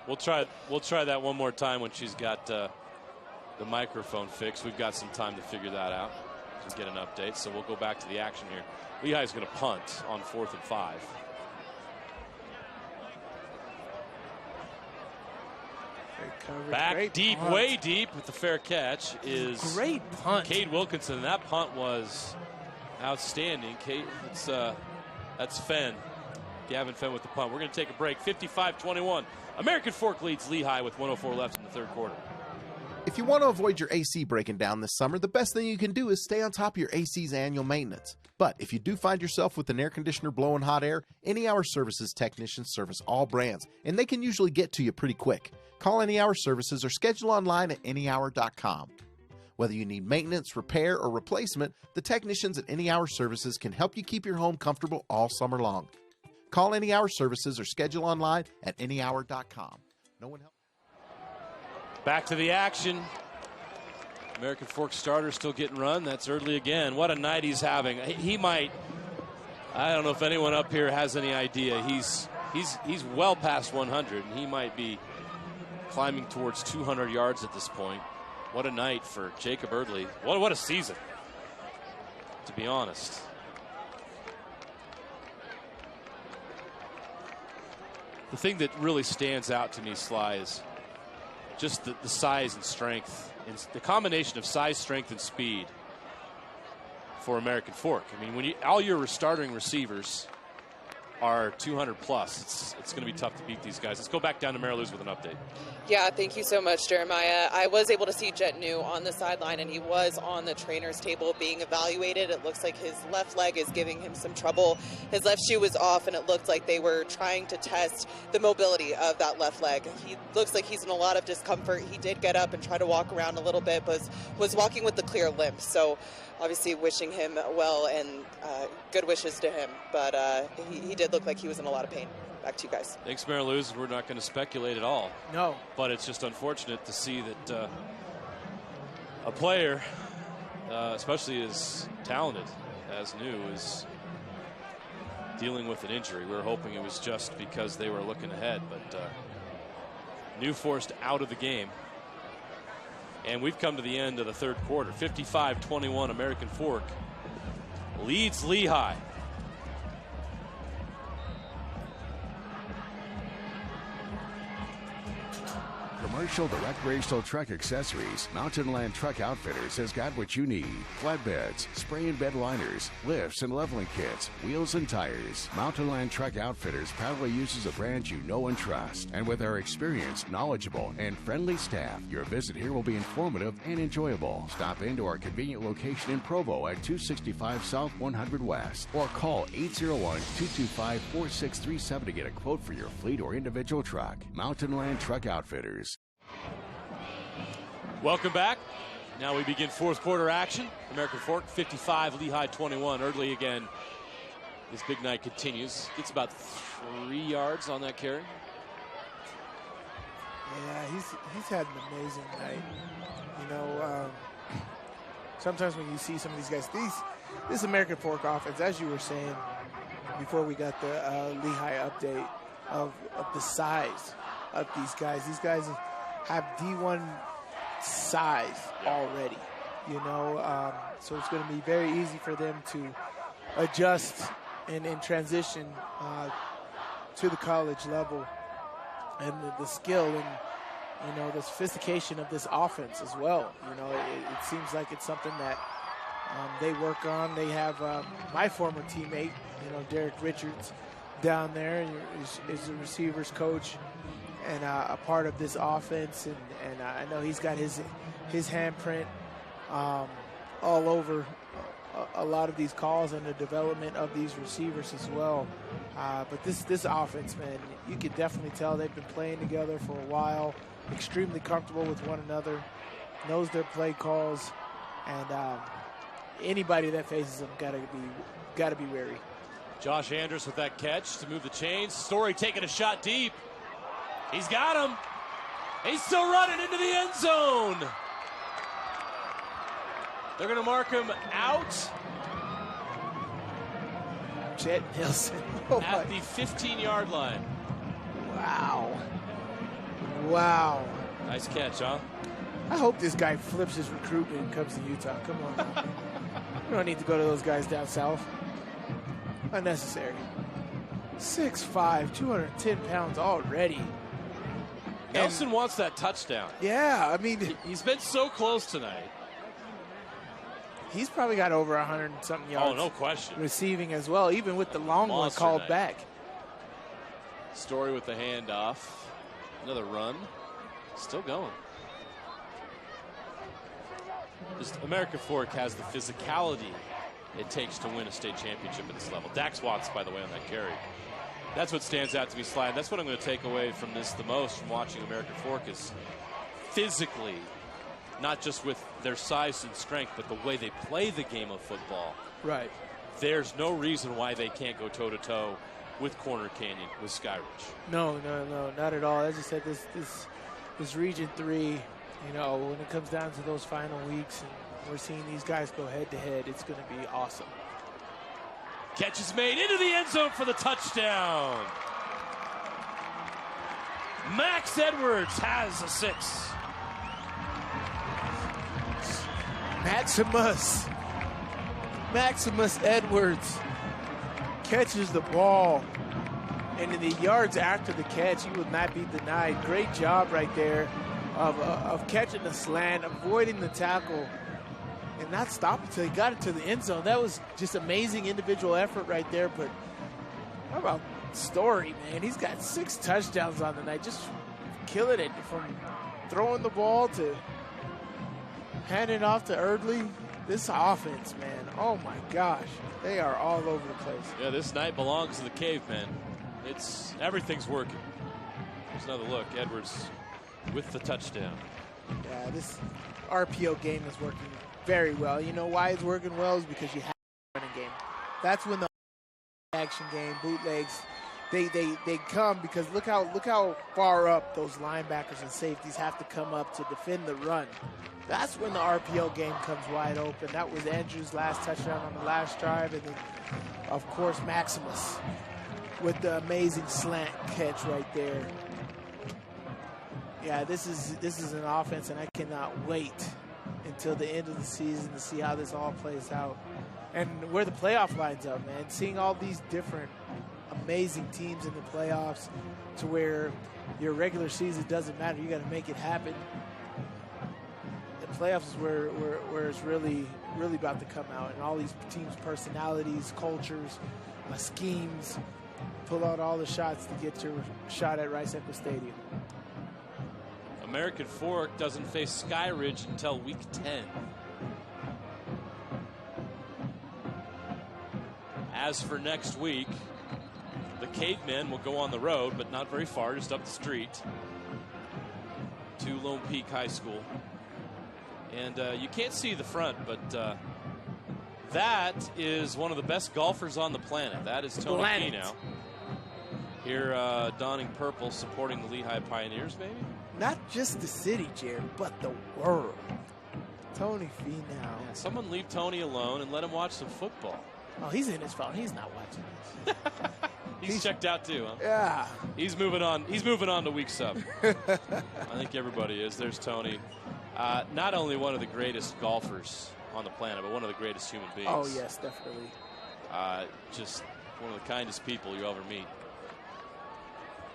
We'll try that one more time when she's got the microphone fixed. We've got some time to figure that out and get an update. So we'll go back to the action here. Lehi's going to punt on 4th and 5. Back great deep, punt. way deep with the fair catch is great punt. Cade Wilkinson. And that punt was outstanding. That's Fenn. Gavin Fenn with the punt. We're going to take a break. 55-21. American Fork leads Lehi with 1:04 left in the third quarter. If you want to avoid your AC breaking down this summer, the best thing you can do is stay on top of your AC's annual maintenance. But if you do find yourself with an air conditioner blowing hot air, Any Hour Services technicians service all brands, and they can usually get to you pretty quick. Call Any Hour Services or schedule online at anyhour.com. Whether you need maintenance, repair, or replacement, the technicians at Any Hour Services can help you keep your home comfortable all summer long. Call Any Hour Services or schedule online at anyhour.com. No one helps. Back to the action. American Fork starter still getting run. That's Eardley again. What a night he's having. He might, I don't know if anyone up here has any idea. He's well past 100, and he might be climbing towards 200 yards at this point. What a night for Jacob Eardley. What a season, to be honest. The thing that really stands out to me, Sly, is just the size and strength, and the combination of size, strength, and speed for American Fork. I mean, when all your starting receivers are 200 plus, it's going to be tough to beat these guys. Let's go back down to Mary Lou's with an update. Yeah, thank you so much, Jeremiah. I was able to see Jet New on the sideline, and he was on the trainer's table being evaluated. It looks like his left leg is giving him some trouble. His left shoe was off, and it looked like they were trying to test the mobility of that left leg. He looks like he's in a lot of discomfort. He did get up and try to walk around a little bit, but was walking with the clear limp. So obviously wishing him well, and good wishes to him. But he did look like he was in a lot of pain. Back to you guys. Thanks, Mary Lou's. We're not going to speculate at all. No. But it's just unfortunate to see that a player, especially as talented as New, is dealing with an injury. We were hoping it was just because they were looking ahead, but New forced out of the game. And we've come to the end of the third quarter. 55-21, American Fork leads Lehi. Commercial Direct Racial Truck Accessories, Mountain Land Truck Outfitters has got what you need. Flatbeds, spray and bed liners, lifts and leveling kits, wheels and tires. Mountain Land Truck Outfitters proudly uses a brand you know and trust. And with our experienced, knowledgeable, and friendly staff, your visit here will be informative and enjoyable. Stop into our convenient location in Provo at 265 South 100 West or call 801-225-4637 to get a quote for your fleet or individual truck. Mountain Land Truck Outfitters. Welcome back. Now we begin fourth quarter action. American Fork 55, Lehi 21. Early again. This big night continues. Gets about 3 yards on that carry. Yeah, he's had an amazing night. You know, sometimes when you see some of these guys, this American Fork offense, as you were saying before we got the Lehi update of the size of these guys. These guys have D1 size already, you know, so it's going to be very easy for them to adjust and transition to the college level, and the skill and, you know, the sophistication of this offense as well. You know, it seems like it's something that they work on. They have my former teammate, you know, Derek Richards, down there is the receivers coach and a part of this offense, and I know he's got his handprint all over a lot of these calls and the development of these receivers as well. But this offense, man, you can definitely tell they've been playing together for a while, extremely comfortable with one another, knows their play calls, and anybody that faces them gotta be wary. Josh Andrews with that catch to move the chains. Story taking a shot deep. He's got him. He's still running into the end zone. They're going to mark him out. Jet Nielsen. At the 15-yard line. Wow. Nice catch, huh? I hope this guy flips his recruitment and comes to Utah. Come on now. You don't need to go to those guys down south. Unnecessary. 6'5", 210 pounds already. Nelson wants that touchdown. Yeah, I mean, he's been so close tonight. He's probably got over 100-something yards. Oh, no question. Receiving as well, even with the long one called night. back. Story with the handoff. Another run. Still going. Just American Fork has the physicality it takes to win a state championship at this level. Dax Watts, by the way, on that carry. That's what stands out to me, Sly. That's what I'm going to take away from this the most from watching American Fork is physically, not just with their size and strength, but the way they play the game of football. Right. There's no reason why they can't go toe-to-toe with Corner Canyon, with Skyridge. No, not at all. As I said, this Region 3, you know, when it comes down to those final weeks and we're seeing these guys go head-to-head, it's going to be awesome. Catch is made into the end zone for the touchdown. Max Edwards has a 6. Maximus Edwards catches the ball, and in the yards after the catch, he will not be denied. Great job right there of catching the slant, avoiding the tackle, and not stopping until he got into the end zone. That was just amazing individual effort right there. But how about Story, man? He's got 6 touchdowns on the night, just killing it from throwing the ball to handing it off to Erdley. This offense, man, oh my gosh, they are all over the place. Yeah, this night belongs to the Cavemen. Everything's working. There's another look. Edwards with the touchdown. Yeah, this RPO game is working very well. You know why it's working well is because you have a running game. That's when the action game, bootlegs, they come, because look how far up those linebackers and safeties have to come up to defend the run. That's when the RPO game comes wide open. That was Andrews' last touchdown on the last drive, and then of course Maximus with the amazing slant catch right there. Yeah, this is an offense, and I cannot wait until the end of the season to see how this all plays out and where the playoff lines up, man. Seeing all these different amazing teams in the playoffs to where your regular season doesn't matter. You got to make it happen. The playoffs is where it's really about to come out, and all these teams' personalities, cultures, schemes, pull out all the shots to get your shot at Rice Eccles Stadium. American Fork doesn't face Sky Ridge until week 10. As for next week, the Cavemen will go on the road, but not very far, just up the street to Lone Peak High School. And you can't see the front, but that is one of the best golfers on the planet. That is Tony Finau. Here, donning purple, supporting the Lehi Pioneers, maybe? Not just the city, Jared, but the world. Tony Finau. Yeah, someone leave Tony alone and let him watch some football. Oh, he's in his phone. He's not watching this. He's checked out too, huh? Yeah. He's moving on. He's moving on to week 7. I think everybody is. There's Tony. Not only one of the greatest golfers on the planet, but one of the greatest human beings. Oh, yes, definitely. Just one of the kindest people you ever meet.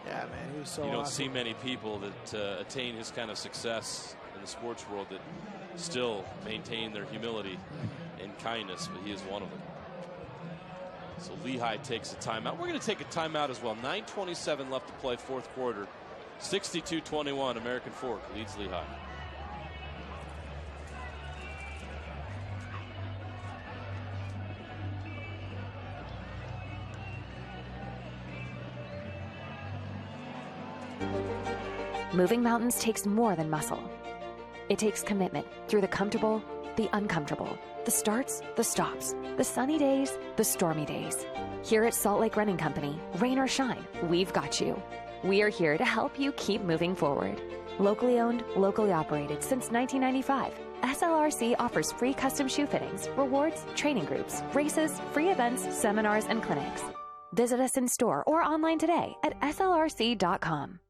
Yeah, man, he was so You don't awesome. see many people that attain his kind of success in the sports world that still maintain their humility and kindness, but he is one of them. So Lehi takes a timeout. We're going to take a timeout as well. 9:27 left to play, fourth quarter. 62-21, American Fork leads Lehi. Moving mountains takes more than muscle. It takes commitment through the comfortable, the uncomfortable, the starts, the stops, the sunny days, the stormy days. Here at Salt Lake Running Company, rain or shine, we've got you. We are here to help you keep moving forward. Locally owned, locally operated since 1995, SLRC offers free custom shoe fittings, rewards, training groups, races, free events, seminars, and clinics. Visit us in store or online today at slrc.com.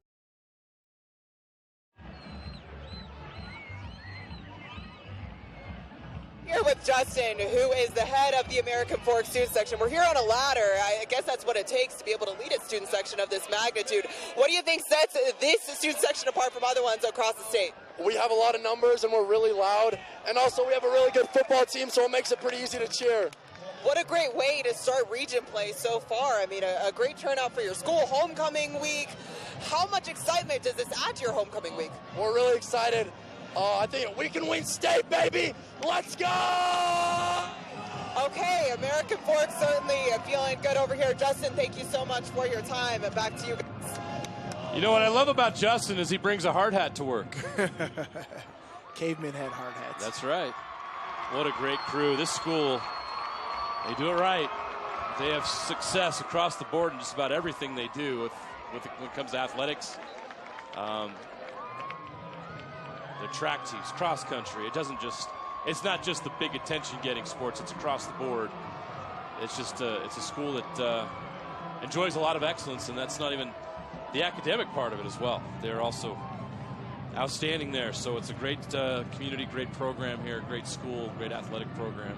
Here with Justin, who is the head of the American Fork student section. We're here on a ladder. I guess that's what it takes to be able to lead a student section of this magnitude. What do you think sets this student section apart from other ones across the state? We have a lot of numbers and we're really loud. And also we have a really good football team, so it makes it pretty easy to cheer. What a great way to start region play so far. I mean, a great turnout for your school homecoming week. How much excitement does this add to your homecoming week? We're really excited. I think we can win state, baby. Let's go! Okay, American Fork certainly feeling good over here. Justin, thank you so much for your time, and back to you guys. You know what I love about Justin is he brings a hard hat to work. Cavemen had hard hats. That's right. What a great crew. This school, they do it right. They have success across the board in just about everything they do when it comes to athletics. Their track teams, cross country. It's not just the big attention-getting sports. It's across the board. It's a school that enjoys a lot of excellence, and that's not even the academic part of it as well. They're also outstanding there. So it's a great community, great program here, great school, great athletic program.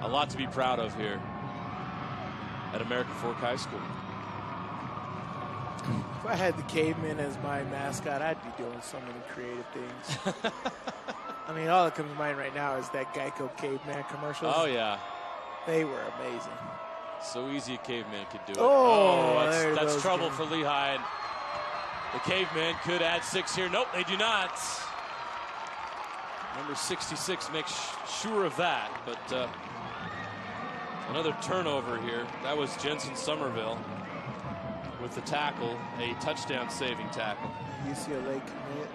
A lot to be proud of here at American Fork High School. If I had the Cavemen as my mascot, I'd be doing so many creative things. I mean, all that comes to mind right now is that Geico Caveman commercials. Oh, yeah. They were amazing. So easy a Caveman could do it. Oh, that's trouble for Lehi. And the Cavemen could add 6 here. Nope, they do not. Number 66 makes sure of that. But another turnover here. That was Jensen Somerville with the tackle, a touchdown-saving tackle. UCLA commit.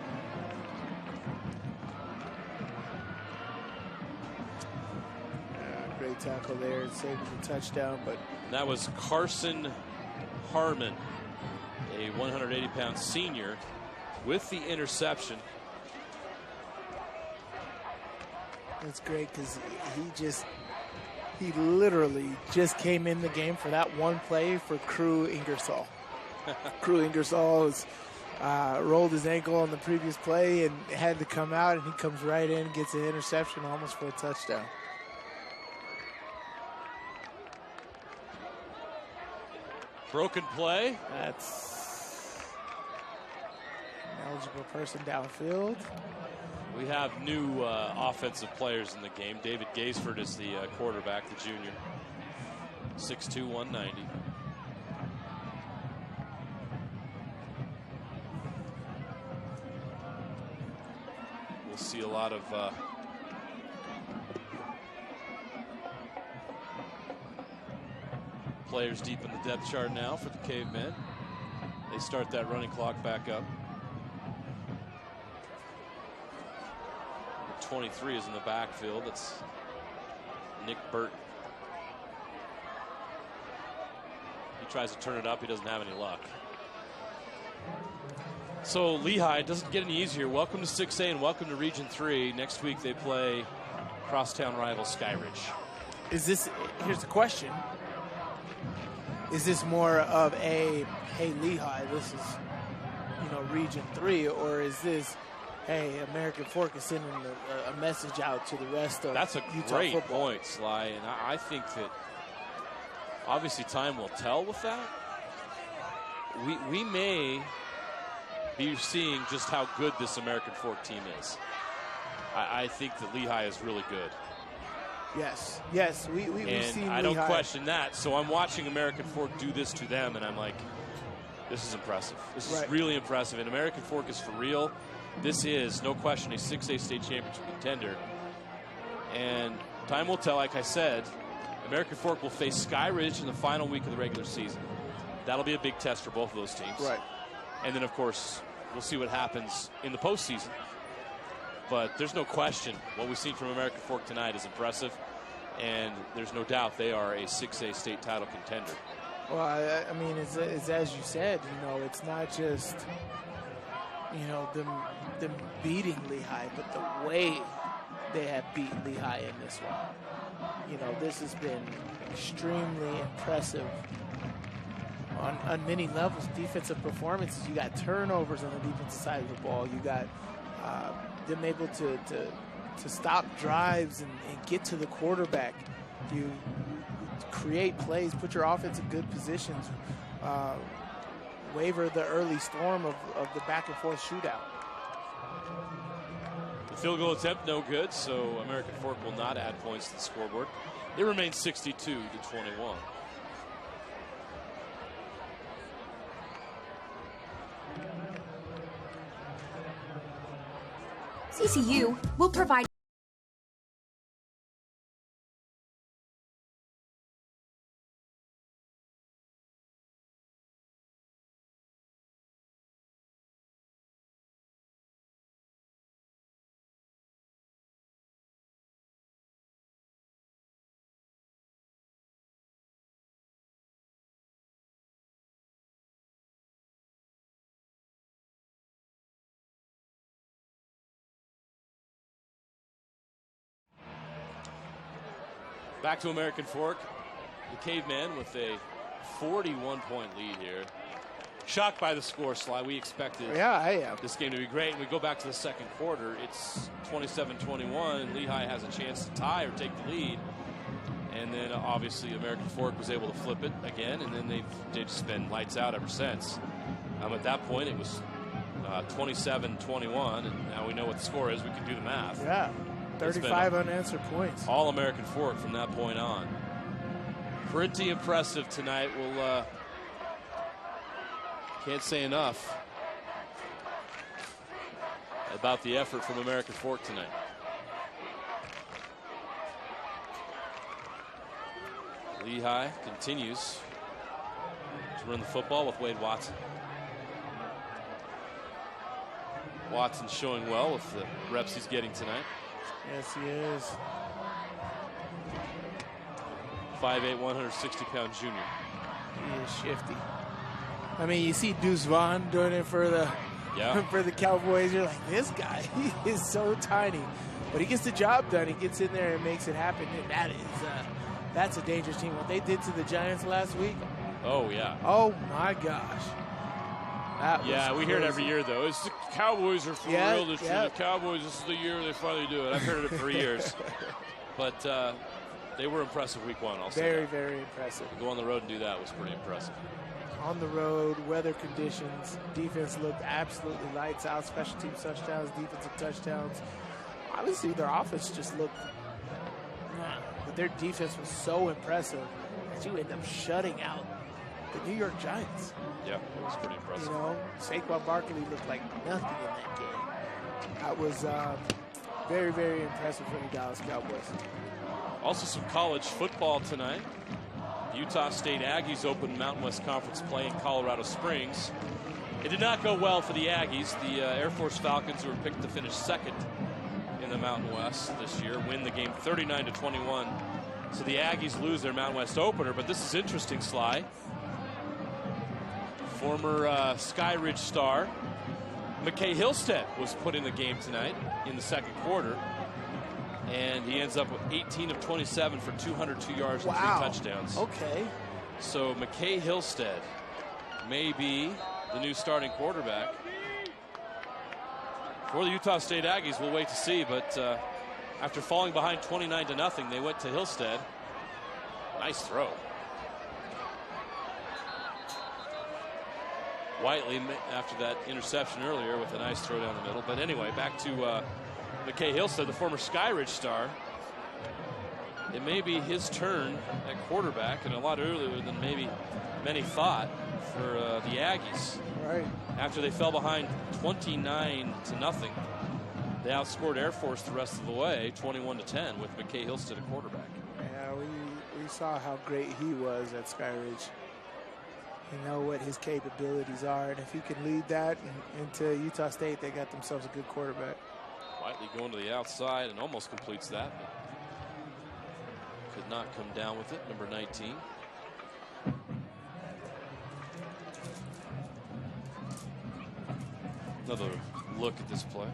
Great tackle there, saving the touchdown. But that was Carson Harmon, a 180-pound senior, with the interception. That's great because he literally just came in the game for that one play for Crew Ingersoll. Crew Ingersoll rolled his ankle on the previous play and had to come out, and he comes right in, gets an interception almost for a touchdown. Broken play. That's an eligible person downfield. We have new offensive players in the game. David Gaisford is the quarterback, the junior. 6'2", 190. We'll see a lot of players deep in the depth chart now for the Cavemen. They start that running clock back up. 23 is in the backfield. It's Nick Burton. He tries to turn it up. He doesn't have any luck. So Lehigh doesn't get any easier. Welcome to 6A and welcome to Region 3. Next week they play crosstown rival Skyridge. Here's the question. Is this more of a, hey, Lehigh, this is, Region 3, or is this, hey, American Fork is sending a message out to the rest of That's a Utah great football. point, Sly, and I think that obviously time will tell with that. We may be seeing just how good this American Fork team is. I think that Lehigh is really good. Yes, we've seen I don't Lehigh. question that. So I'm watching American Fork do this to them, and I'm like, this is impressive. This is really impressive. And American Fork is for real. This is, no question, a 6A state championship contender. And time will tell, like I said, American Fork will face Skyridge in the final week of the regular season. That'll be a big test for both of those teams. Right. And then, of course, we'll see what happens in the postseason. But there's no question what we've seen from American Fork tonight is impressive. And there's no doubt they are a 6A state title contender. Well, I mean, it's as you said, it's not just, them beating Lehigh, but the way they have beaten Lehigh in this one. This has been extremely impressive on many levels. Defensive performances, you got turnovers on the defensive side of the ball. You got them able to stop drives and get to the quarterback. You create plays, put your offense in good positions, waver the early storm of the back and forth shootout. The field goal attempt no good, so American Fork will not add points to the scoreboard. It remains 62-21. CCU will provide Back to American Fork. The Cavemen with a 41-point lead here. Shocked by the score, Sly. We expected this game to be great. And we go back to the second quarter. It's 27-21, and Lehigh has a chance to tie or take the lead. And then, obviously, American Fork was able to flip it again, and then they've just been lights out ever since. At that point, it was 27-21, and now we know what the score is. We can do the math. Yeah. 35 unanswered points. All American Fork from that point on. Pretty impressive tonight. We'll can't say enough about the effort from American Fork tonight. Lehigh continues to run the football with Wade Watson. Watson's showing well with the reps he's getting tonight. Yes, he is. 5'8", 160-pound junior. He is shifty. I mean, you see Deuce Vaughn doing it for the for the Cowboys. You're like, this guy, he is so tiny, but he gets the job done. He gets in there and makes it happen. And that's a dangerous team. What they did to the Giants last week. Oh yeah. Oh my gosh. We hear it every year, though. It's the Cowboys are for real this year. The Cowboys, this is the year they finally do it. I've heard it for years. But they were impressive week one, also. Very, very impressive. To go on the road and do that was pretty impressive. on the road, weather conditions. Defense looked absolutely lights out. Special teams touchdowns, defensive touchdowns. Honestly, their offense just looked, but their defense was so impressive that you end up shutting out the New York Giants. Yeah, it was pretty impressive. You know, Saquon Barkley looked like nothing in that game. That was very, very impressive for the Dallas Cowboys. Also some college football tonight. The Utah State Aggies opened Mountain West Conference play in Colorado Springs. It did not go well for the Aggies. The Air Force Falcons, who were picked to finish second in the Mountain West this year, win the game 39-21. So the Aggies lose their Mountain West opener. But this is interesting, Sly. Former Sky Ridge star McKay Hillstead was put in the game tonight in the second quarter. And he ends up with 18 of 27 for 202 yards and 3 touchdowns. Okay. So McKay Hillstead may be the new starting quarterback for the Utah State Aggies. We'll wait to see. But after falling behind 29-0, they went to Hillstead. Nice throw. Whiteley, after that interception earlier, with a nice throw down the middle. But anyway, back to McKay Hillstead, the former Sky Ridge star. It may be his turn at quarterback, and a lot earlier than maybe many thought for the Aggies. Right. After they fell behind 29-0, they outscored Air Force the rest of the way, 21-10, with McKay Hillstead at quarterback. Yeah, we saw how great he was at Sky Ridge. You know what his capabilities are, and if he can lead that into Utah State, they got themselves a good quarterback. Whiteley going to the outside and almost completes that, but could not come down with it. Number 19. Another look at this play.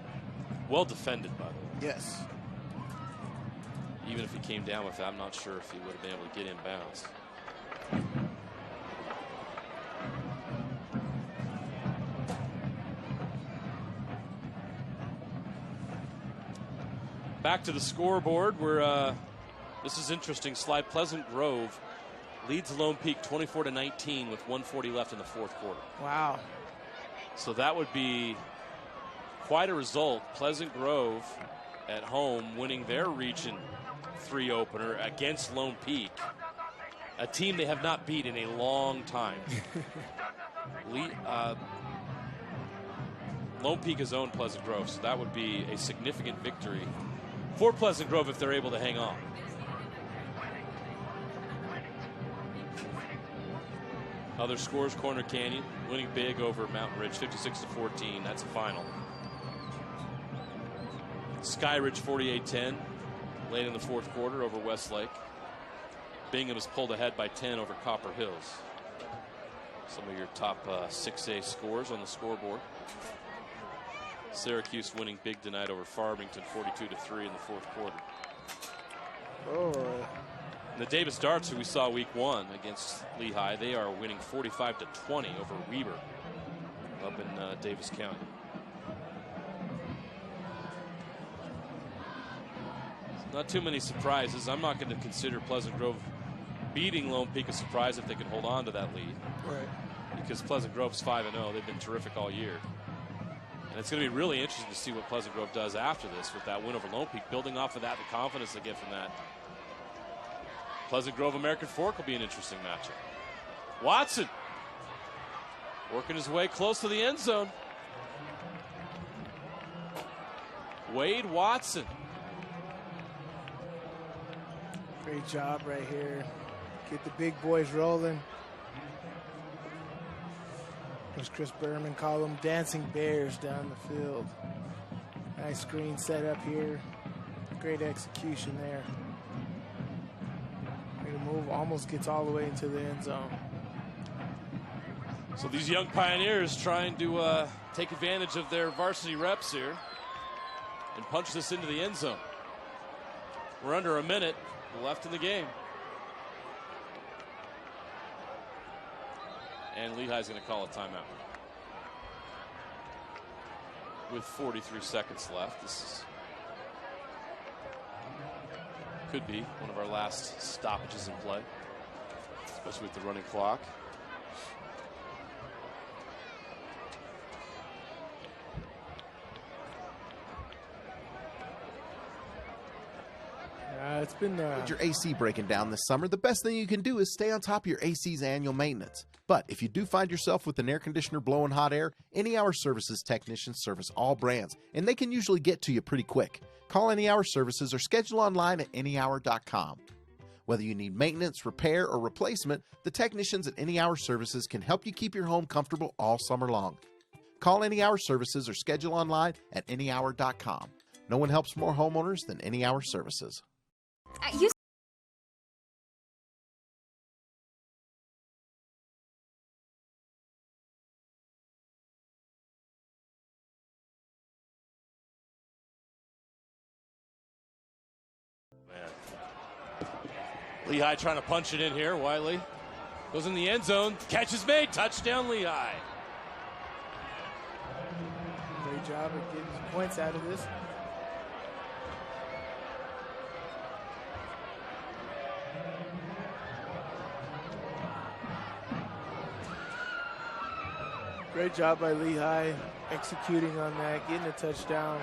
Well defended, by the way. Yes. Even if he came down with that, I'm not sure if he would have been able to get inbounds. Back to the scoreboard where this is interesting. Slide Pleasant Grove leads Lone Peak 24-19 with 1:40 left in the fourth quarter. Wow. So that would be quite a result. Pleasant Grove at home winning their Region 3 opener against Lone Peak, a team they have not beat in a long time. Lone Peak has owned Pleasant Grove, so that would be a significant victory for Pleasant Grove if they're able to hang on. Other scores, Corner Canyon winning big over Mountain Ridge 56-14. That's a final. Sky Ridge 48-10 late in the fourth quarter over Westlake. Bingham is pulled ahead by 10 over Copper Hills. Some of your top 6A scores on the scoreboard. Syracuse winning big tonight over Farmington 42-3 in the fourth quarter. Oh. And the Davis Darts, who we saw week 1 against Lehi, they are winning 45-20 over Weber up in Davis County. Not too many surprises. I'm not going to consider Pleasant Grove beating Lone Peak a surprise if they can hold on to that lead. Right. Because Pleasant Grove's 5-0. They've been terrific all year. And it's going to be really interesting to see what Pleasant Grove does after this with that win over Lone Peak, building off of that, the confidence they get from that. Pleasant Grove American Fork will be an interesting matchup. Watson working his way close to the end zone. Wade Watson. Great job right here. Get the big boys rolling. As Chris Berman call them, dancing bears down the field. Nice screen set up here. Great execution there. Great move, almost gets all the way into the end zone. So these young Pioneers trying to take advantage of their varsity reps here and punch this into the end zone. We're under a minute left in the game. And Lehi's going to call a timeout. With 43 seconds left, this could be one of our last stoppages in play, especially with the running clock. it's been... With your AC breaking down this summer, the best thing you can do is stay on top of your AC's annual maintenance. But if you do find yourself with an air conditioner blowing hot air, Any Hour Services technicians service all brands, and they can usually get to you pretty quick. Call Any Hour Services or schedule online at anyhour.com. Whether you need maintenance, repair, or replacement, the technicians at Any Hour Services can help you keep your home comfortable all summer long. Call Any Hour Services or schedule online at anyhour.com. No one helps more homeowners than Any Hour Services. Lehi trying to punch it in here. Wiley goes in the end zone. Catch is made. Touchdown, Lehi. Great job of getting some points out of this. Great job by Lehi executing on that, getting a touchdown.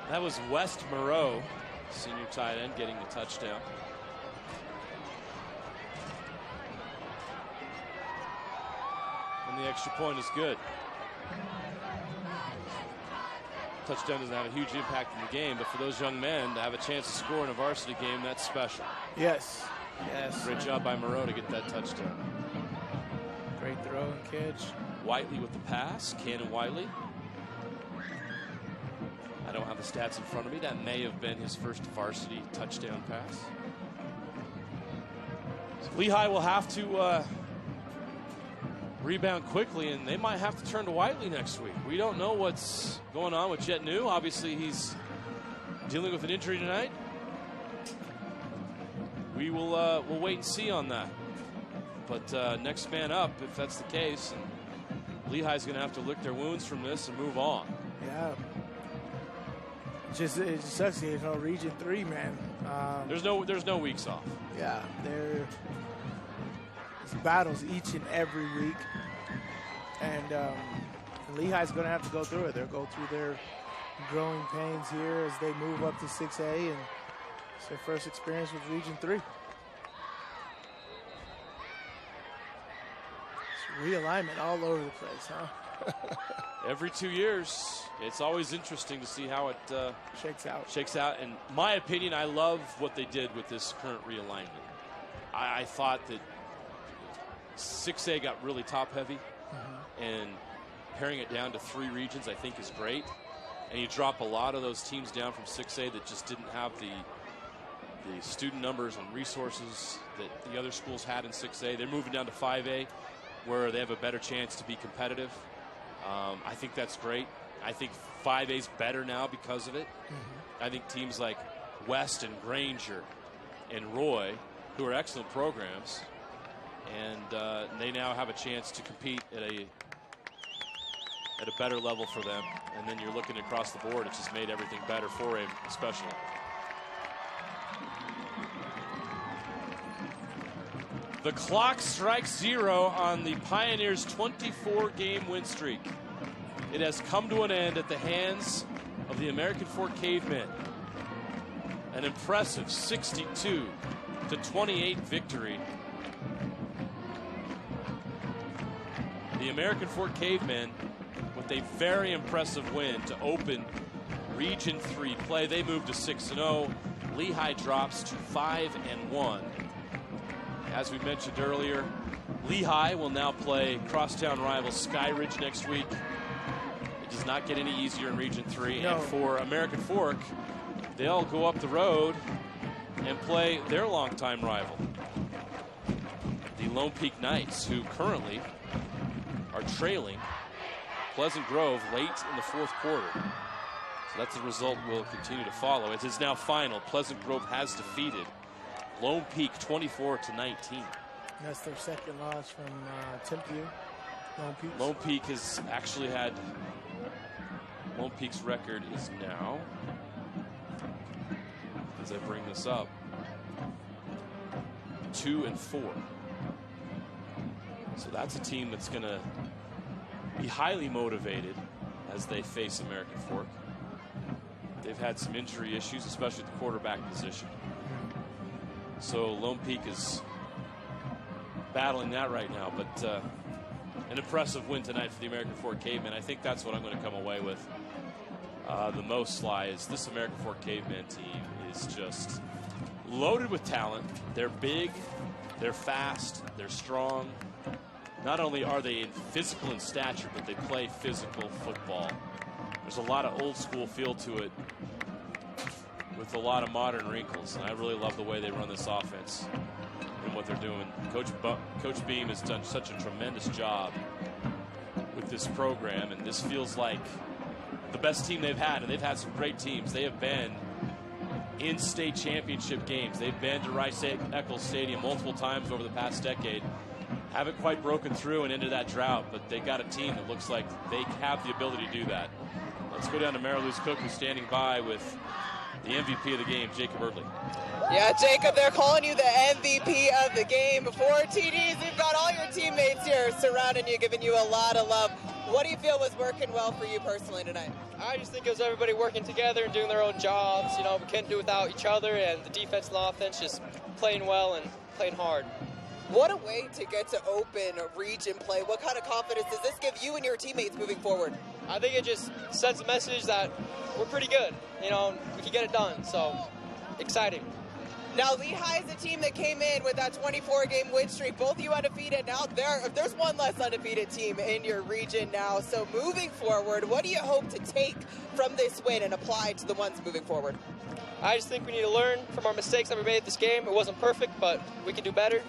That was West Moreau, senior tight end, getting the touchdown. And the extra point is good. Touchdown doesn't have a huge impact in the game, but for those young men to have a chance to score in a varsity game, that's special. Yes. Yes. Great job by Moreau to get that touchdown. Great throw and catch. Whiteley with the pass. Cannon Whiteley. I don't have the stats in front of me. That may have been his first varsity touchdown pass. So Lehi will have to rebound quickly, and they might have to turn to Whiteley next week. We don't know what's going on with Jet New. Obviously, he's dealing with an injury tonight. We will we'll wait and see on that. But next man up, if that's the case, and Lehi's going to have to lick their wounds from this and move on. Yeah. It just sucks. You know, Region 3, man. There's no weeks off. Yeah, there's battles each and every week, and Lehi's going to have to go through it. They'll go through their growing pains here as they move up to 6A, and it's their first experience with Region 3. It's realignment all over the place, huh? Every 2 years, it's always interesting to see how it shakes out. In my opinion, I love what they did with this current realignment. I thought that 6A got really top heavy, and paring it down to 3 regions I think is great. And you drop a lot of those teams down from 6A that just didn't have the student numbers and resources that the other schools had in 6A. They're moving down to 5A, where they have a better chance to be competitive. I think that's great. I think 5A is better now because of it. I think teams like West and Granger and Roy, who are excellent programs, and they now have a chance to compete at a better level for them. And then you're looking across the board, it's just made everything better for Raven, especially. The clock strikes 0 on the Pioneers' 24-game win streak. It has come to an end at the hands of the American Fork Cavemen. An impressive 62-28 victory. The American Fork Cavemen with a very impressive win to open Region 3 play. They move to 6-0. Lehi drops to 5-1. As we mentioned earlier, Lehi will now play crosstown rival Skyridge next week. It does not get any easier in Region 3. No. And for American Fork, they'll go up the road and play their longtime rival, the Lone Peak Knights, who currently are trailing Pleasant Grove late in the 4th quarter. So that's the result we'll continue to follow. It is now final. Pleasant Grove has defeated Lone Peak 24-19. That's their second loss from Tempe. Lone Peak has actually had, Lone Peak's record is now, as I bring this up, 2-4. So that's a team that's going to be highly motivated as they face American Fork. they've had some injury issues, especially at the quarterback position. So Lone Peak is battling that right now, but an impressive win tonight for the American Fork Cavemen. I think that's what I'm going to come away with the most, Sly, is this American Fork Cavemen team is just loaded with talent. They're big, they're fast, they're strong. Not only are they physical in stature, but they play physical football. There's a lot of old school feel to it with a lot of modern wrinkles, and I really love the way they run this offense and what they're doing. Coach Beam has done such a tremendous job with this program, and this feels like the best team they've had, and they've had some great teams. They have been in state championship games. They've been to Rice-Eccles Stadium multiple times over the past decade. Haven't quite broken through and into that drought, but they got a team that looks like they have the ability to do that. Let's go down to Mary Lou's Cook, who's standing by with the MVP of the game, Jacob Erdley. Yeah, Jacob, they're calling you the MVP of the game. 4 TDs, you've got all your teammates here surrounding you, giving you a lot of love. What do you feel was working well for you personally tonight? I just think it was everybody working together and doing their own jobs. You know, we couldn't do without each other, and the defense and the offense just playing well and playing hard. What a way to get to open region play. What kind of confidence does this give you and your teammates moving forward? I think it just sends a message that we're pretty good. You know, we can get it done. So, exciting. Now, Lehi is a team that came in with that 24-game win streak. Both of you undefeated. Now, there's one less undefeated team in your region now. So, moving forward, what do you hope to take from this win and apply to the ones moving forward? I just think we need to learn from our mistakes that we made this game. It wasn't perfect, but we can do better,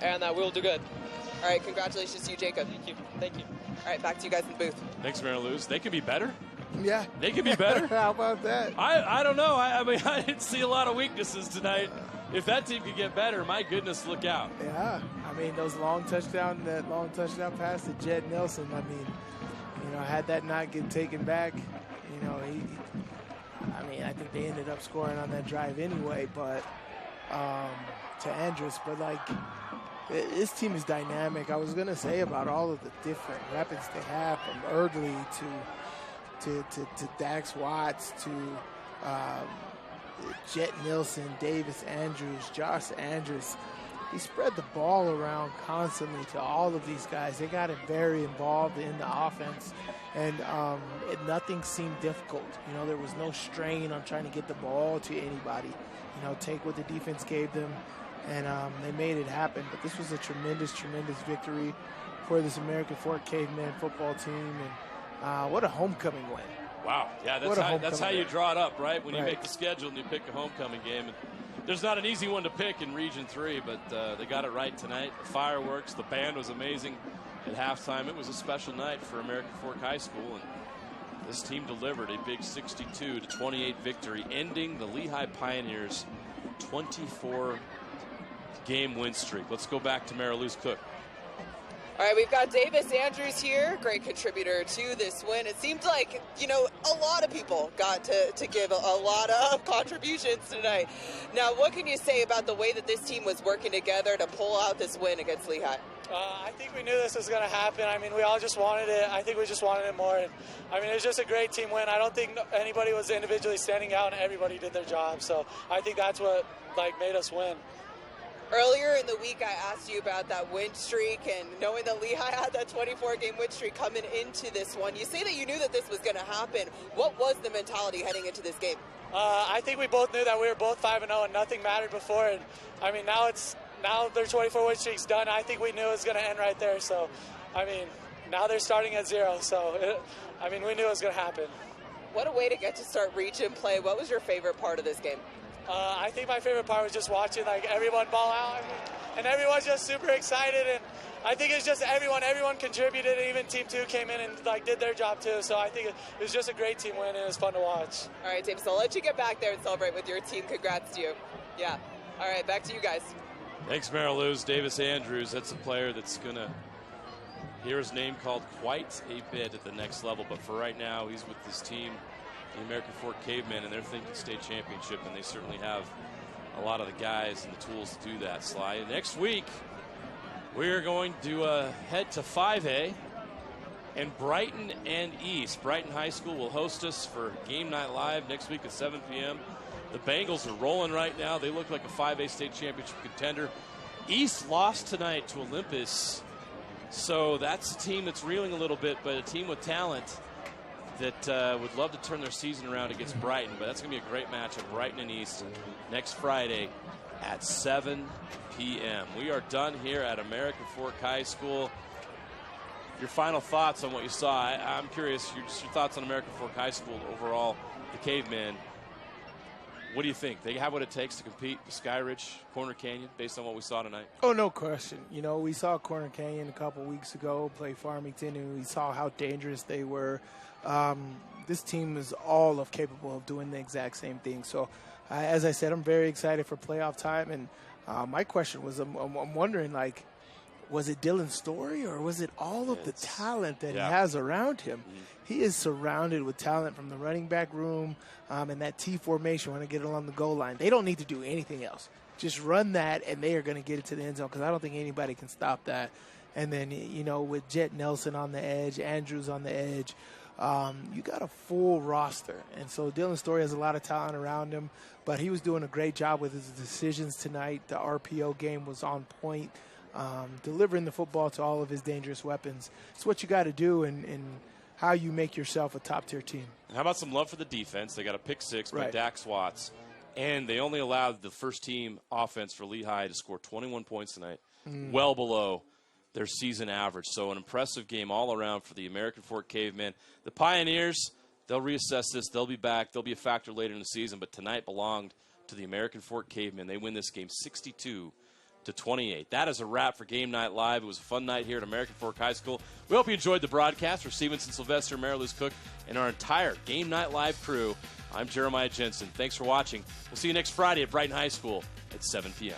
and we'll do good. All right, congratulations to you, Jacob. Thank you. Thank you. All right, back to you guys in the booth. Thanks, Mary Lou's. They can be better. Yeah. They can be better. How about that? I don't know. I mean, I didn't see a lot of weaknesses tonight. If that team could get better, my goodness, look out. Yeah. I mean, that long touchdown pass to Jed Nelson, I mean, you know, had that not get taken back, you know, I think they ended up scoring on that drive anyway, but to Andrus, but like, this team is dynamic. I was going to say about all of the different weapons they have, from Erdley to Dax Watts to Jet Nilsson, Davis Andrews, Josh Andrus. He spread the ball around constantly to all of these guys. They got him very involved in the offense, and nothing seemed difficult. You know, there was no strain on trying to get the ball to anybody. You know, take what the defense gave them, and they made it happen. But this was a tremendous, tremendous victory for this American Fork Cavemen football team, and what a homecoming win. Wow, yeah, that's how you draw it up, right? When you make the schedule and you pick a homecoming game. And there's not an easy one to pick in Region 3, but they got it right tonight. The fireworks, the band was amazing at halftime. It was a special night for American Fork High School, and this team delivered a big 62-28 victory, ending the Lehi Pioneers' 24-game win streak. Let's go back to Mary Lou's Cook. All right, we've got Davis Andrews here, great contributor to this win. It seemed like, you know, a lot of people got to give a lot of contributions tonight. Now, what can you say about the way that this team was working together to pull out this win against Lehi? I think we knew this was going to happen. I mean, we all just wanted it. I think we just wanted it more. And, I mean, it was just a great team win. I don't think anybody was individually standing out, and everybody did their job. So I think that's what, made us win. Earlier in the week, I asked you about that win streak, and knowing that Lehi had that 24-game win streak coming into this one, you say that you knew that this was going to happen. What was the mentality heading into this game? I think we both knew that we were both 5-0 and nothing mattered before. And I mean, now their 24 win streak's done. I think we knew it was going to end right there. So, I mean, now they're starting at 0. So, we knew it was going to happen. What a way to get to start region play. What was your favorite part of this game? I think my favorite part was just watching everyone ball out, and everyone's just super excited. And I think it's just everyone contributed, and even Team 2 came in and did their job too. So I think it was just a great team win, and it was fun to watch. All right, Davis, I'll let you get back there and celebrate with your team. Congrats to you. Yeah. All right, back to you guys. Thanks, Mary Lou's. Davis Andrews, that's a player that's going to hear his name called quite a bit at the next level. But for right now, he's with this team, the American Fork Cavemen, and they're thinking state championship, and they certainly have a lot of the guys and the tools to do that, Sly. And next week, we're going to head to 5A and Brighton and East. Brighton High School will host us for Game Night Live next week at 7 p.m. The Bengals are rolling right now. They look like a 5A state championship contender. East lost tonight to Olympus, so that's a team that's reeling a little bit, but a team with talent that would love to turn their season around against Brighton. But that's going to be a great matchup, Brighton and East, next Friday at 7 p.m. We are done here at American Fork High School. Your final thoughts on what you saw. I'm curious, your thoughts on American Fork High School overall, the Cavemen. What do you think? They have what it takes to compete with Sky Ridge, Corner Canyon, based on what we saw tonight? Oh, no question. You know, we saw Corner Canyon a couple weeks ago play Farmington, and we saw how dangerous they were. This team is all capable of doing the exact same thing. So, as I said, I'm very excited for playoff time. And my question was, I'm wondering, like, was it Dylan's story or was it all of the talent that he has around him? Mm-hmm. He is surrounded with talent from the running back room and that T formation when they get along the goal line. They don't need to do anything else. Just run that, and they are going to get it to the end zone because I don't think anybody can stop that. And then, you know, with Jet Nelson on the edge, Andrews on the edge, you got a full roster. And so Dylan Story has a lot of talent around him, but he was doing a great job with his decisions tonight. The RPO game was on point, delivering the football to all of his dangerous weapons. It's what you got to do and how you make yourself a top-tier team. How about some love for the defense? They got a pick six by Dax Watts, and they only allowed the first-team offense for Lehi to score 21 points tonight, well below their season average. So an impressive game all around for the American Fork Cavemen. The Pioneers, they'll reassess this. They'll be back. They'll be a factor later in the season, but tonight belonged to the American Fork Cavemen. They win this game 62-28. That is a wrap for Game Night Live. It was a fun night here at American Fork High School. We hope you enjoyed the broadcast. For Stevenson Sylvester, Mary Louise Cook, and our entire Game Night Live crew, I'm Jeremiah Jensen. Thanks for watching. We'll see you next Friday at Brighton High School at 7 p.m.